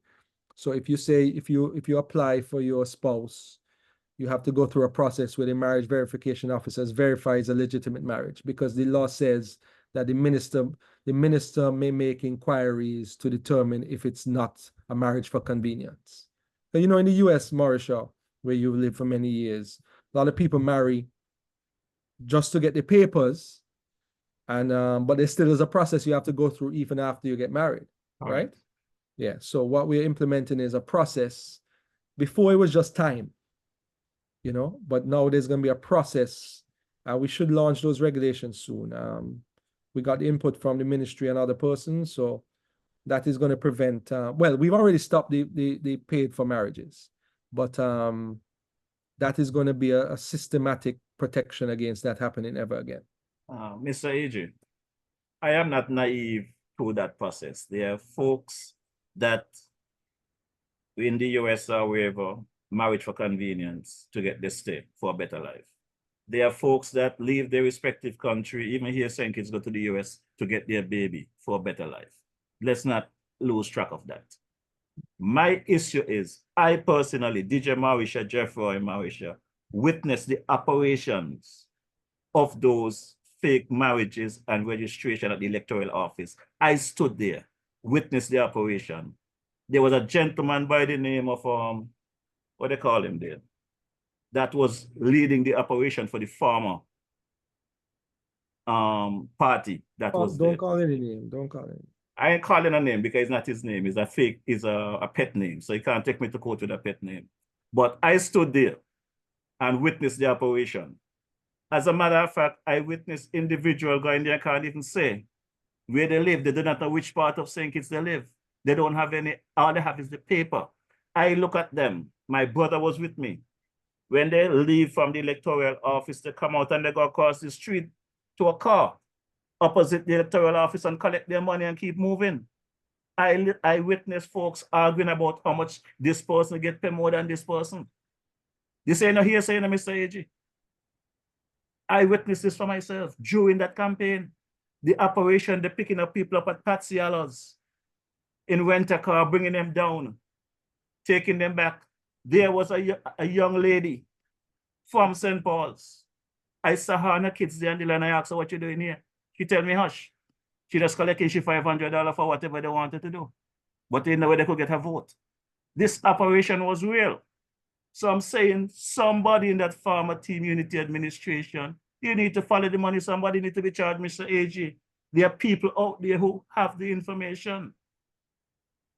So if you apply for your spouse, you have to go through a process where the marriage verification officers verifies a legitimate marriage, because the law says that the minister may make inquiries to determine if it's not a marriage for convenience. So, you know, in the US, Mauritia, where you've lived for many years, a lot of people marry just to get the papers, and but there still is a process you have to go through even after you get married, right? Yeah. So what we're implementing is a process. Before it was just time, you know, but now there's going to be a process, and we should launch those regulations soon. We got input from the ministry and other persons, so that is going to prevent. Well, we've already stopped the paid for marriages, but that is going to be a systematic protection against that happening ever again. Mr. AJ, I am not naive to that process. There are folks that in the US are waiver marriage for convenience to get the stay for a better life. There are folks that leave their respective country, even here saying kids go to the US to get their baby for a better life. Let's not lose track of that. My issue is, I personally, DJ Mauritia, Jeffrey Mauritia, witnessed the operations of those fake marriages and registration at the electoral office. I stood there, witnessed the operation. There was a gentleman by the name of, what they call him there, that was leading the operation for the former party that was Don't there. call any name. Don't call it. I ain't calling a name because it's not his name. It's a fake, it's a pet name. So you can't take me to court with a pet name. But I stood there and witnessed the operation. As a matter of fact, I witnessed individual going there, can't even say where they live. They do not know which part of St. Kitts they live. They don't have any, all they have is the paper. I look at them. My brother was with me. When they leave from the electoral office, they come out and they go across the street to a car opposite the electoral office and collect their money and keep moving. I witnessed folks arguing about how much this person get paid more than this person. This ain't no hearsay, no, Mr. AG. I witnessed this for myself during that campaign. The operation, they're picking up people up at Patsy Allows in rent-a-car, bringing them down, taking them back. There was a young lady from St. Paul's. I saw her and her kids there, and I asked her, what you doing here? She tell me hush. She just collecting she $500 for whatever they wanted to do. But in the way they could get a vote. This operation was real. So I'm saying somebody in that farmer team unity administration, you need to follow the money. Somebody need to be charged, Mr. AG. There are people out there who have the information.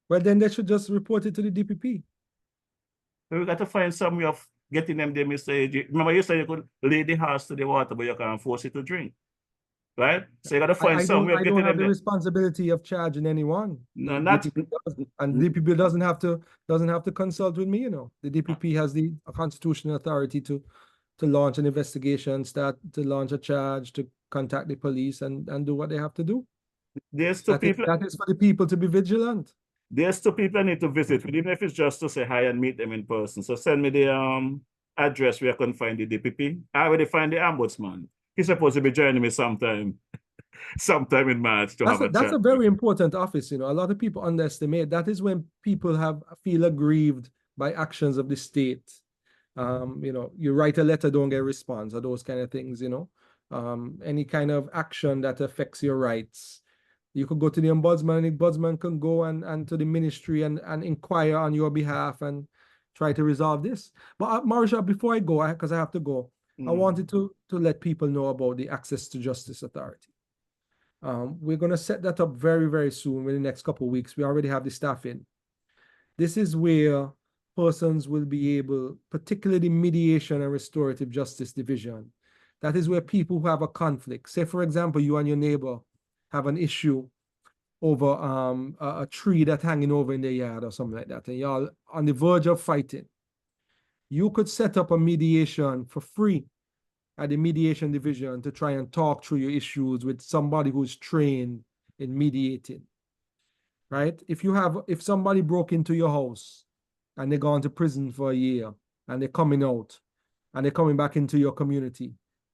Well, then they should just report it to the DPP. We got to find some way of getting them there, Mr. AG. Remember, you said you could lay the horse to the water, but you can't force it to drink. Right? So you got to find some way of I getting don't have them the there. responsibility of charging anyone. No, The not DPP doesn't, and the DPP doesn't have to consult with me, you know. The DPP has the constitutional authority to launch an investigation, start to launch a charge, to contact the police and do what they have to do. there's two people. That is for the people to be vigilant. There's two people I need to visit, even if it's just to say hi and meet them in person. So send me the address where I can find the DPP. I already find the ombudsman. He's supposed to be joining me sometime in March to have a That's chat. a very important office, you know. A lot of people underestimate that is when people feel aggrieved by actions of the state. You know, you write a letter, don't get a response, or those kind of things, you know. Any kind of action that affects your rights. You could go to the ombudsman, and the ombudsman can go and to the ministry and inquire on your behalf and try to resolve this. But Marsha, before I go, because I have to go, I wanted to let people know about the Access to Justice Authority. We're going to set that up very, very soon in the next couple of weeks. We already have the staff in. This is where persons will be able, particularly mediation and restorative justice division. That is where people who have a conflict, say, for example, you and your neighbor have an issue over a tree that's hanging over in their yard or something like that, and y'all on the verge of fighting. You could set up a mediation for free at the mediation division to try and talk through your issues with somebody who's trained in mediating, right? If somebody broke into your house and they're gone to prison for a year and they're coming out and they're coming back into your community,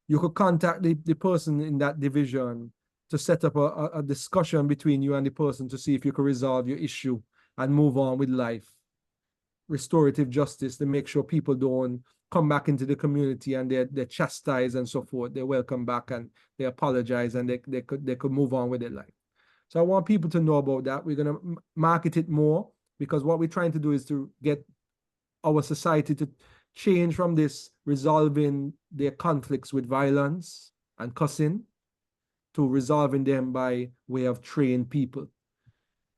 you could contact the person in that division to set up a discussion between you and the person to see if you can resolve your issue and move on with life. Restorative justice to make sure people don't come back into the community and they're chastised and so forth. They're welcome back and they apologize and they could move on with their life. So I want people to know about that. We're going to market it more because what we're trying to do is to get our society to change from this resolving their conflicts with violence and cussing to resolving them by way of trained people.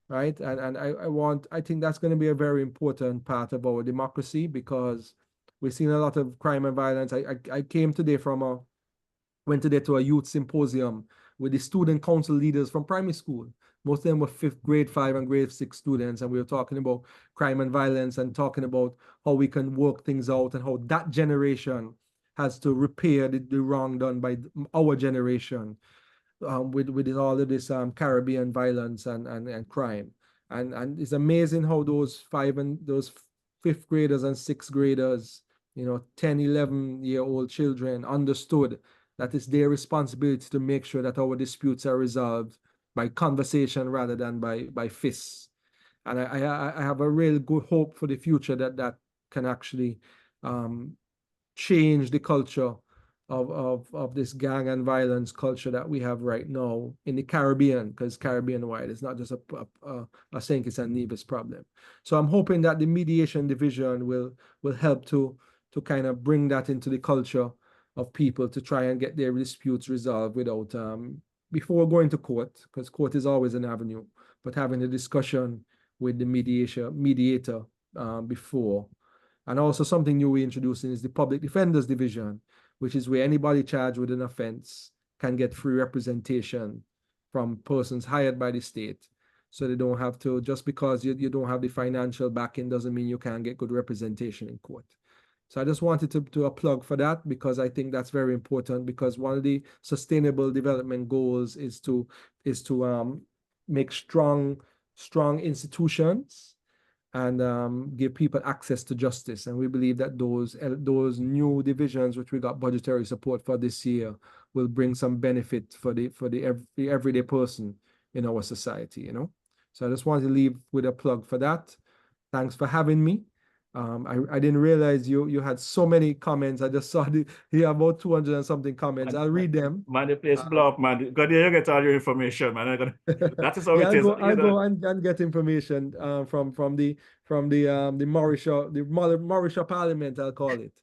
Right. And I think that's going to be a very important part of our democracy because we've seen a lot of crime and violence. I came today went today to a youth symposium with the student council leaders from primary school. Most of them were grade 5 and grade 6 students. And we were talking about crime and violence and talking about how we can work things out and how that generation has to repair the wrong done by our generation. With all of this Caribbean violence and crime. And it's amazing how those 5th graders and 6th graders, 10, 11-year-old children understood that it's their responsibility to make sure that our disputes are resolved by conversation rather than by fists. And I have a real good hope for the future that can actually change the culture of this gang and violence culture that we have right now in the Caribbean, because Caribbean-wide, it's not just a St. Kitts and Nevis problem. So I'm hoping that the mediation division will help to kind of bring that into the culture of people to try and get their disputes resolved without before going to court, because court is always an avenue, but having a discussion with the mediator before. And also something new we're introducing is the public defenders division, which is where anybody charged with an offense can get free representation from persons hired by the state. So they don't have to, just because you don't have the financial backing doesn't mean you can't get good representation in court. So I just wanted to do a plug for that because I think that's very important, because one of the sustainable development goals is to make strong institutions and give people access to justice. And we believe that those new divisions, which we got budgetary support for this year, will bring some benefit for the everyday person in our society, So I just wanted to leave with a plug for that. Thanks for having me. I didn't realize you had so many comments. I just saw here about 200 and something comments. I'll read them. Man, the place blow up, man. God, you get all your information, man. That is how Yeah, it is. I'll go and get information from the Mauritius Parliament, I'll call it.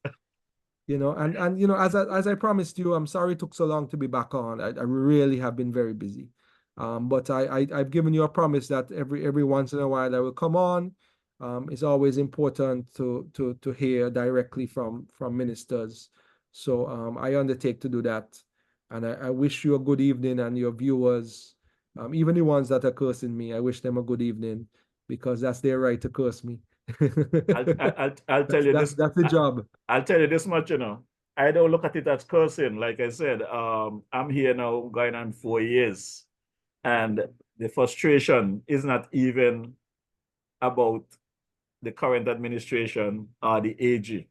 And as I promised you, I'm sorry it took so long to be back on. I really have been very busy. But I've given you a promise that every once in a while I will come on. It's always important to hear directly from ministers. So I undertake to do that. And I wish you a good evening, and your viewers, even the ones that are cursing me, I wish them a good evening, because that's their right to curse me. I'll tell you this. That's the job. I'll tell you this much, I don't look at it as cursing. Like I said, I'm here now going on 4 years. And the frustration is not even about the current administration or the AG.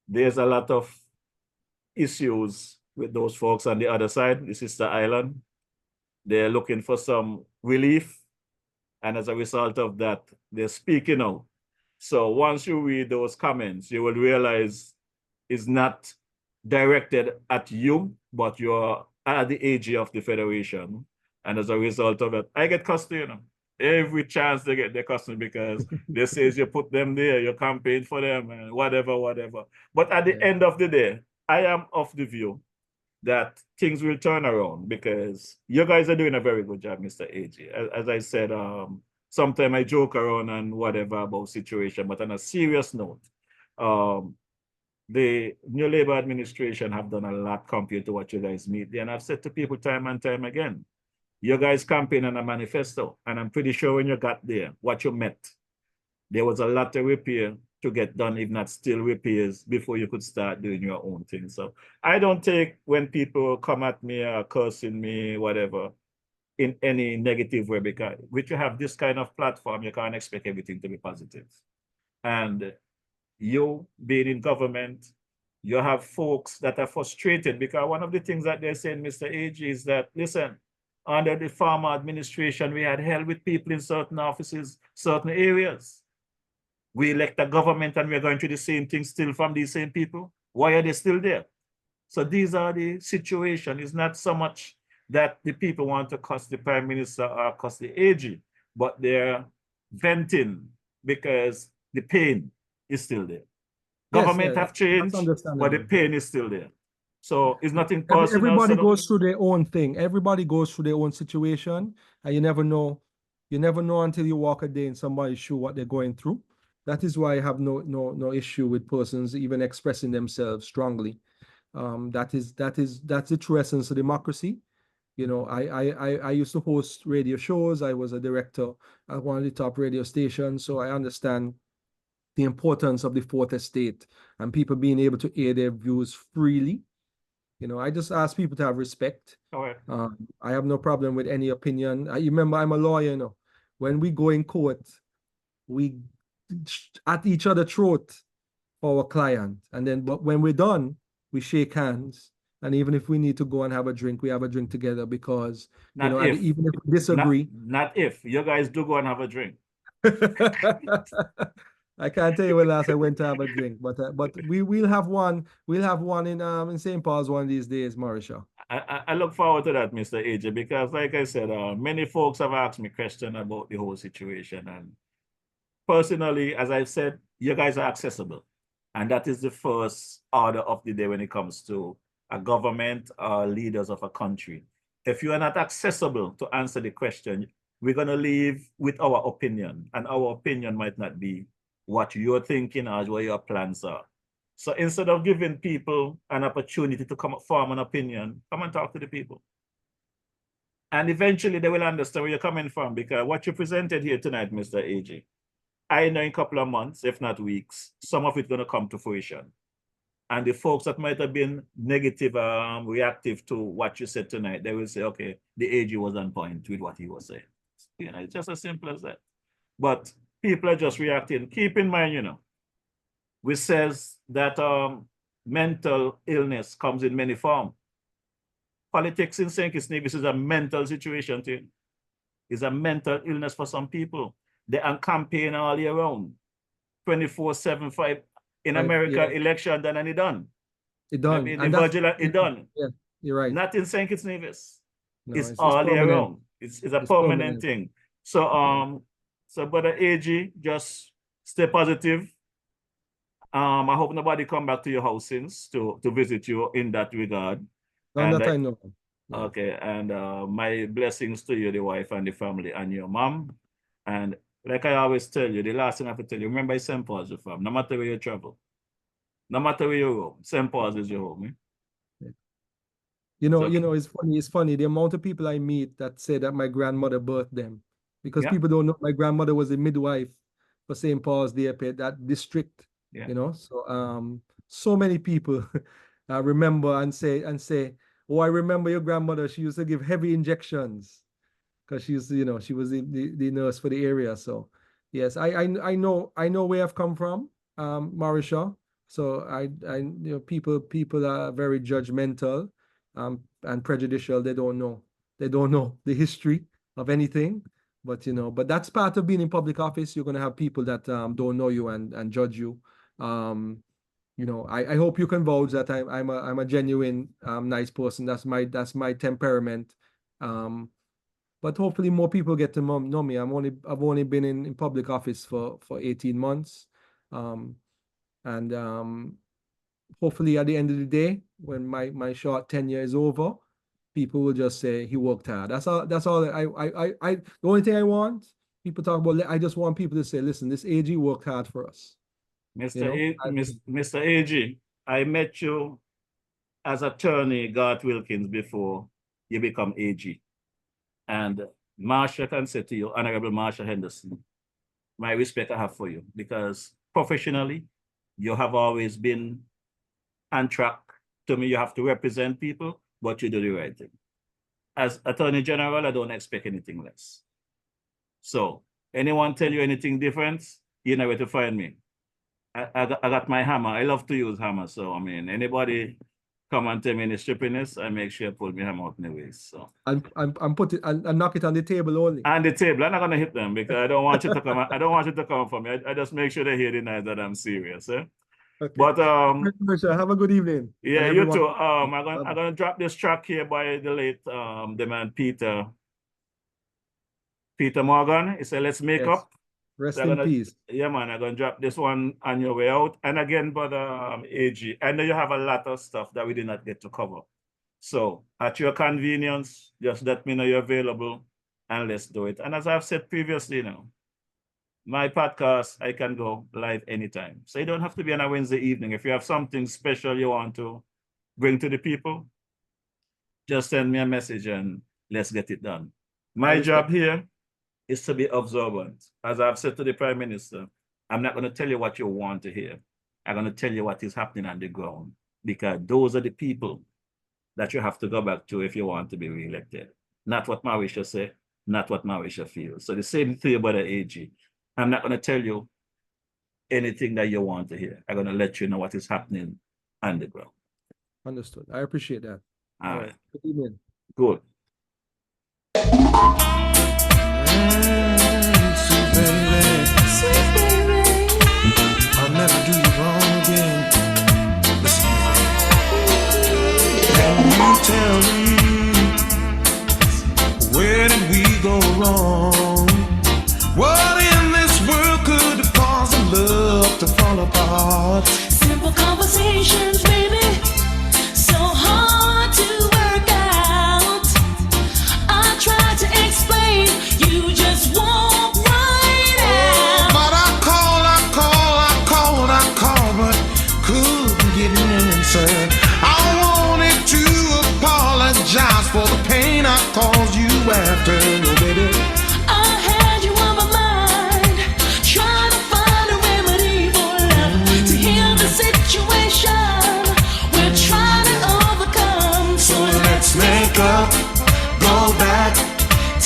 There's a lot of issues with those folks on the other side, the sister island. They're looking for some relief. And as a result of that, they're speaking out. So once you read those comments, you will realize it's not directed at you, but you're at the AG of the Federation. And as a result of it, I get cussed, every chance they get, they cuss me because they say you put them there, you campaign for them, and whatever. But at the end of the day, I am of the view that things will turn around, because you guys are doing a very good job, Mr. AG. As I said, sometimes I joke around and whatever about situation, but on a serious note, the New Labour administration have done a lot compared to what you guys meet. And I've said to people time and time again, you guys campaign on a manifesto, and I'm pretty sure when you got there, what you met, there was a lot of repair to get done, if not still repairs, before you could start doing your own thing. So I don't take when people come at me or cursing me, whatever, in any negative way, because when you have this kind of platform, you can't expect everything to be positive. And you being in government, you have folks that are frustrated, because one of the things that they're saying, Mr. AG, is that, listen, under the former administration, we had hell with people in certain offices, certain areas. We elect a government and we're going through the same thing still from these same people. Why are they still there? So these are the situation. It's not so much that the people want to cuss the Prime Minister or cuss the AG, but they're venting because the pain is still there. Government have changed, but the pain is still there. So it's nothing personal. Everybody goes through their own thing. Everybody goes through their own situation, and you never know. You never know until you walk a day in somebody's shoe what they're going through. That is why I have no issue with persons even expressing themselves strongly. That's the true essence of democracy. I used to host radio shows. I was a director at one of the top radio stations, so I understand the importance of the fourth estate and people being able to air their views freely. I just ask people to have respect. I have no problem with any opinion. You remember, I'm a lawyer, When we go in court, we at each other's throat for our client. And then, but when we're done, we shake hands. And even if we need to go and have a drink, we have a drink together, because, even if we disagree. Not if. You guys do go and have a drink. I can't tell you when last I went to have a drink, but we'll have one. We'll have one in St. Paul's one of these days, Mauricio. I look forward to that, Mr. AJ, because like I said, many folks have asked me questions about the whole situation. And personally, as I said, you guys are accessible. And that is the first order of the day when it comes to a government or leaders of a country. If you are not accessible to answer the question, we're going to leave with our opinion. And our opinion might not be what you're thinking or what your plans are. So instead of giving people an opportunity to come form an opinion, come and talk to the people. And eventually they will understand where you're coming from, because what you presented here tonight, Mr. AJ, I know in a couple of months, if not weeks, some of it's going to come to fruition. And the folks that might have been negative, reactive to what you said tonight, they will say, okay, the AG was on point with what he was saying. It's just as simple as that. But people are just reacting. Keep in mind, we says that mental illness comes in many forms. Politics in St. Kitts Nevis is a mental situation too. It's a mental illness for some people. They are campaigning all year round 24/7 in Right, America yeah. election done and it done. It done. I mean, the And that's, budget it done. yeah, you're right. Not in St. Kitts Nevis. No, It's all year permanent. round. It's a It's permanent permanent. thing. So so brother AG, just stay positive. I hope nobody come back to your house since to visit you in that regard. No, that I know. Yeah. Okay, and my blessings to you, the wife and the family, and your mom. And like I always tell you, the last thing I have to tell you, remember St. Paul's your farm, no matter where you travel, no matter where you go, St. Paul's is your home. Eh? You know, it's funny, the amount of people I meet that say that my grandmother birthed them. Because people don't know my grandmother was a midwife for St. Paul's Day, that district. Yeah. You know, so many people remember and say, oh, I remember your grandmother. She used to give heavy injections because she used to, she was the nurse for the area. So yes, I know where I've come from, Marisha. So people are very judgmental and prejudicial. They don't know the history of anything. But that's part of being in public office. You're gonna have people that don't know you and judge you. I hope you can vouch that I'm a genuine nice person. That's my temperament. But hopefully more people get to know me. I've only been in public office for 18 months. Hopefully at the end of the day, when my short tenure is over, people will just say he worked hard. That's all. The only thing I want, people talk about, I just want people to say, listen, this AG worked hard for us. Mr. AG, I met you as attorney Garth Wilkins before you become AG. And Marsha can say to you, Honorable Marsha Henderson, my respect I have for you, because professionally, you have always been on track. To me, you have to represent people, but you do the right thing. As Attorney General, I don't expect anything less. So, anyone tell you anything different, you know where to find me. I got my hammer. I love to use hammer. So, I mean, anybody come and tell me any stupidness, I make sure I pull my hammer out in the waist. So, I'm knock it on the table only. On the table. I'm not gonna hit them because I don't want you to come. I don't want you to come for me. I just make sure they hear the night that I'm serious. Eh? Okay. But have a good evening. Yeah, you too. I'm gonna drop this track here by the late the man Peter Morgan. He said, "Let's make up." Rest in peace. Yeah, man. I'm gonna drop this one on your way out. And again, brother AG, I know you have a lot of stuff that we did not get to cover. So at your convenience, just let me know you're available, and let's do it. And as I've said previously, my podcast, I can go live anytime. So you don't have to be on a Wednesday evening. If you have something special you want to bring to the people, just send me a message and let's get it done. My job here is to be observant. As I've said to the Prime Minister, I'm not going to tell you what you want to hear. I'm going to tell you what is happening on the ground, because those are the people that you have to go back to if you want to be re-elected. Not what Marisha said, not what Marisha feels. So the same thing about the AG. I'm not going to tell you anything that you want to hear. I'm going to let you know what is happening on the ground. Understood. I appreciate that. All right. Good evening. Good. Sweet baby, I'll never do you wrong again. Listen, can you tell me where did we go wrong? What in this world could have caused love to fall apart? simple conversations, baby, so hard to work out. I try to explain, you just won't right out. But I called, but couldn't get an answer. I wanted to apologize for the pain I caused you after, oh baby. I had you on my mind, trying to find a remedy for love to heal the situation we're trying to overcome. So let's make up, go back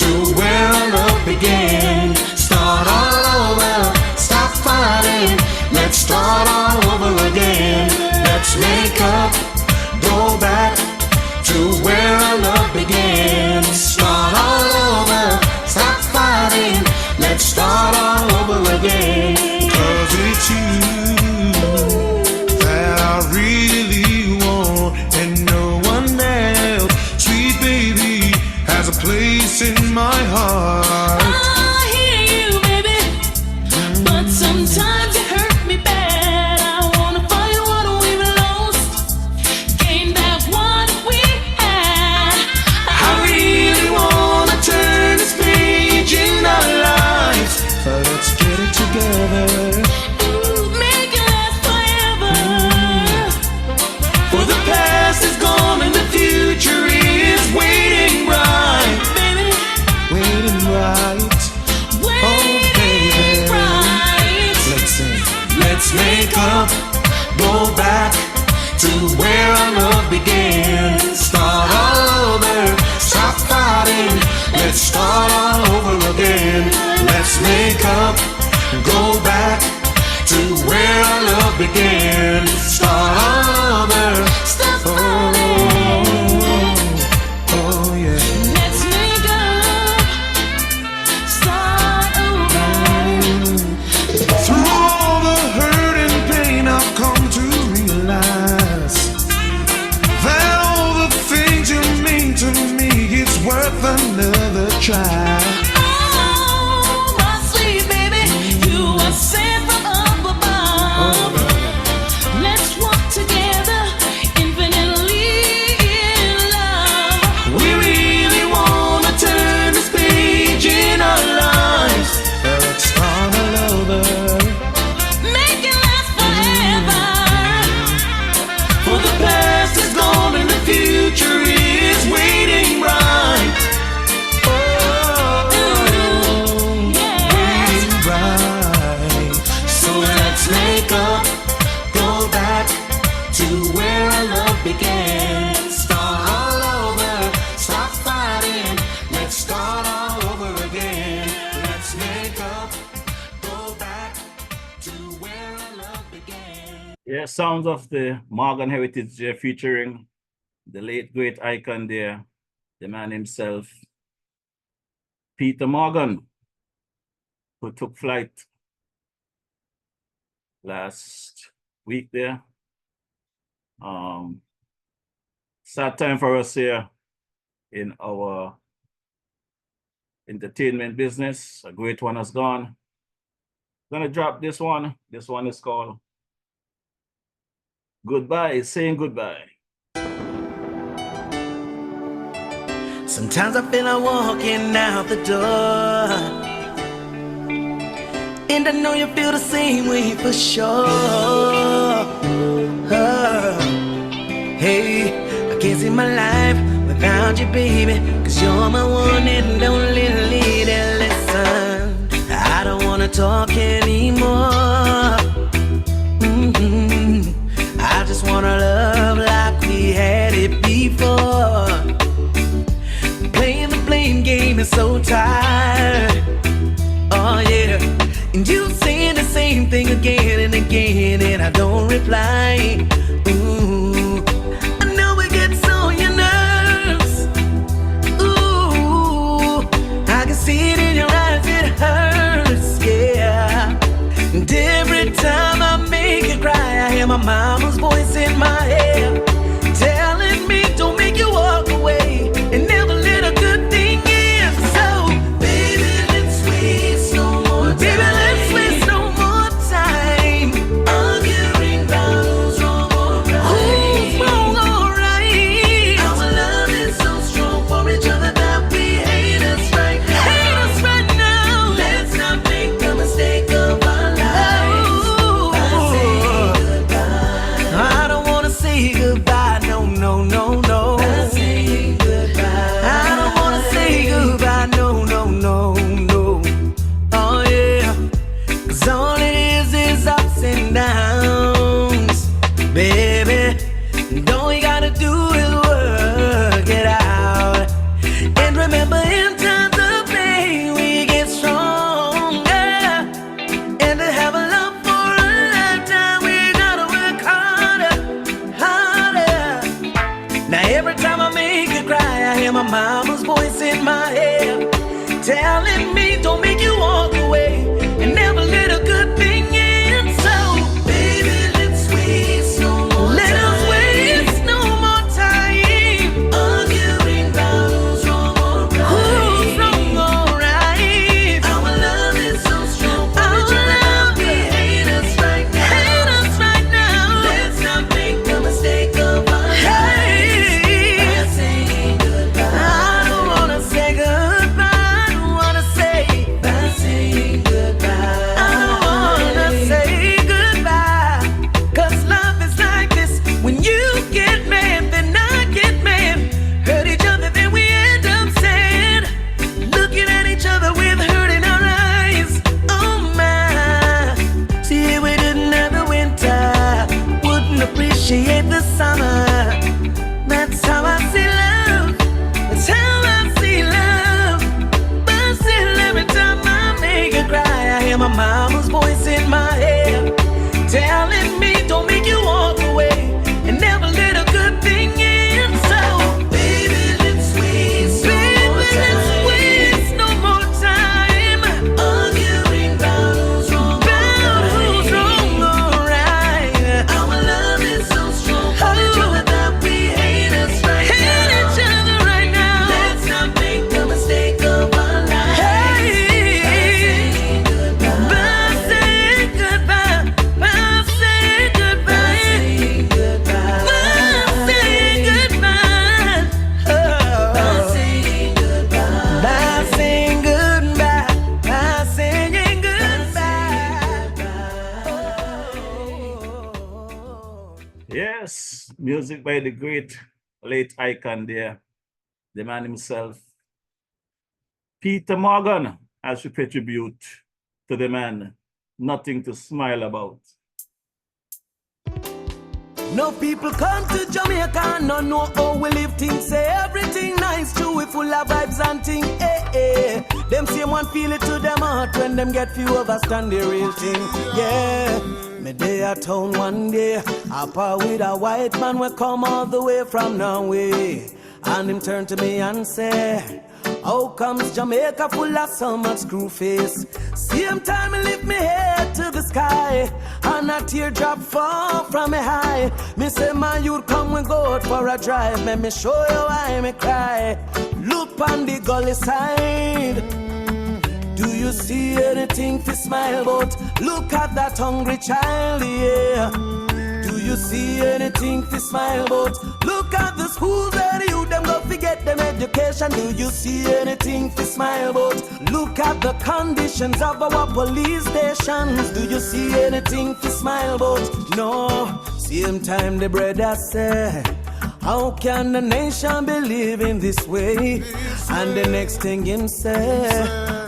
to where our love began. Start all over, stop fighting, let's start all over again. Let's make up, go back to where our love began. Start all over, stop fighting, let's start all over again. 'Cause it's you in my heart. I hear you, baby, but sometimes you hurt me bad. I wanna find what we've lost, gain back what we had. I really wanna turn this page in our lives. Let's get it together. Make it last forever. For the past is gone and the future is waiting right. Baby, Waiting right. waiting right. Let's sing. Let's make up, go back to where our love began. Start all over, stop fighting. Let's start all over again. Let's make up, go back to where our love began. Start all over. Stop Oh, fighting. oh yeah. Let's make up, start over. Through all the hurt and pain, I've come to realize that all the things you mean to me is worth another try. Oh, my sweet baby, you are sent from up above. Let's walk together infinitely in love. We really wanna turn this page in our lives. Let's start all over. Make it last forever. For the past is gone and the future is waiting right. Yes. Waiting right. So let's make up, go back to where our love began. Start all over, stop fighting. Let's start all over again. Let's make up, go back to where our love began. Yeah, sounds of the Morgan Heritage there featuring the late great icon there, the man himself, Peter Morgan, who took flight last week there. Sad time for us here in our entertainment business. A great one has gone. Gonna drop this one. This one is called Goodbye, saying goodbye. Sometimes I feel I'm walking out the door, and I know you feel the same way for sure. Hey, I can't see my life without you, baby, 'cause you're my one and only lady. Listen, I don't wanna talk anymore. I just wanna love like we had it before. Playing the blame game is so tired. Oh yeah, and you saying the same thing again and again, and I don't reply. Ooh, I know it gets on your nerves. Ooh, I can see it in your eyes, it hurts, yeah. And every time I make you cry, I hear my mama's voice in my head, telling me don't make you walk away and never let a good thing in. So, baby, let's waste no more time. Baby, let's waste no more time arguing about who's wrong or right. Who's wrong or right? Our love is so strong for each other that we hate us right now. Hate us right now. Let's not make the mistake of our lives by saying goodbye. I don't wanna say goodbye, no, no, no, no. By saying goodbye. I don't wanna say goodbye, no, no, no, no. Oh yeah, 'cause all it is ups and downs, baby. And all you gotta do is work it out. And remember, in times of pain, we get stronger. And to have a love for a lifetime, we gotta work harder, harder. Now every time I make you cry, I hear my mama's voice in my head, telling me don't make you walk away and never let a good thing in. So, baby, let's waste no more time. Let us waste no more time arguing about who's wrong or right. Who's wrong Music by the great late icon there, the man himself, Peter Morgan, as we pay tribute to the man, nothing to smile about. No people come to Jamaica and not know how we live things. Say everything nice, true, we full of vibes and thing. Them same one feel it to them heart when them get few understand the real thing. Yeah, me day at town one day, up with a white man we come all the way from Norway, and him turn to me and say, how comes Jamaica full of so much screw face? Same time I lift me head to the sky, and a teardrop fall from me high. Me say, man, you'd come and go out for a drive. Let me show you why me cry. Look on the gully side. Do you see anything to smile about? Look at that hungry child, yeah. Do you see anything to smile about? Look at the schools where the youth them go forget them education. Do you see anything to smile about? Look at the conditions of our police stations. Do you see anything to smile about? No. Same time the brother say, how can the nation be living this way? And the next thing him say,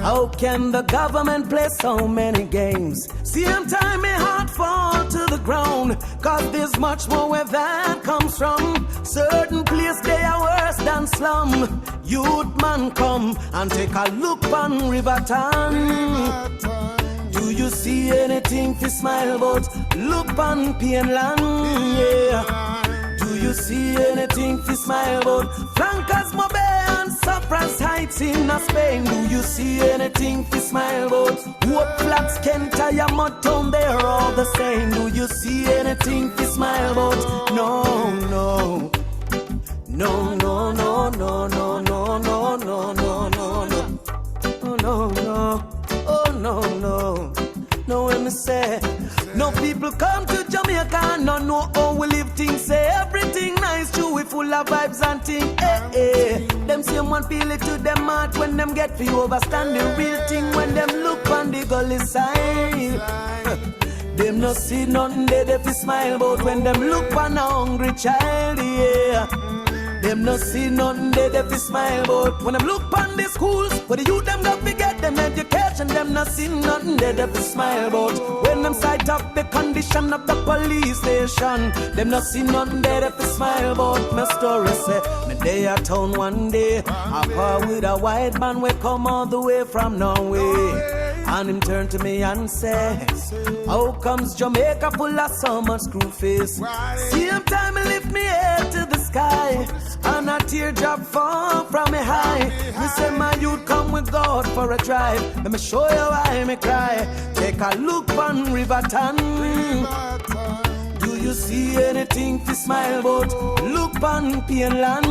how can the government play so many games? Same time my heart fall to the ground, cause there's much more where that comes from. Certain place they are worse than slum. Youth man come and take a look on Riverton. Do you see anything to smile about? Look on Pienland, yeah. Do you see anything to smile about? Flankers Mobe and Cyprus Heights in Spain. Do you see anything to smile about? What flats can tire mud town, they're all the same. Do you see anything to smile about? No, no. No, no, no, no, no, no, no, no, no, no, no. Oh no, no. Oh no, no. No, when me say, no people come to Jamaica and not know how we live things. Say everything nice, true, we full of vibes and thing. Them same one feel it to them heart when them get for you overstand the real thing. When them look on the gully side, them no see nothing they fi smile about. When them look on a hungry child, yeah. Them no see nothing they fi smile about. When them look on the schools where the youth them got to get them education, them no see nothing they fi smile about. When them sight up the condition of the police station, them no see nothing they fi smile about. My story say, me day at town one day, I par with a white man we come all the way from Norway, and him turn to me and say, how comes Jamaica full of so much screw face? Same time he lift me head to the sky, and a teardrop fall from me high. Me say, my youth come with God for a drive. Let me show you why me cry. Take a look on Riverton. Do you see anything to smile about? Look on Pienland,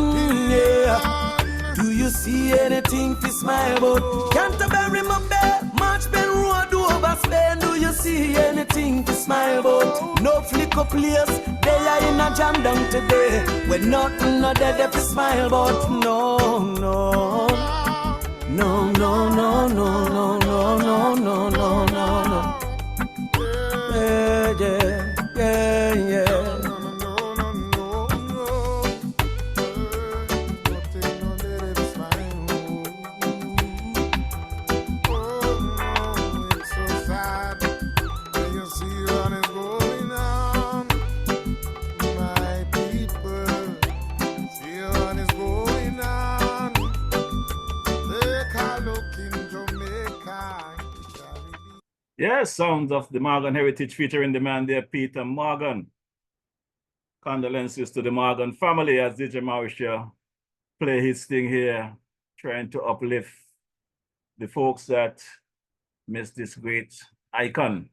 yeah. Do you see anything to smile about? Canterbury, Mobe, Marchben Road over Spain. Do you see anything to smile about? No flicker place, they are in a jam down today. When nothing no dead to smile about. No, no. No, no, no, no, no, no, no, no, no, no, no. Yeah, yeah, yeah, yeah. Yes, sounds of the Morgan heritage featuring the man there, Peter Morgan. Condolences to the Morgan family as DJ Mauricio play his thing here, trying to uplift the folks that miss this great icon.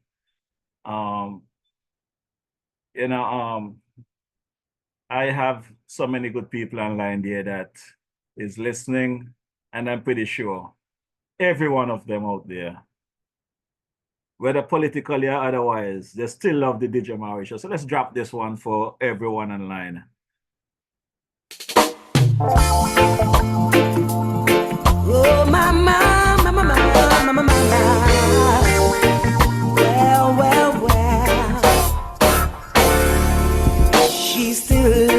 I have so many good people online there that is listening, and I'm pretty sure every one of them out there, whether politically or otherwise, they still love the DJ Mauricio. So let's drop this one for everyone online. Oh, mama, mama, mama, mama, mama. Well, well, well. She still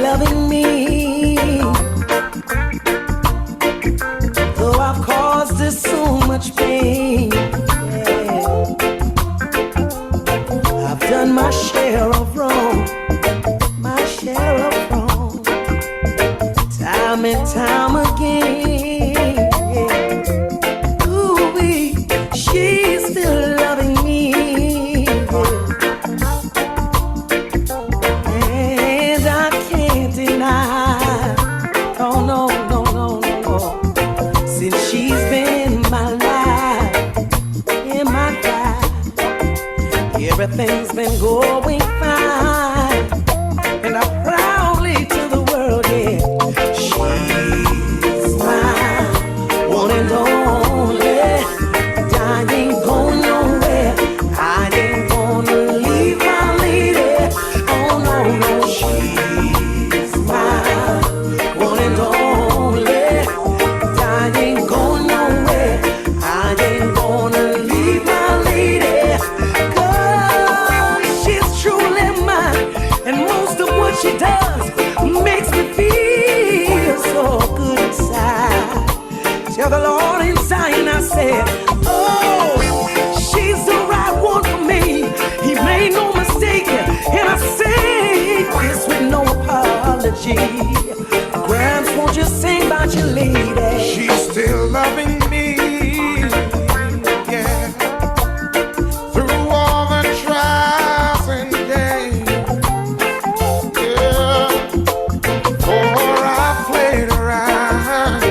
everything's been going fine. And I proudly to the world, yeah. She's mine, one and only. I ain't going nowhere. I ain't gonna leave my lady. Oh no, no. She's mine, one and only. I ain't going nowhere. I ain't gonna leave my lady. 'Cause she's truly mine, and most of what she does makes me feel so good inside. Tell the Lord inside, and I said, oh, she's the right one for me. He made no mistake, and I say this with no apology. Gramps, won't you sing about your lady? She's still loving me, yeah, through all the trials and days, yeah. For I played around,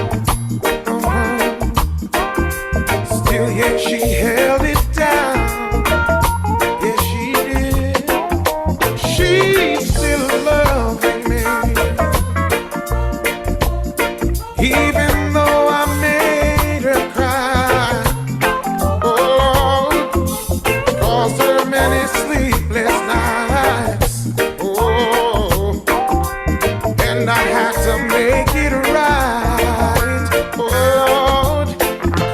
still yet she held it down. Yes, she did. She's still loving me, even though I made her cry. Oh, caused her many sleepless nights. Oh, and I had to make it right. Oh,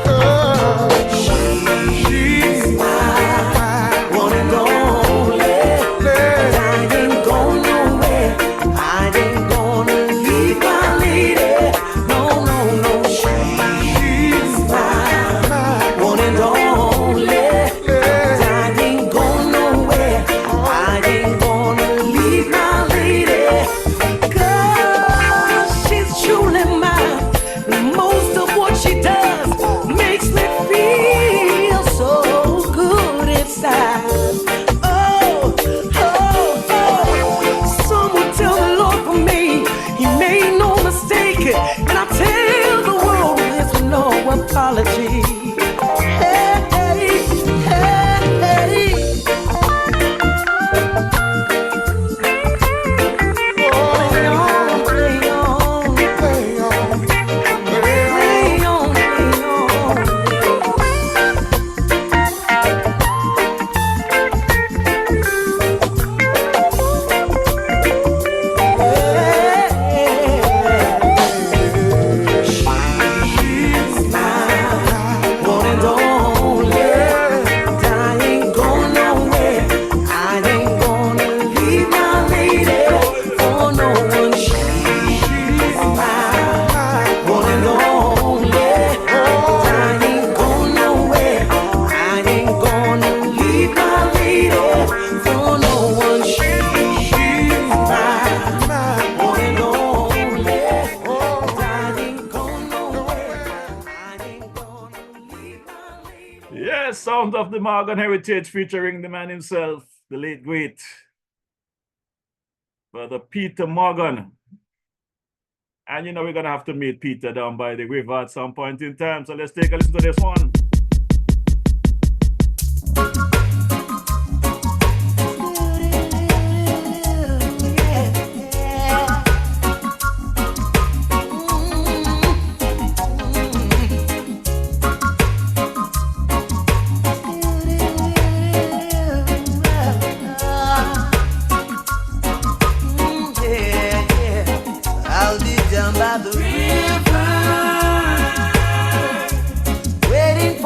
'cause she's mine, One and only. I ain't going nowhere. I ain't gonna leave my lady. No, no, no. She's mine, one and only. I ain't going nowhere. I ain't gonna leave my lady. 'Cause she's truly mine. Most of what she does makes me feel so good inside. Oh, oh, oh. Someone tell the Lord for me. He made no mistake. And I tell the world this with no apology. Hey, hey, hey, hey. Play on, play on, play on, play on. play on, play on. She's mine, one and only. I ain't going nowhere. I ain't gonna leave my lady for no one. She's mine, one and only. I ain't going nowhere. I ain't gonna leave my lady for no one. She's mine, one and only. I ain't going nowhere. I ain't gonna leave my lady. Yes, Sound of the Morgan Heritage featuring the man himself, the late great Brother Peter Morgan. And you know we're gonna have to meet Peter down by the river at some point in time. So let's take a listen to this one. I'll be down by the river, waiting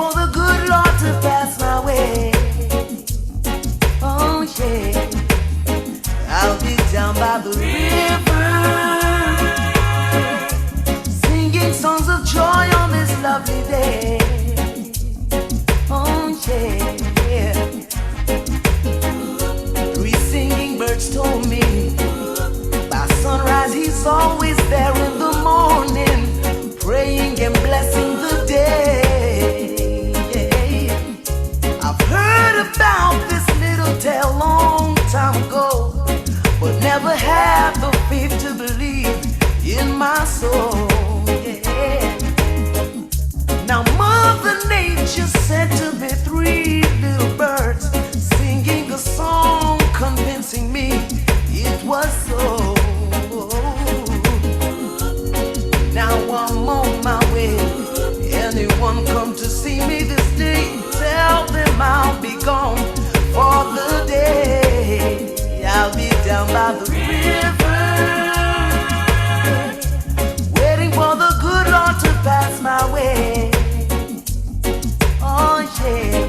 anyone come to see me this day, tell them I'll be gone for the day. I'll be down by the river, waiting for the good Lord to pass my way. Oh yeah,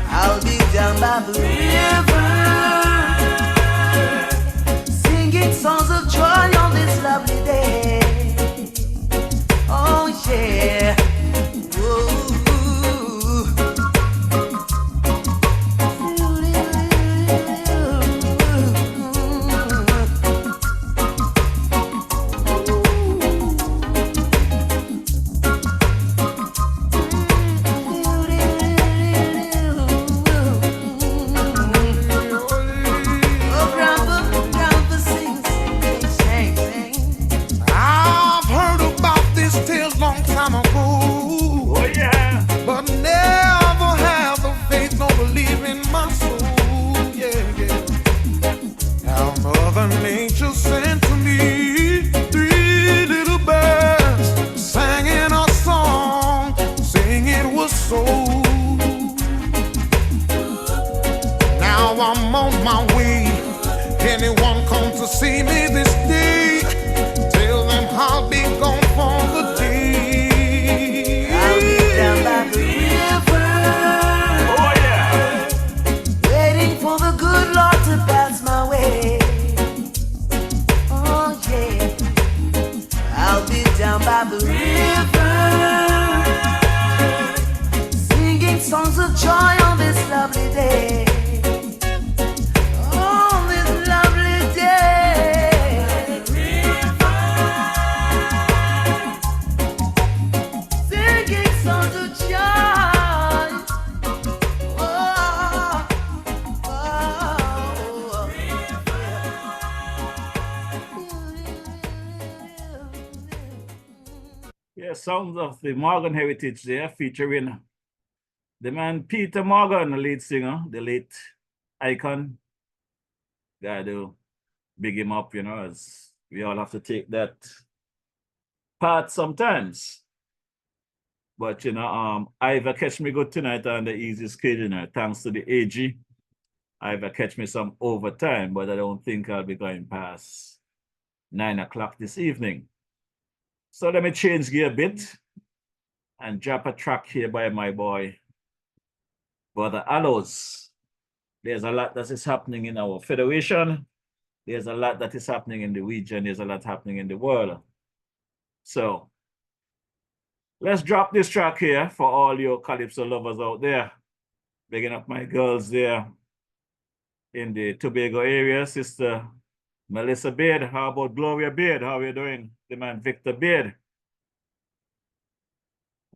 I'll be down by the river, singing songs of joy on this lovely day. Oh yeah. See me this day, tell them I'll be gone for the day. I'll be down by the river, Oh yeah. waiting for the good Lord to pass my way. Oh yeah, I'll be down by the river, singing songs of joy on this lovely day. On this lovely day. Yeah, sounds of the Morgan heritage there, featuring the man Peter Morgan, the lead singer, the late icon. Got to big him up, you know, as we all have to take that part sometimes. But, you know, Ivor catch me good tonight on the easy schedule, you know, thanks to the AG. Ivor catch me some overtime, but I don't think I'll be going past 9 o'clock this evening. So let me change gear a bit and drop a track here by my boy, Brother Aloes. There's a lot that is happening in our federation. There's a lot that is happening in the region. There's a lot happening in the world. So let's drop this track here for all your Calypso lovers out there. Bigging up my girls there in the Tobago area. Sister Melissa Beard. How about Gloria Beard? How are you doing? The man Victor Beard.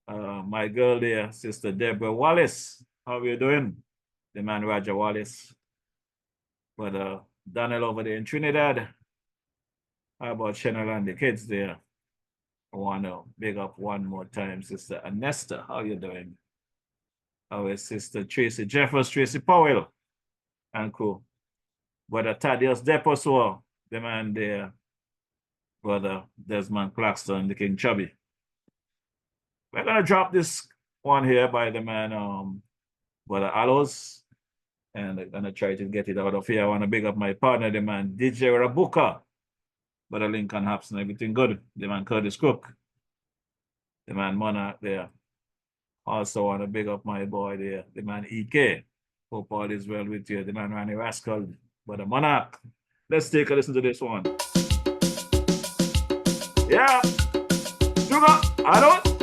My girl there, Sister Deborah Wallace. How are you doing? The man Roger Wallace. But Daniel over there in Trinidad. How about Chanel and the kids there? I want to big up one more time, Sister Anesta. How you doing? How is Sister Tracy Jeffers, Tracy Powell, and cool. Brother Thaddeus Deposwell, the man there. Brother Desmond Claxton, the King Chubby. We're gonna drop this one here by the man Brother Aloes, and I'm gonna try to get it out of here. I want to big up my partner, the man DJ Rabuka, Brother Lincoln Hobson, everything good. The man Curtis Cook, the man Monarch there. Also want to big up my boy there, the man EK. Hope all is well with you. The man Randy Rascal, Brother Monarch. Let's take a listen to this one. Yeah. Sugar, I don't.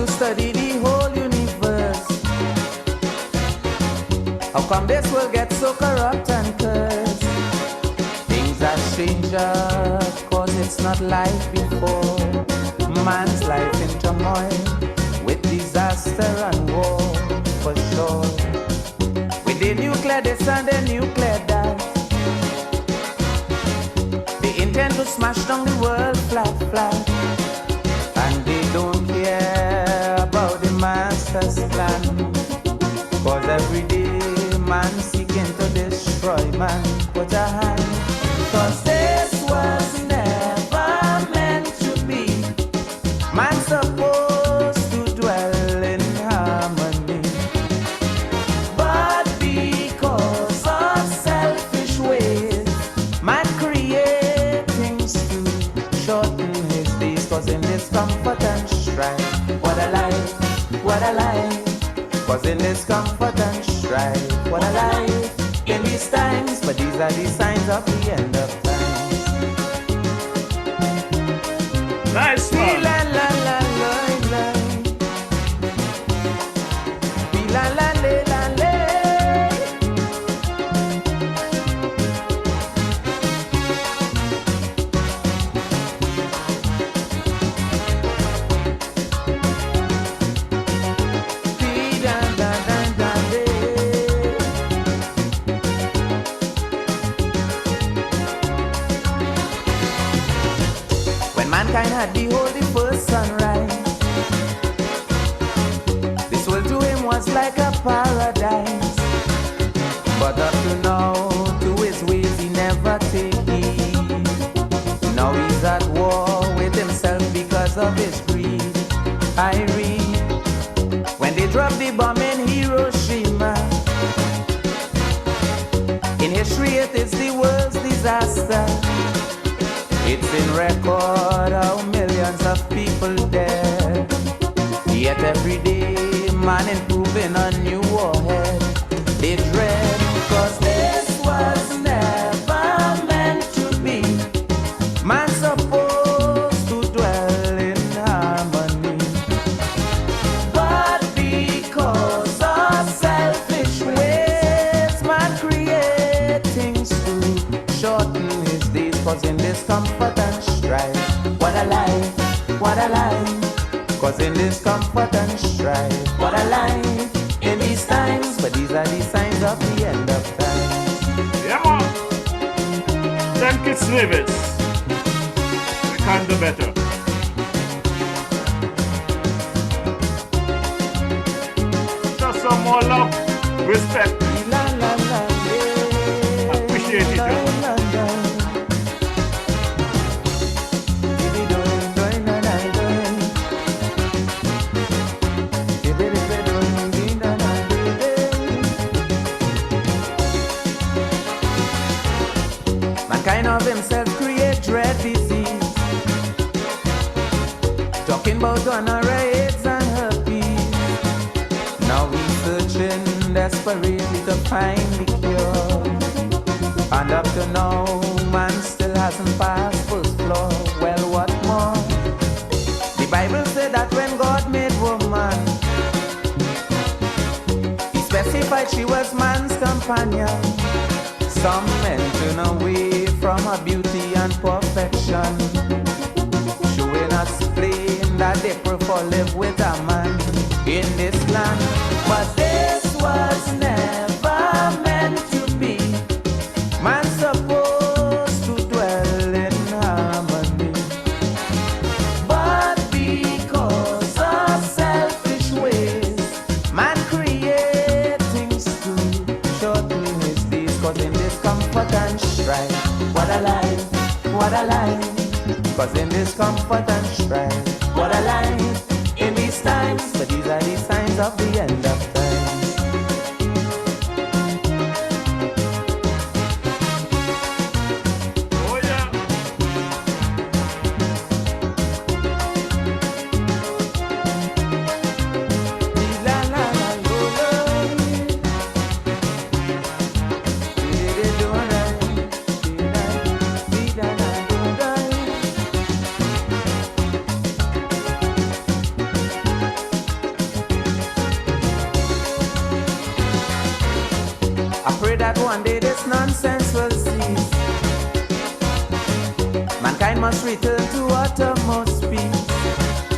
Study the whole universe. How come this world gets so corrupt and cursed? change up, cause it's not like before. Man's life in turmoil, with disaster and war, for sure. With the nuclear this and the nuclear that, they intend to smash down the world flat, flat. And they don't care about the master's plan, cause every day man seeking to destroy man. Put a hand, cause this was never meant to be. Man supposed to dwell in harmony, but because of selfish ways, man create things to shorten his days. Cause in discomfort and strife, what a life, what a life. Cause in discomfort and strife, what a life in these times. But these are the signs of the end of times. Nice one. La la la la la. La la la la la. Mankind had behold the first sunrise. This world to him was like a paradise. But up to now, to his ways he never take heed. Now he's at war with himself because of his greed. I read, when they dropped the bomb in Hiroshima, in history it is the world's disaster. It's in record how millions of people dead. Yet every day man improving a new warhead. They dread, cause this was never meant to be. Man supposed to dwell in harmony, but because of selfish ways, man create things to shorten his days. Cause in discomfort and strife, what a life, what a life. Cause in discomfort and strife, what a life in these times. But these are the signs of the end of times. Yeah, man. Thank you, Snivis. We can do better. Just some more love, respect. La, la, la, yeah. Appreciate it, La, yeah. la, la. Mankind of himself create dread disease, talking about gonorrhea, AIDS and herpes. Now he's searching desperately to find the cure, and up to now man still hasn't passed first floor. Well, what more? The Bible said that when God made woman, he specified she was man's companion. Some men turn away from her beauty and perfection, showing us plain that they prefer live with a man in this land. But this was never meant to be. Man supposed to dwell in harmony, but because of selfish ways, man create things to shorten his days. Cause in discomfort and strife, what a life, what a life. Cause in discomfort and strife, what a life in these times. But these are the signs of the end of times. Oh, yeah. La, la, la, lo, lo. I pray that one day this nonsense will cease, mankind must return to uttermost peace,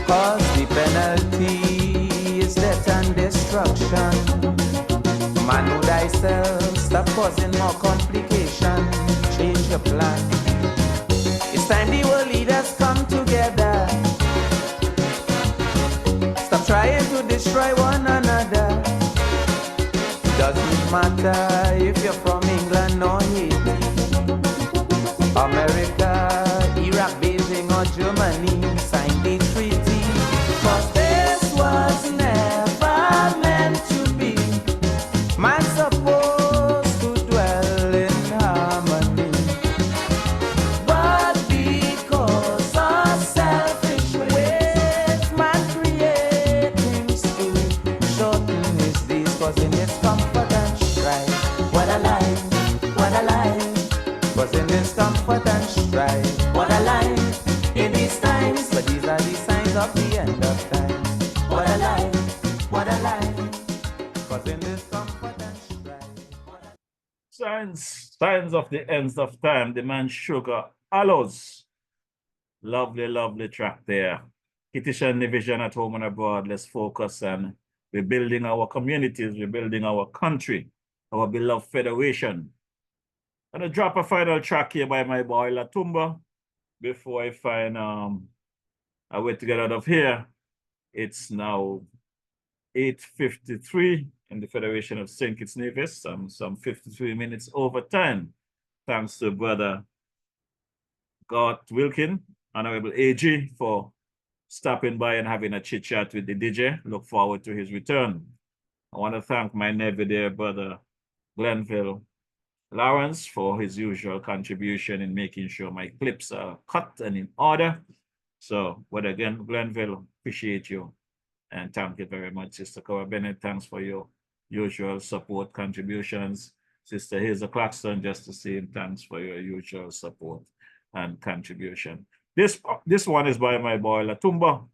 cause the penalty is death and destruction. Man, know thyself, stop causing more complication, change your plan. It's time the world leaders come together. Stop trying to destroy one another. Doesn't matter if you're from England or Haiti, America, Iraq, Beijing or Germany, sign the treaty. Cause this was never meant to be. Man's supposed to dwell in harmony, but because of selfish ways, man creates things to shorten his days, causing discomfort and strife. What a life, what a life, causing discomfort and strife. What a life in these times, but these are the signs of the end of time. What a life, what a life, causing discomfort and strife. Signs of the ends of time. The man Sugar Allos. Lovely, lovely track there. Petition division at home and abroad. Let's focus on rebuilding our communities, rebuilding our country, our beloved federation. I'm gonna drop a final track here by my boy Latumba before I find a way to get out of here. It's now 8:53 in the Federation of St. Kitts Nevis, some 53 minutes over time. Thanks to Brother Gart Wilkin, Honorable AG, for stopping by and having a chit chat with the DJ. Look forward to his return. I want to thank my neighbor there, Brother Glenville Lawrence, for his usual contribution in making sure my clips are cut and in order. So, but again, Glenville, appreciate you. And thank you very much, Sister Cora Bennett. Thanks for your usual support contributions. Sister Hazel Claxton, just the same. Thanks for your usual support and contribution. This one is by my boy Latumba.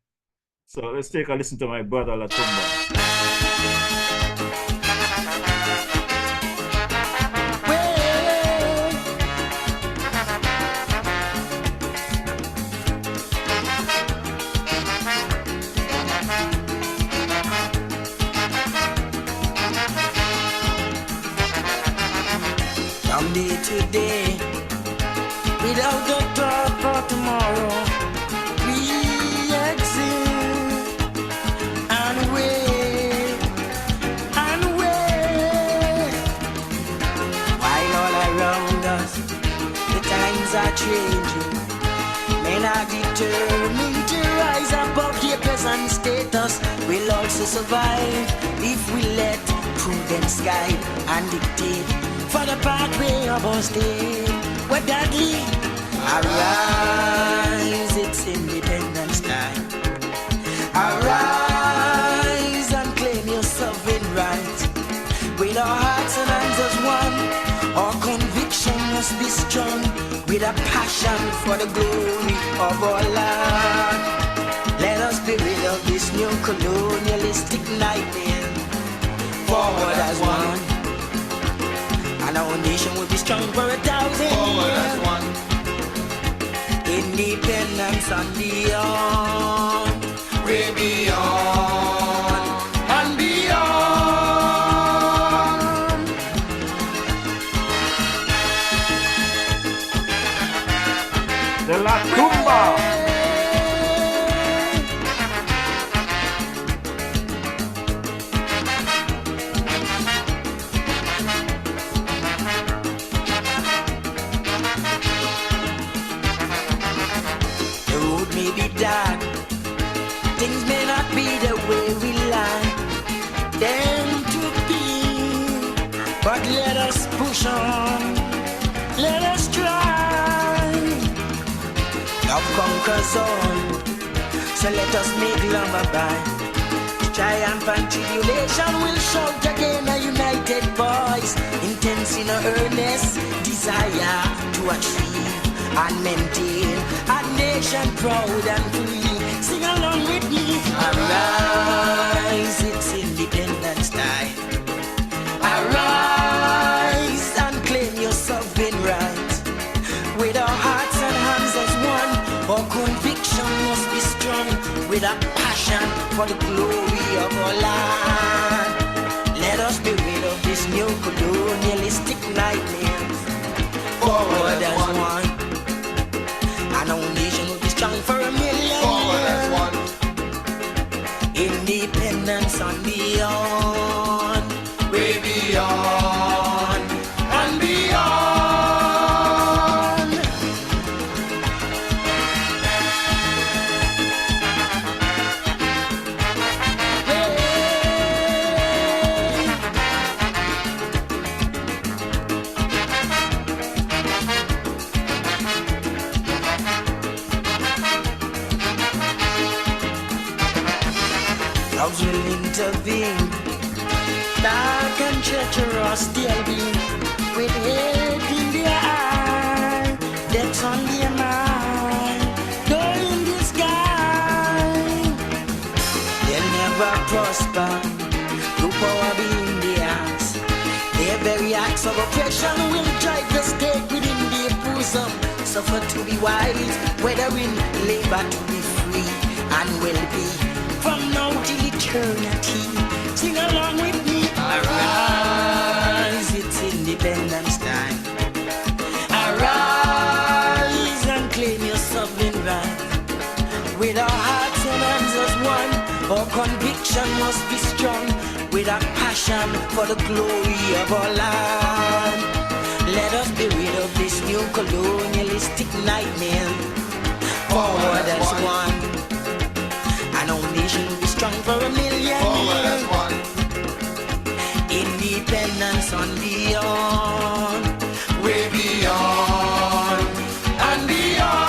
So let's take a listen to my brother Latumba. From day to day, without the thought for tomorrow, we exist and wait and wait. While all around us, the times are changing. Men are determined to rise above their present status. We'll also survive if we let prudence guide and dictate for the pathway of our state. We're deadly. Arise, it's independence time. Arise and claim your sovereign right. With our hearts and hands as one, our conviction must be strong. With a passion for the glory of our land. Let us be rid of this new colonialistic nightmare. Forward as one. And our nation will be strong for 1,000 years. Forward as one. Independence and beyond. We're beyond and beyond. The Latumba. Dark. Things may not be the way we like them to be, but let us push on, let us try. Love conquers all, so let us make lullaby. Triumph and tribulation will shout again a united voice, intense in our earnest desire to achieve and maintain a nation proud and free. Sing along with me. Arise, it's independence time. Arise and claim your sovereign right. With our hearts and hands as one, Our conviction must be strong with a passion for the glory of our land. Let us be rid of this new colonialistic nightmare. Forward as one. And our nation will be strong for a million. Forward as one. Independence and beyond. Way beyond and beyond. Dogs will intervene. Dark and treacherous they'll be, with hate in their eye, death's on their mind, door in the sky. They'll never prosper, through power be in their hands. Their very acts of oppression will drive the state within their bosom. Suffer to be wise, whether in labor to be free and will be. From now till eternity, sing along with me. Arise, it's independence time. Arise and claim your sovereign right. With our hearts and hands as one, our conviction must be strong. With a passion for the glory of our land. Let us be rid of this new colonialistic nightmare. Forward as one. And our nation will be strong for a million. Forward as one. Independence and beyond. Way beyond And beyond.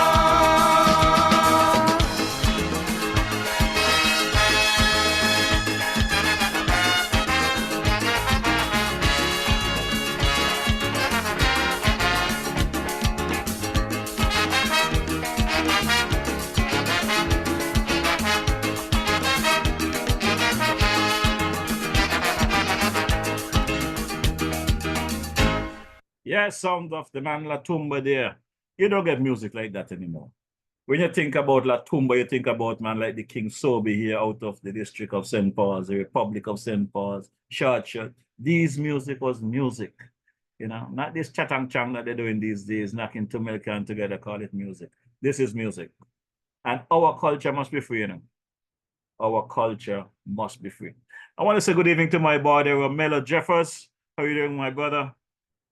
Yeah, sound of the man Latumba there. You don't get music like that anymore. When you think about Latumba, you think about man like the King Sobe here out of the district of St. Paul's, the Republic of St. Paul's, Short. These music was music, you know, not this chatang chang that they're doing these days, knocking two milk and together, call it music. This is music. And our culture must be free, you know. Our culture must be free. I want to say good evening to my boy there, Melo Jeffers. How are you doing, my brother?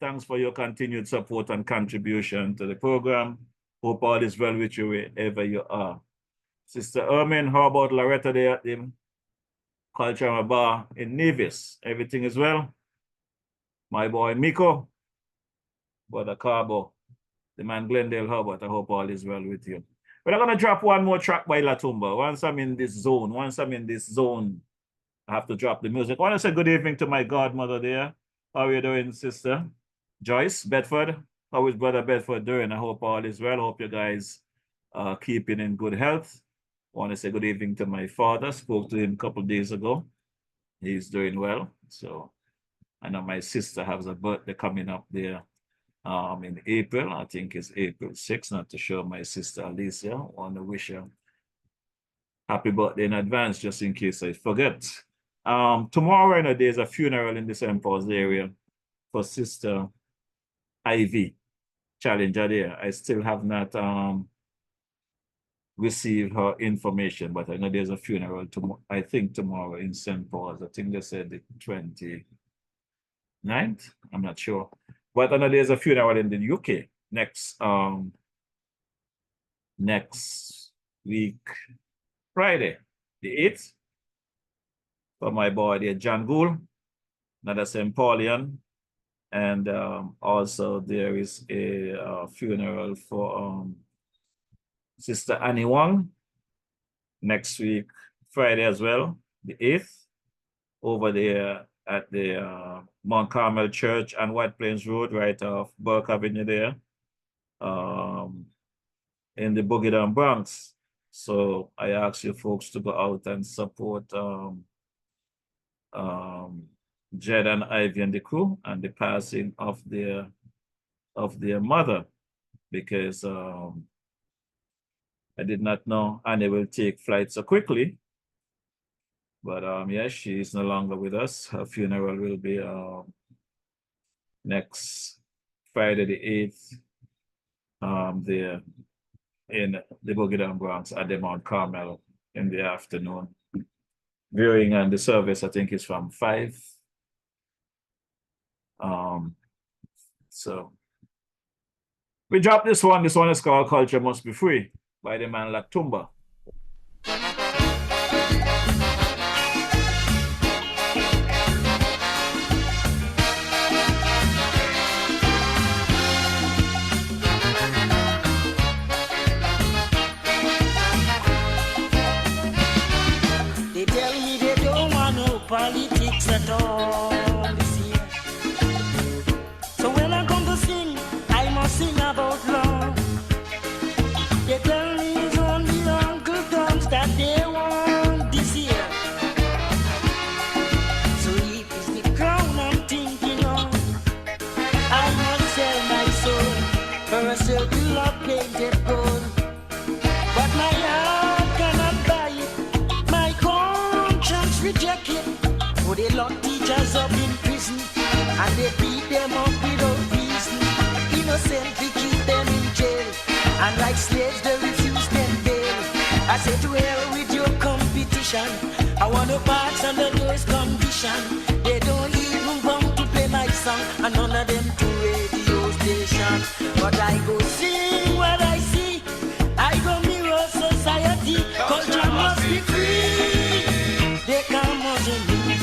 Thanks for your continued support and contribution to the program. Hope all is well with you wherever you are. Sister Ermin, how about Loretta there at the Culture Bar in Nevis? Everything is well? My boy Miko, Brother Carbo, the man Glendale Herbert, I hope all is well with you. We're going to drop one more track by Latumba. Once I'm in this zone, I have to drop the music. I want to say good evening to my godmother there. How are you doing, Sister Joyce Bedford? How is Brother Bedford doing? I hope all is well. Hope you guys are keeping in good health. I want to say good evening to my father. Spoke to him a couple of days ago. He's doing well. So I know my sister has a birthday coming up there in April. I think it's April 6th. Not to show my sister Alicia. I want to wish her happy birthday in advance, just in case I forget. Tomorrow, there's a funeral in the St. Paul's area for Sister Ivy Challenger there. I still have not received her information, but I know there's a funeral tomorrow, I think tomorrow in St. Paul's. I think they said the 29th. I'm not sure. But I know there's a funeral in the UK next week, Friday, the 8th, for my boy there, John Gould, another St. Paulian. And also there is a funeral for Sister Annie Wong next week, Friday as well, the 8th, over there at the Mount Carmel Church and White Plains Road, right off Burke Avenue there, in the Boogie Down Bronx. So I ask you folks to go out and support Jed and Ivy and the crew and the passing of their mother, because I did not know Annie will take flight so quickly. But yes, she is no longer with us. Her funeral will be next Friday the 8th, there in the Boogie Down Bronx at the Mount Carmel in the afternoon. Viewing and the service, I think, is from 5. So we dropped this one. This one is called Culture Must Be Free by the man Latumba. They tell me they don't want no politics at all this year. So when I'm going to sing, I must sing about love. They tell me it's only Uncle Tom's that they want this year. So if it's the crown I'm thinking of, I must sell my soul for a circle of painted gold. But my heart cannot buy it, my conscience reject it. For they lock teachers up in prison and they beat them up without reason. Innocently keep them in jail, and like slaves they refuse them bail. I say to hell with your competition, I want to pass under those conditions. They don't even want to play my song, and none of them to radio station. But I go sing what I see, I go mirror society. Culture must be free, they can't muzzle me.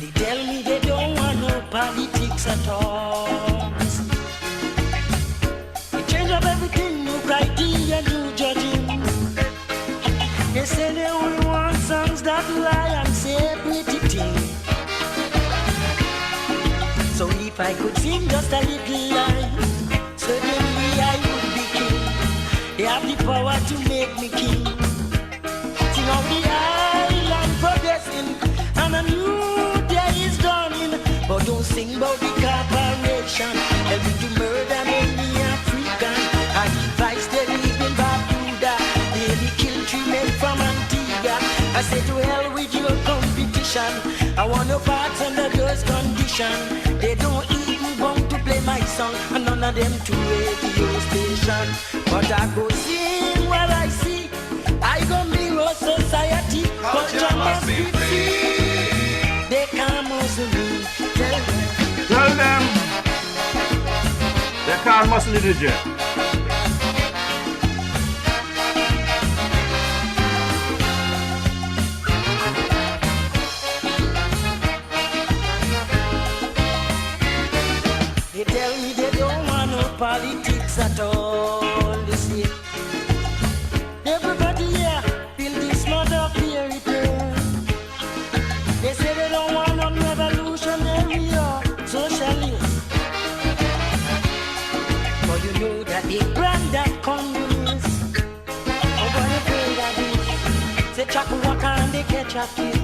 They tell me they don't want no politics at all. They change up everything, new criteria, new judging. They say they only want songs that lie and say pretty things. So if I could sing just a little line, certainly I would be king. They have the power to make me king. Sing of the island progressing, and a new day is dawning. But don't sing about the corporation, help me to murder many African. And advice they live in Barbuda, daily kill tree made from Antigua. I say to hell with your competition, I want no parts under those conditions. They don't even want to play my song, and none of them to radio station. But I go sing what I see, I go mirror society. Culture must be free, they can't muzzle me. Tell them they can't muscle the DJ. They tell me they don't want no politics at all this year. Everybody here feel this mother of fairy tale. They say they don't want no revolutionary or socialist. But you know that they brand that communists. Oh, but afraid of it. Say Chaco walk and they catch a kid.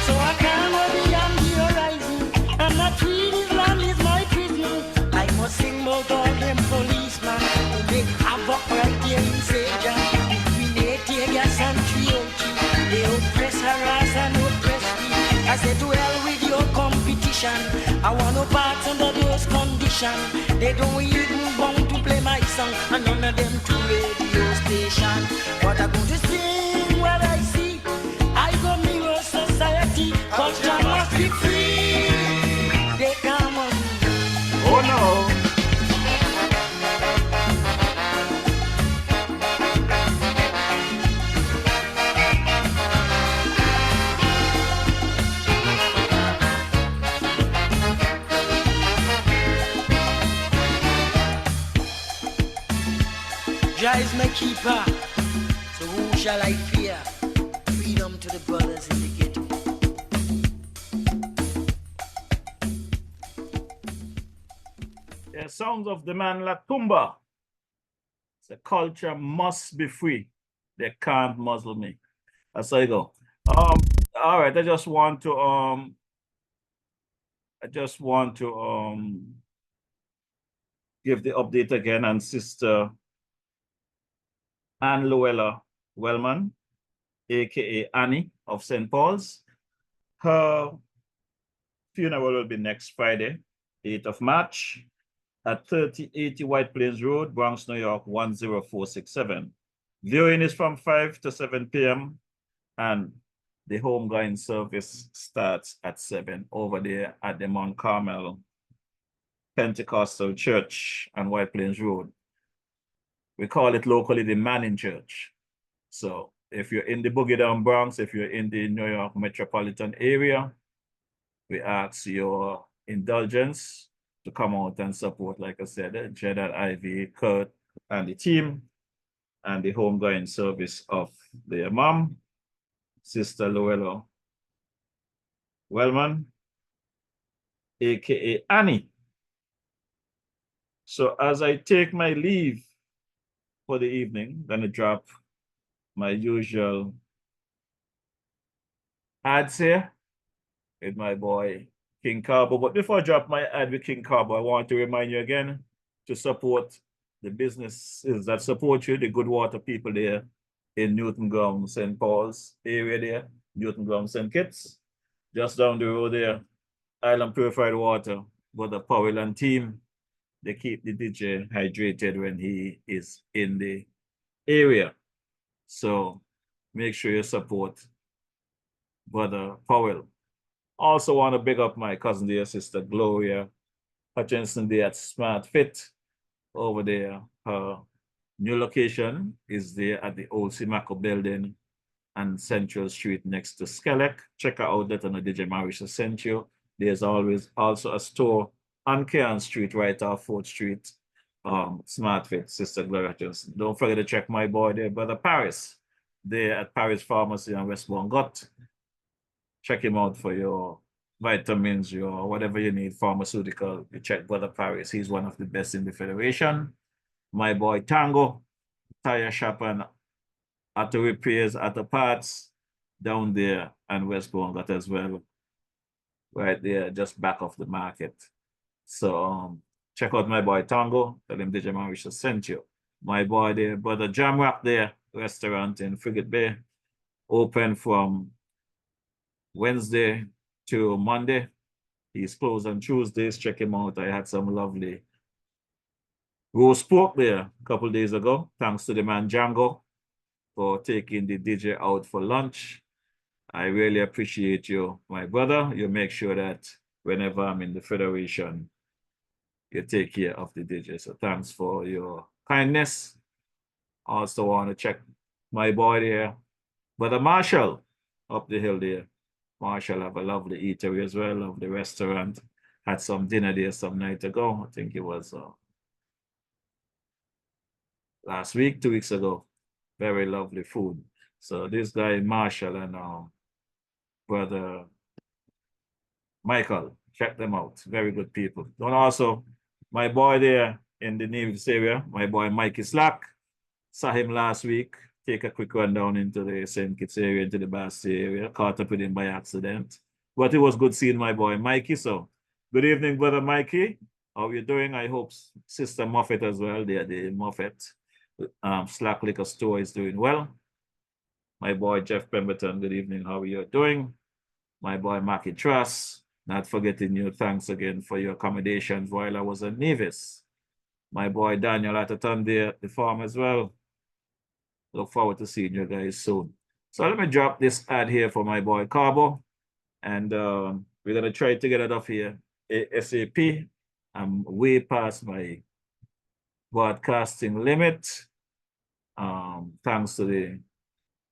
So I can't go beyond the horizon, and not treat Islam is my prison. I must sing about all them policemen who make havoc right there in Saja. Between tear gas and 303, they oppress, harass and oppress me. I say to hell with your competition, I want no parts under those conditions. They don't even want to play my song, and none of them to radio station. But I'm going to sing what I see, I go mirror society. Culture must be free, they come on. Oh no. Jah is my keeper, so who shall I fear? Freedom to the brothers in the ghetto. Yeah, sounds of the man Latumba. The culture must be free. They can't muzzle me. That's how you go. All right, I just want to give the update again, and Sister Anne Luella Wellman, aka Annie of St. Paul's. Her funeral will be next Friday, 8th of March, at 3080 White Plains Road, Bronx, New York, 10467. Viewing is from 5 to 7 p.m. and the homegoing service starts at 7 over there at the Mount Carmel Pentecostal Church on White Plains Road. We call it locally the Manning Church. So if you're in the Boogie Down Bronx, if you're in the New York metropolitan area, we ask your indulgence to come out and support, like I said, Jeddah, Ivy, Kurt, and the team, and the homegoing service of their mom, Sister Luella Wellman, aka Annie. So as I take my leave for the evening, I'm gonna drop my usual ads here with my boy King Carbo. But before I drop my ad with King Carbo, I want to remind you again to support the businesses that support you, the good water people there in Newton Gum, St. Paul's area there, Newton Gum, St. Kitts. Just down the road there, Island Purified Water, but the Powell and team, they keep the DJ hydrated when he is in the area. So make sure you support Brother Powell. Also want to big up my cousin dear sister Gloria Hutchinson there at Smart Fit over there. Her new location is there at the old Simaco building and Central Street next to Skelec. Check her out that on the DJ Marisha sent you. There's always also a store on Cairn Street, right off 4th Street. Smart Fit, Sister Gloria Hutchinson. Don't forget to check my boy there, Brother Paris, there at Paris Pharmacy on Westbourne Gut. Check him out for your vitamins, your whatever you need, pharmaceutical. You check Brother Paris. He's one of the best in the Federation. My boy Tango, tire shop and auto repairs, auto parts down there and Westbourne Gut as well. Right there, just back of the market. So check out my boy Tango. Tell him DJ Marisha sent you. My boy there, Brother Jamrock there, restaurant in Frigate Bay, open from Wednesday to Monday. He's closed on Tuesdays. Check him out. I had some lovely roast pork there a couple days ago. Thanks to the man Django for taking the DJ out for lunch. I really appreciate you, my brother. You make sure that whenever I'm in the Federation, you take care of the DJ. So thanks for your kindness. Also want to check my boy there, Brother Marshall, up the hill there. Marshall have a lovely eatery as well, lovely restaurant. Had some dinner there some night ago. I think it was last week, 2 weeks ago. Very lovely food. So this guy, Marshall, and Brother Michael, check them out. Very good people. And also, my boy there in the Nevis area, my boy Mikey Slack, saw him last week. Take a quick run down into the St. Kitts area, into the Basti area, caught up with him by accident. But it was good seeing my boy Mikey. So good evening, Brother Mikey. How are you doing? I hope Sister Moffat as well, the Moffat Slack Liquor Store is doing well. My boy Jeff Pemberton, good evening. How are you doing? My boy Mackie Truss, not forgetting you. Thanks again for your accommodations while I was at Nevis. My boy Daniel Ataton there at the farm as well. Look forward to seeing you guys soon. So let me drop this ad here for my boy Carbo. And we're going to try to get it off here ASAP. I'm way past my broadcasting limit. Thanks to the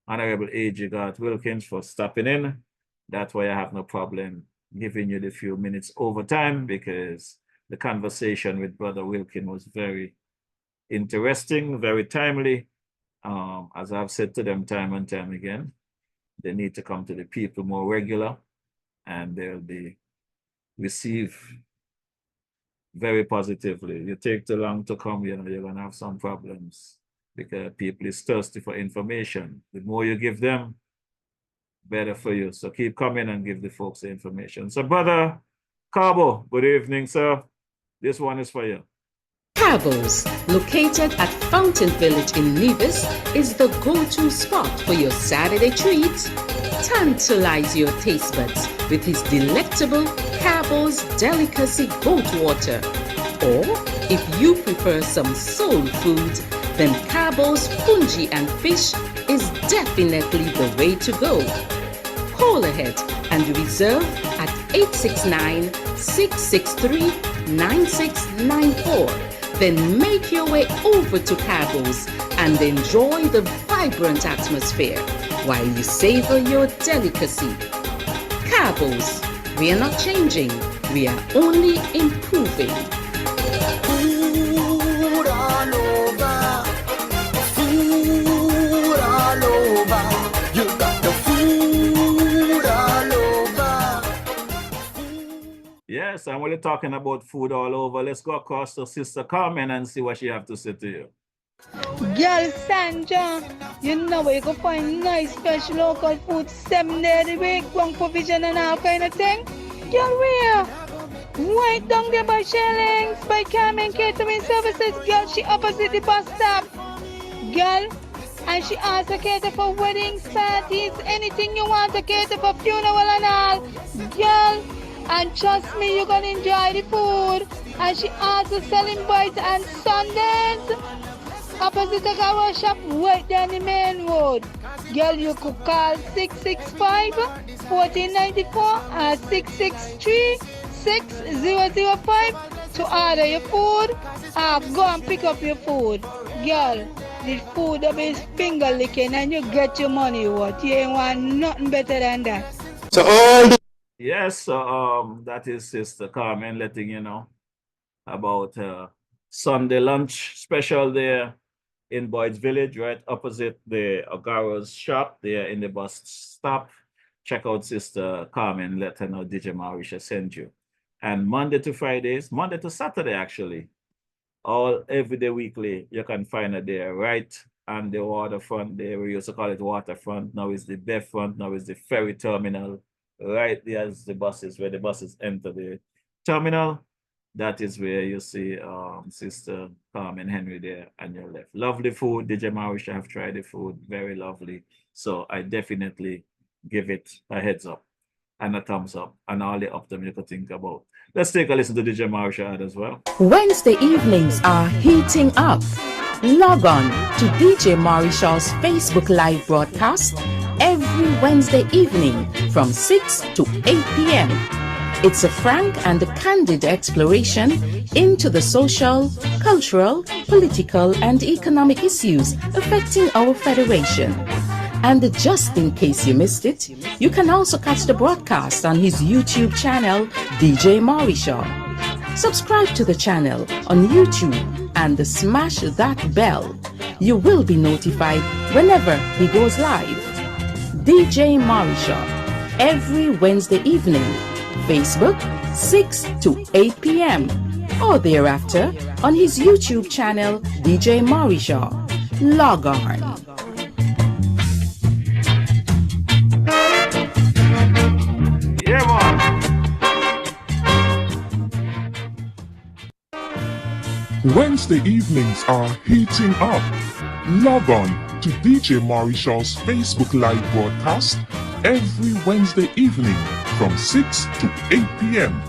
Honorable A.G. Garth Wilkins for stopping in. That's why I have no problem giving you the few minutes overtime, because the conversation with Brother Wilkins was very interesting, very timely. As I've said to them time and time again, they need to come to the people more regular, and they'll be received very positively. You take too long to come, you're gonna have some problems because people is thirsty for information. The more you give them, better for you. So keep coming and give the folks the information. So Brother Cabo, good evening, sir. This one is for you. Cabos, located at Fountain Village in Nevis, is the go-to spot for your Saturday treats. Tantalize your taste buds with his delectable Cabos Delicacy Goat Water. Or, if you prefer some soul food, then Cabos Fungi and Fish is definitely the way to go. Call ahead and reserve at 869-663-9694. Then make your way over to Cabos and enjoy the vibrant atmosphere while you savor your delicacy. Cabos, we are not changing, we are only improving. Food all over. Food all over. You got the food all over. Yes, and when you're talking about food all over, let's go across to Sister Carmen and see what she have to say to you. Girl Sandra, you know where you can find nice fresh local food 7 days a week, one provision and all kind of thing. Girl, where? Right down there by Shellings, by Carmen Catering Services. Girl, she opposite the bus stop. Girl, and she also cater for weddings, parties, anything you want to cater for, funeral and all. Girl, and trust me, you're gonna enjoy the food. And she also selling bites and sundaes. Opposite the car shop, right down the main road. Girl, you could call 665-1494 or 663-6005 to order your food or go and pick up your food. Girl, the food that is finger licking and you get your money worth. You ain't want nothing better than that. So all the Yes, that is Sister Carmen letting you know about Sunday lunch special there in Boyd's Village, right opposite the Agaro's shop there in the bus stop. Check out Sister Carmen, let her know DJ Marisha sent you. And Monday to Saturday actually, all everyday weekly, you can find her there right on the waterfront there. We used to call it waterfront, now it's the Bayfront, now it's the ferry terminal. Right there's the buses, where the buses enter the terminal. That is where you see Sister Carmen Henry there on your left. Lovely food. DJ Marisha have tried the food, very lovely. So I definitely give it a heads up and a thumbs up and all the up them you could think about. Let's take a listen to DJ Marisha ad as well. Wednesday evenings are heating up. Log on to DJ Marisha's Facebook Live broadcast every Wednesday evening from 6 to 8 p.m. It's a frank and candid exploration into the social, cultural, political, and economic issues affecting our federation. And just in case you missed it, you can also catch the broadcast on his YouTube channel, DJ Marisha. Subscribe to the channel on YouTube and smash that bell. You will be notified whenever he goes live. DJ Marisha, every Wednesday evening, Facebook 6 to 8 p.m. or thereafter on his YouTube channel, DJ Marisha. Log on. Yeah, man. Wednesday evenings are heating up. Log on to DJ Marisha's Facebook Live broadcast every Wednesday evening from 6 to 8 p.m.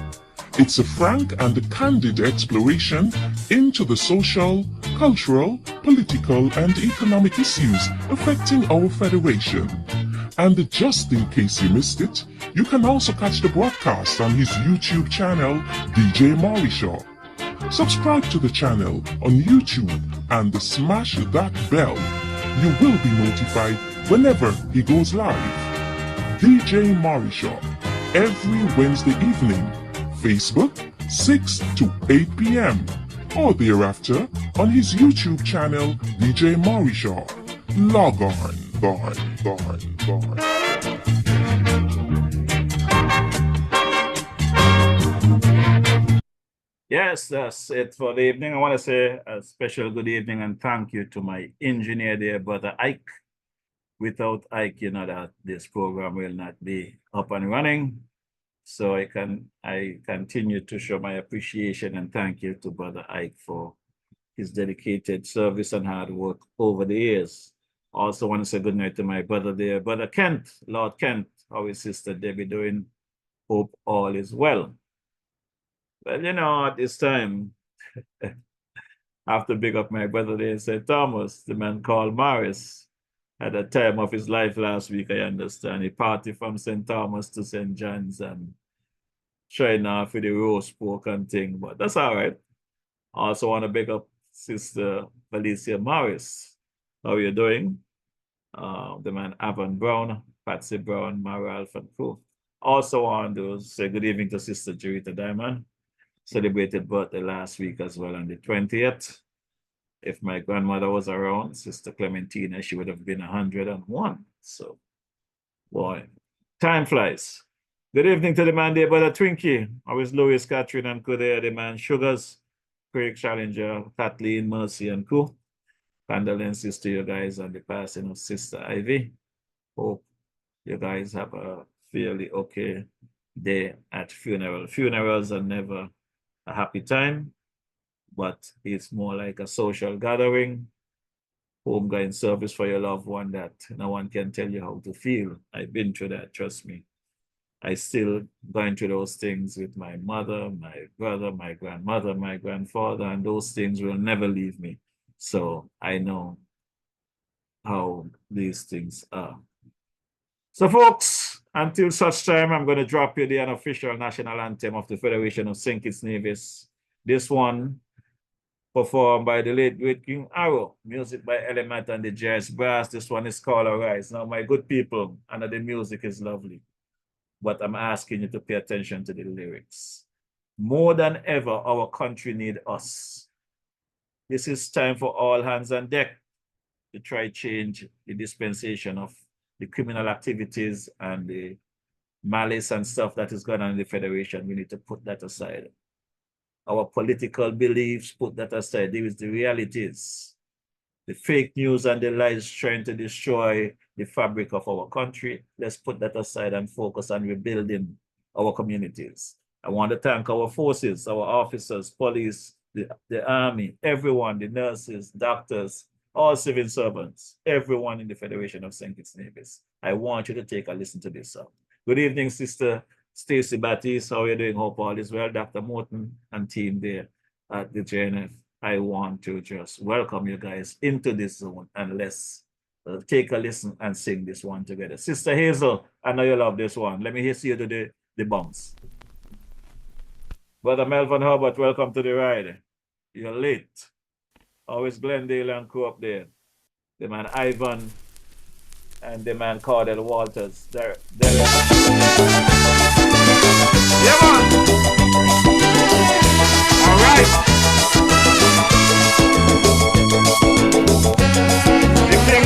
It's a frank and candid exploration into the social, cultural, political, and economic issues affecting our federation. And just in case you missed it, you can also catch the broadcast on his YouTube channel, DJ Marisha. Subscribe to the channel on YouTube and smash that bell. You will be notified whenever he goes live. DJ Marisha, every Wednesday evening, Facebook 6 to 8 p.m. or thereafter on his YouTube channel, DJ Marisha. Log on. Yes, that's it for the evening. I want to say a special good evening and thank you to my engineer there, brother Ike. Without Ike, you know that this program will not be up and running. So I continue to show my appreciation and thank you to brother Ike for his dedicated service and hard work over the years. Also want to say good night to my brother there, brother Kent, Lord Kent. How is sister Debbie doing? Hope all is well. Well, you know, at this time, I have to big up my brother there in St. Thomas, the man called Morris. At the time of his life last week, I understand. He party from St. Thomas to St. John's and trying off with the roast pork and thing, but that's all right. Also want to big up Sister Felicia Morris. How are you doing? The man Avon Brown, Patsy Brown, Mara Alpha crew. Also want to say good evening to Sister Jerita Diamond. Celebrated birthday last week as well on the 20th. If my grandmother was around, Sister Clementina, she would have been 101. So, boy, time flies. Good evening to the man there, brother Twinkie. How is Louis, Catherine, and Kudea, the man Sugars, Craig Challenger, Kathleen, Mercy, and Co. Condolences to you guys on the passing of Sister Ivy. Hope you guys have a fairly okay day at funeral. Funerals are never a happy time, but it's more like a social gathering, homegoing service for your loved one that no one can tell you how to feel. I've been through that, trust me. I still going through those things with my mother, my brother, my grandmother, my grandfather, and those things will never leave me. So I know how these things are. So folks, until such time, I'm going to drop you the unofficial national anthem of the Federation of St. Kitts Nevis. This one performed by the late great King Arrow, music by Element and the Jazz Brass. This one is called Arise. Now, my good people, and the music is lovely, but I'm asking you to pay attention to the lyrics. More than ever, our country needs us. This is time for all hands on deck to try change the dispensation of the criminal activities and the malice and stuff that is going on in the Federation. We need to put that aside. Our political beliefs, put that aside. There is the realities. The fake news and the lies trying to destroy the fabric of our country. Let's put that aside and focus on rebuilding our communities. I want to thank our forces, our officers, police, the army, everyone, the nurses, doctors, all civil servants, everyone in the Federation of St. Kitts Nevis. I want you to take a listen to this song. Good evening, Sister Stacy Batiste. How are you doing? Hope all is well. Dr. Morton and team there at the JNF. I want to just welcome you guys into this zone and let's take a listen and sing this one together. Sister Hazel, I know you love this one. Let me see you do the bounce. Brother Melvin Herbert, welcome to the ride. You're late. Always Glendale and crew up there. The man Ivan and the man Cordell Walters. There. Yeah, man. All right. The King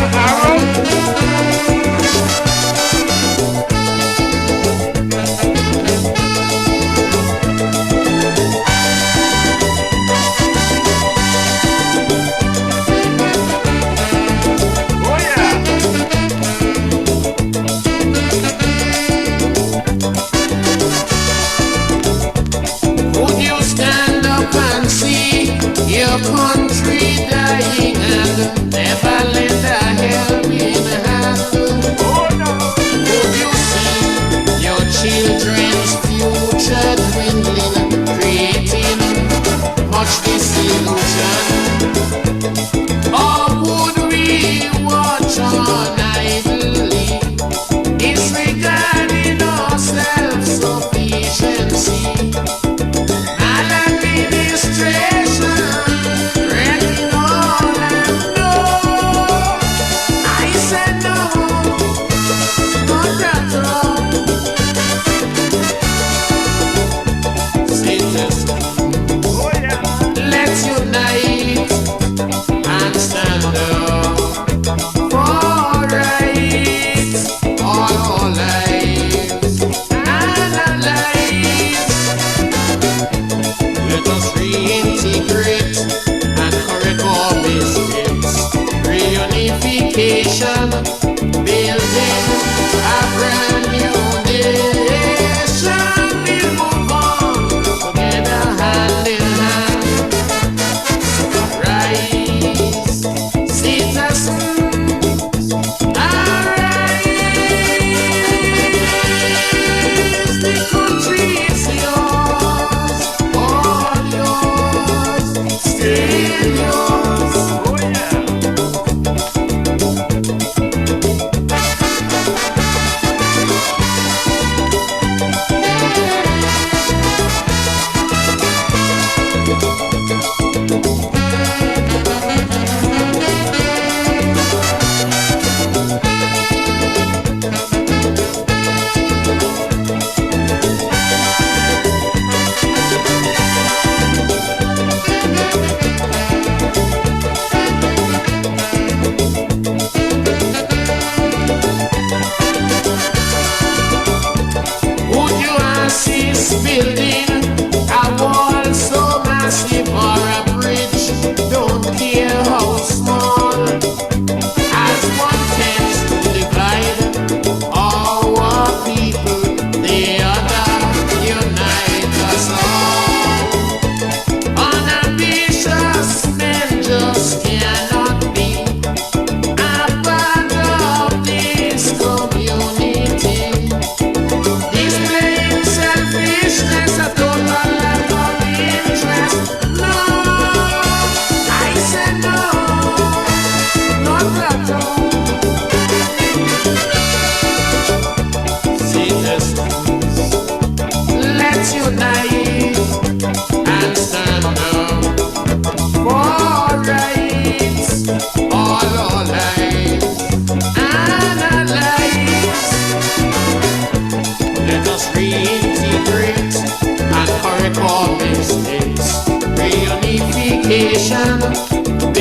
your country dying and never lend a helping hand. Would you see your children's future dwindling, creating much disillusion? Or would we watch on idly, disregarding our self-sufficiency? Maladministration, wrecking all and all.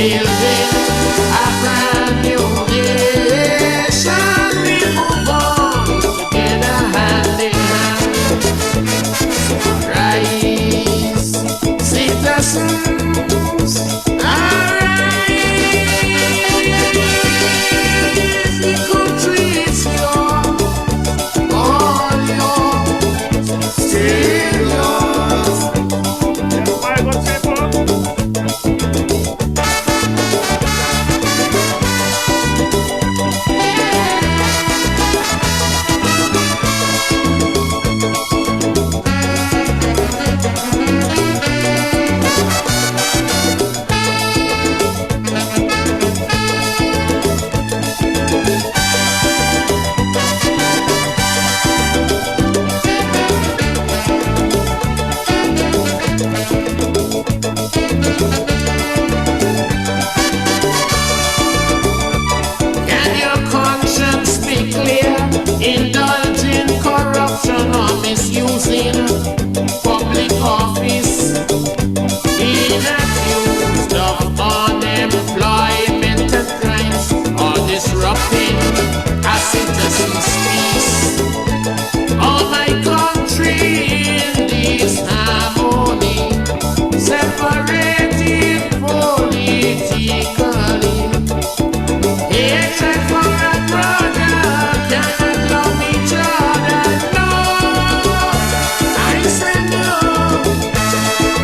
building a brand new nation. We move on together hand in hand. Rise, citizens, arise. The country is yours, all yours, still yours. My good people. Can your conscience be clear? Indulging corruption or misusing public office, being accused of unemployment and crimes, or disrupting a citizen's peace. Oh, my country in this harmony, separated politically. Hatred for a brother, cannot love each other. No, I say no,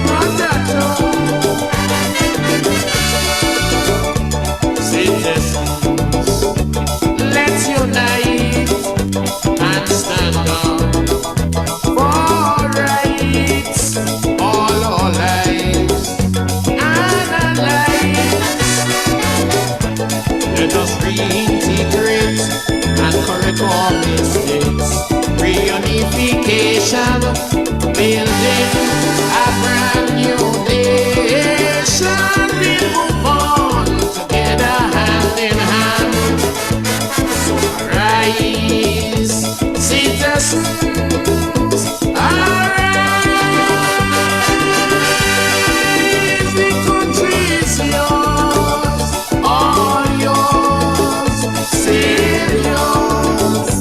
not at all. Citizens, let's unite and stand up for rights, all our lives and our lives. Let us reintegrate and correct our mistakes. Reunification, building a brand new nation. We move on together hand in hand. So rise, citizens, arise. The country is yours, all yours, still yours.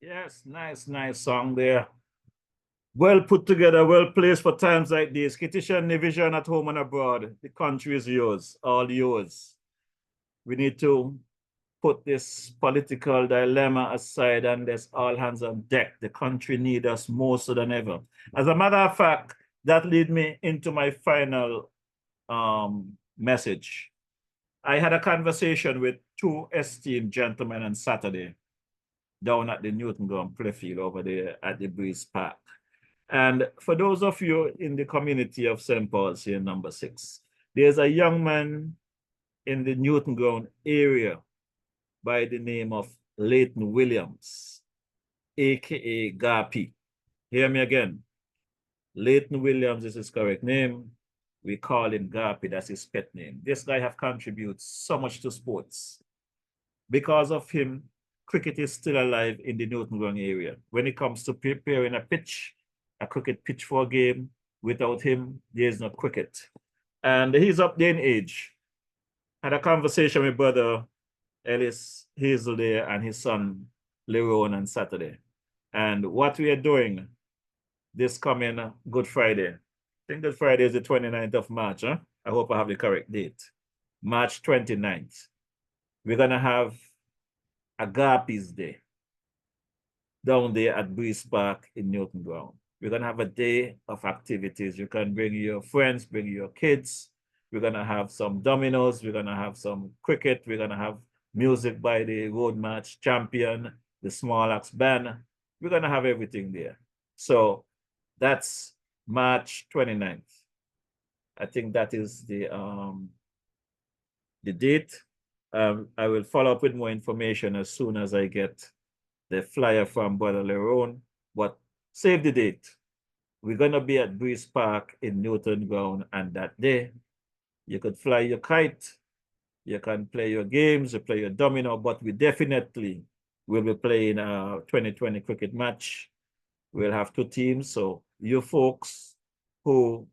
Yes, nice song there. Well put together, well placed for times like this. Kitishan Vision at home and abroad. The country is yours, all yours. We need to put this political dilemma aside and there's all hands on deck. The country needs us more so than ever. As a matter of fact, that leads me into my final message. I had a conversation with two esteemed gentlemen on Saturday down at the Newton Ground playfield over there at the Breeze Park. And for those of you in the community of St. Paul's here, number 6, there's a young man in the Newton Ground area by the name of Leighton Williams, aka Garpy. Hear me again. Leighton Williams is his correct name. We call him Garpy, that's his pet name. This guy have contributed so much to sports. Because of him, cricket is still alive in the Newton Ground area. When it comes to preparing a pitch, a cricket pitch for a game, without him, there is no cricket. And he's up there in age. Had a conversation with brother Ellis Hazel there and his son Leron on Saturday. And what we are doing this coming Good Friday, I think Good Friday is the 29th of March. Huh? I hope I have the correct date. March 29th. We're going to have a Garpy's Day down there at Breeze Park in Newton Ground. We're going to have a day of activities. You can bring your friends, bring your kids. We're going to have some dominoes. We're going to have some cricket. We're going to have music by the Road March champion, the Small Axe Band. We're going to have everything there. So That's March 29th. I think that is the date. I will follow up with more information as soon as I get the flyer from Brother Lerone, but save the date. We're gonna be at Breeze Park in Newton Ground, and that day you could fly your kite, you can play your games, you play your domino, but we definitely will be playing a 2020 cricket match. We'll have 2 teams, so you folks who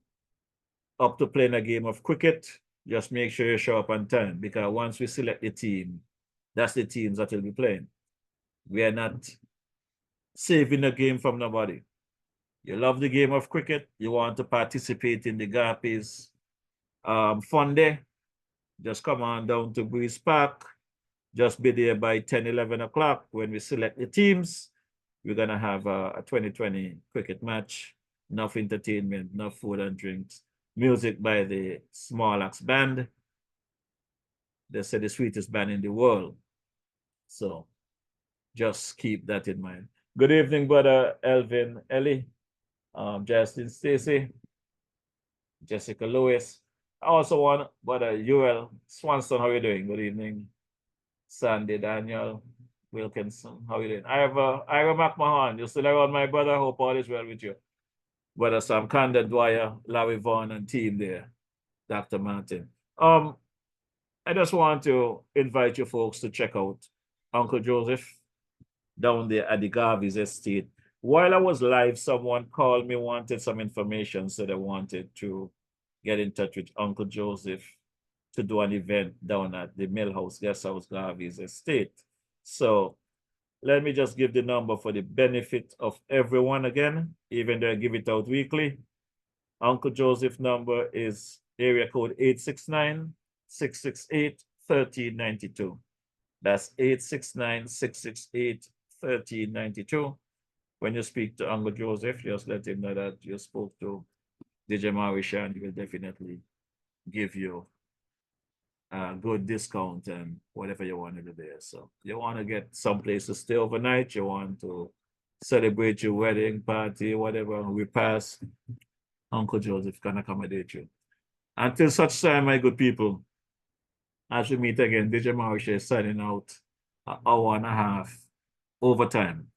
up to playing a game of cricket, just make sure you show up on time, because once we select the team, that's the teams that will be playing. We are not saving the game from nobody. You love the game of cricket, you want to participate in the Garpies fun day, just come on down to Breeze Park. Just be there by 10, 11 o'clock when we select the teams. We're going to have a 2020 cricket match, enough entertainment, enough food and drinks, music by the Small Axe Band. They say the sweetest band in the world. So just keep that in mind. Good evening, Brother Elvin Ellie, Justin Stacy, Jessica Lewis. I also want Brother Uriel Swanson. How are you doing? Good evening. Sandy Daniel Wilkinson. How are you doing? Ira McMahon. You still around, my brother? Hope all is well with you. Brother Sam Kanda Dwyer, Larry Vaughn, and team there. Dr. Martin. I just want to invite you folks to check out Uncle Joseph down there at the Garvey's estate. While I was live, someone called me, wanted some information, so they wanted to get in touch with Uncle Joseph to do an event down at the Millhouse Guest House Garvey's estate. So let me just give the number for the benefit of everyone again, even though I give it out weekly. Uncle Joseph number is area code 869-668-1392. That's 869-668-1392. When you speak to Uncle Joseph, just let him know that you spoke to DJ Marisha, and he will definitely give you a good discount and whatever you want to do there. So you want to get someplace to stay overnight, you want to celebrate your wedding party, whatever we pass, Uncle Joseph can accommodate you. Until such time, my good people, as we meet again, DJ Marisha is signing out an hour and a half overtime.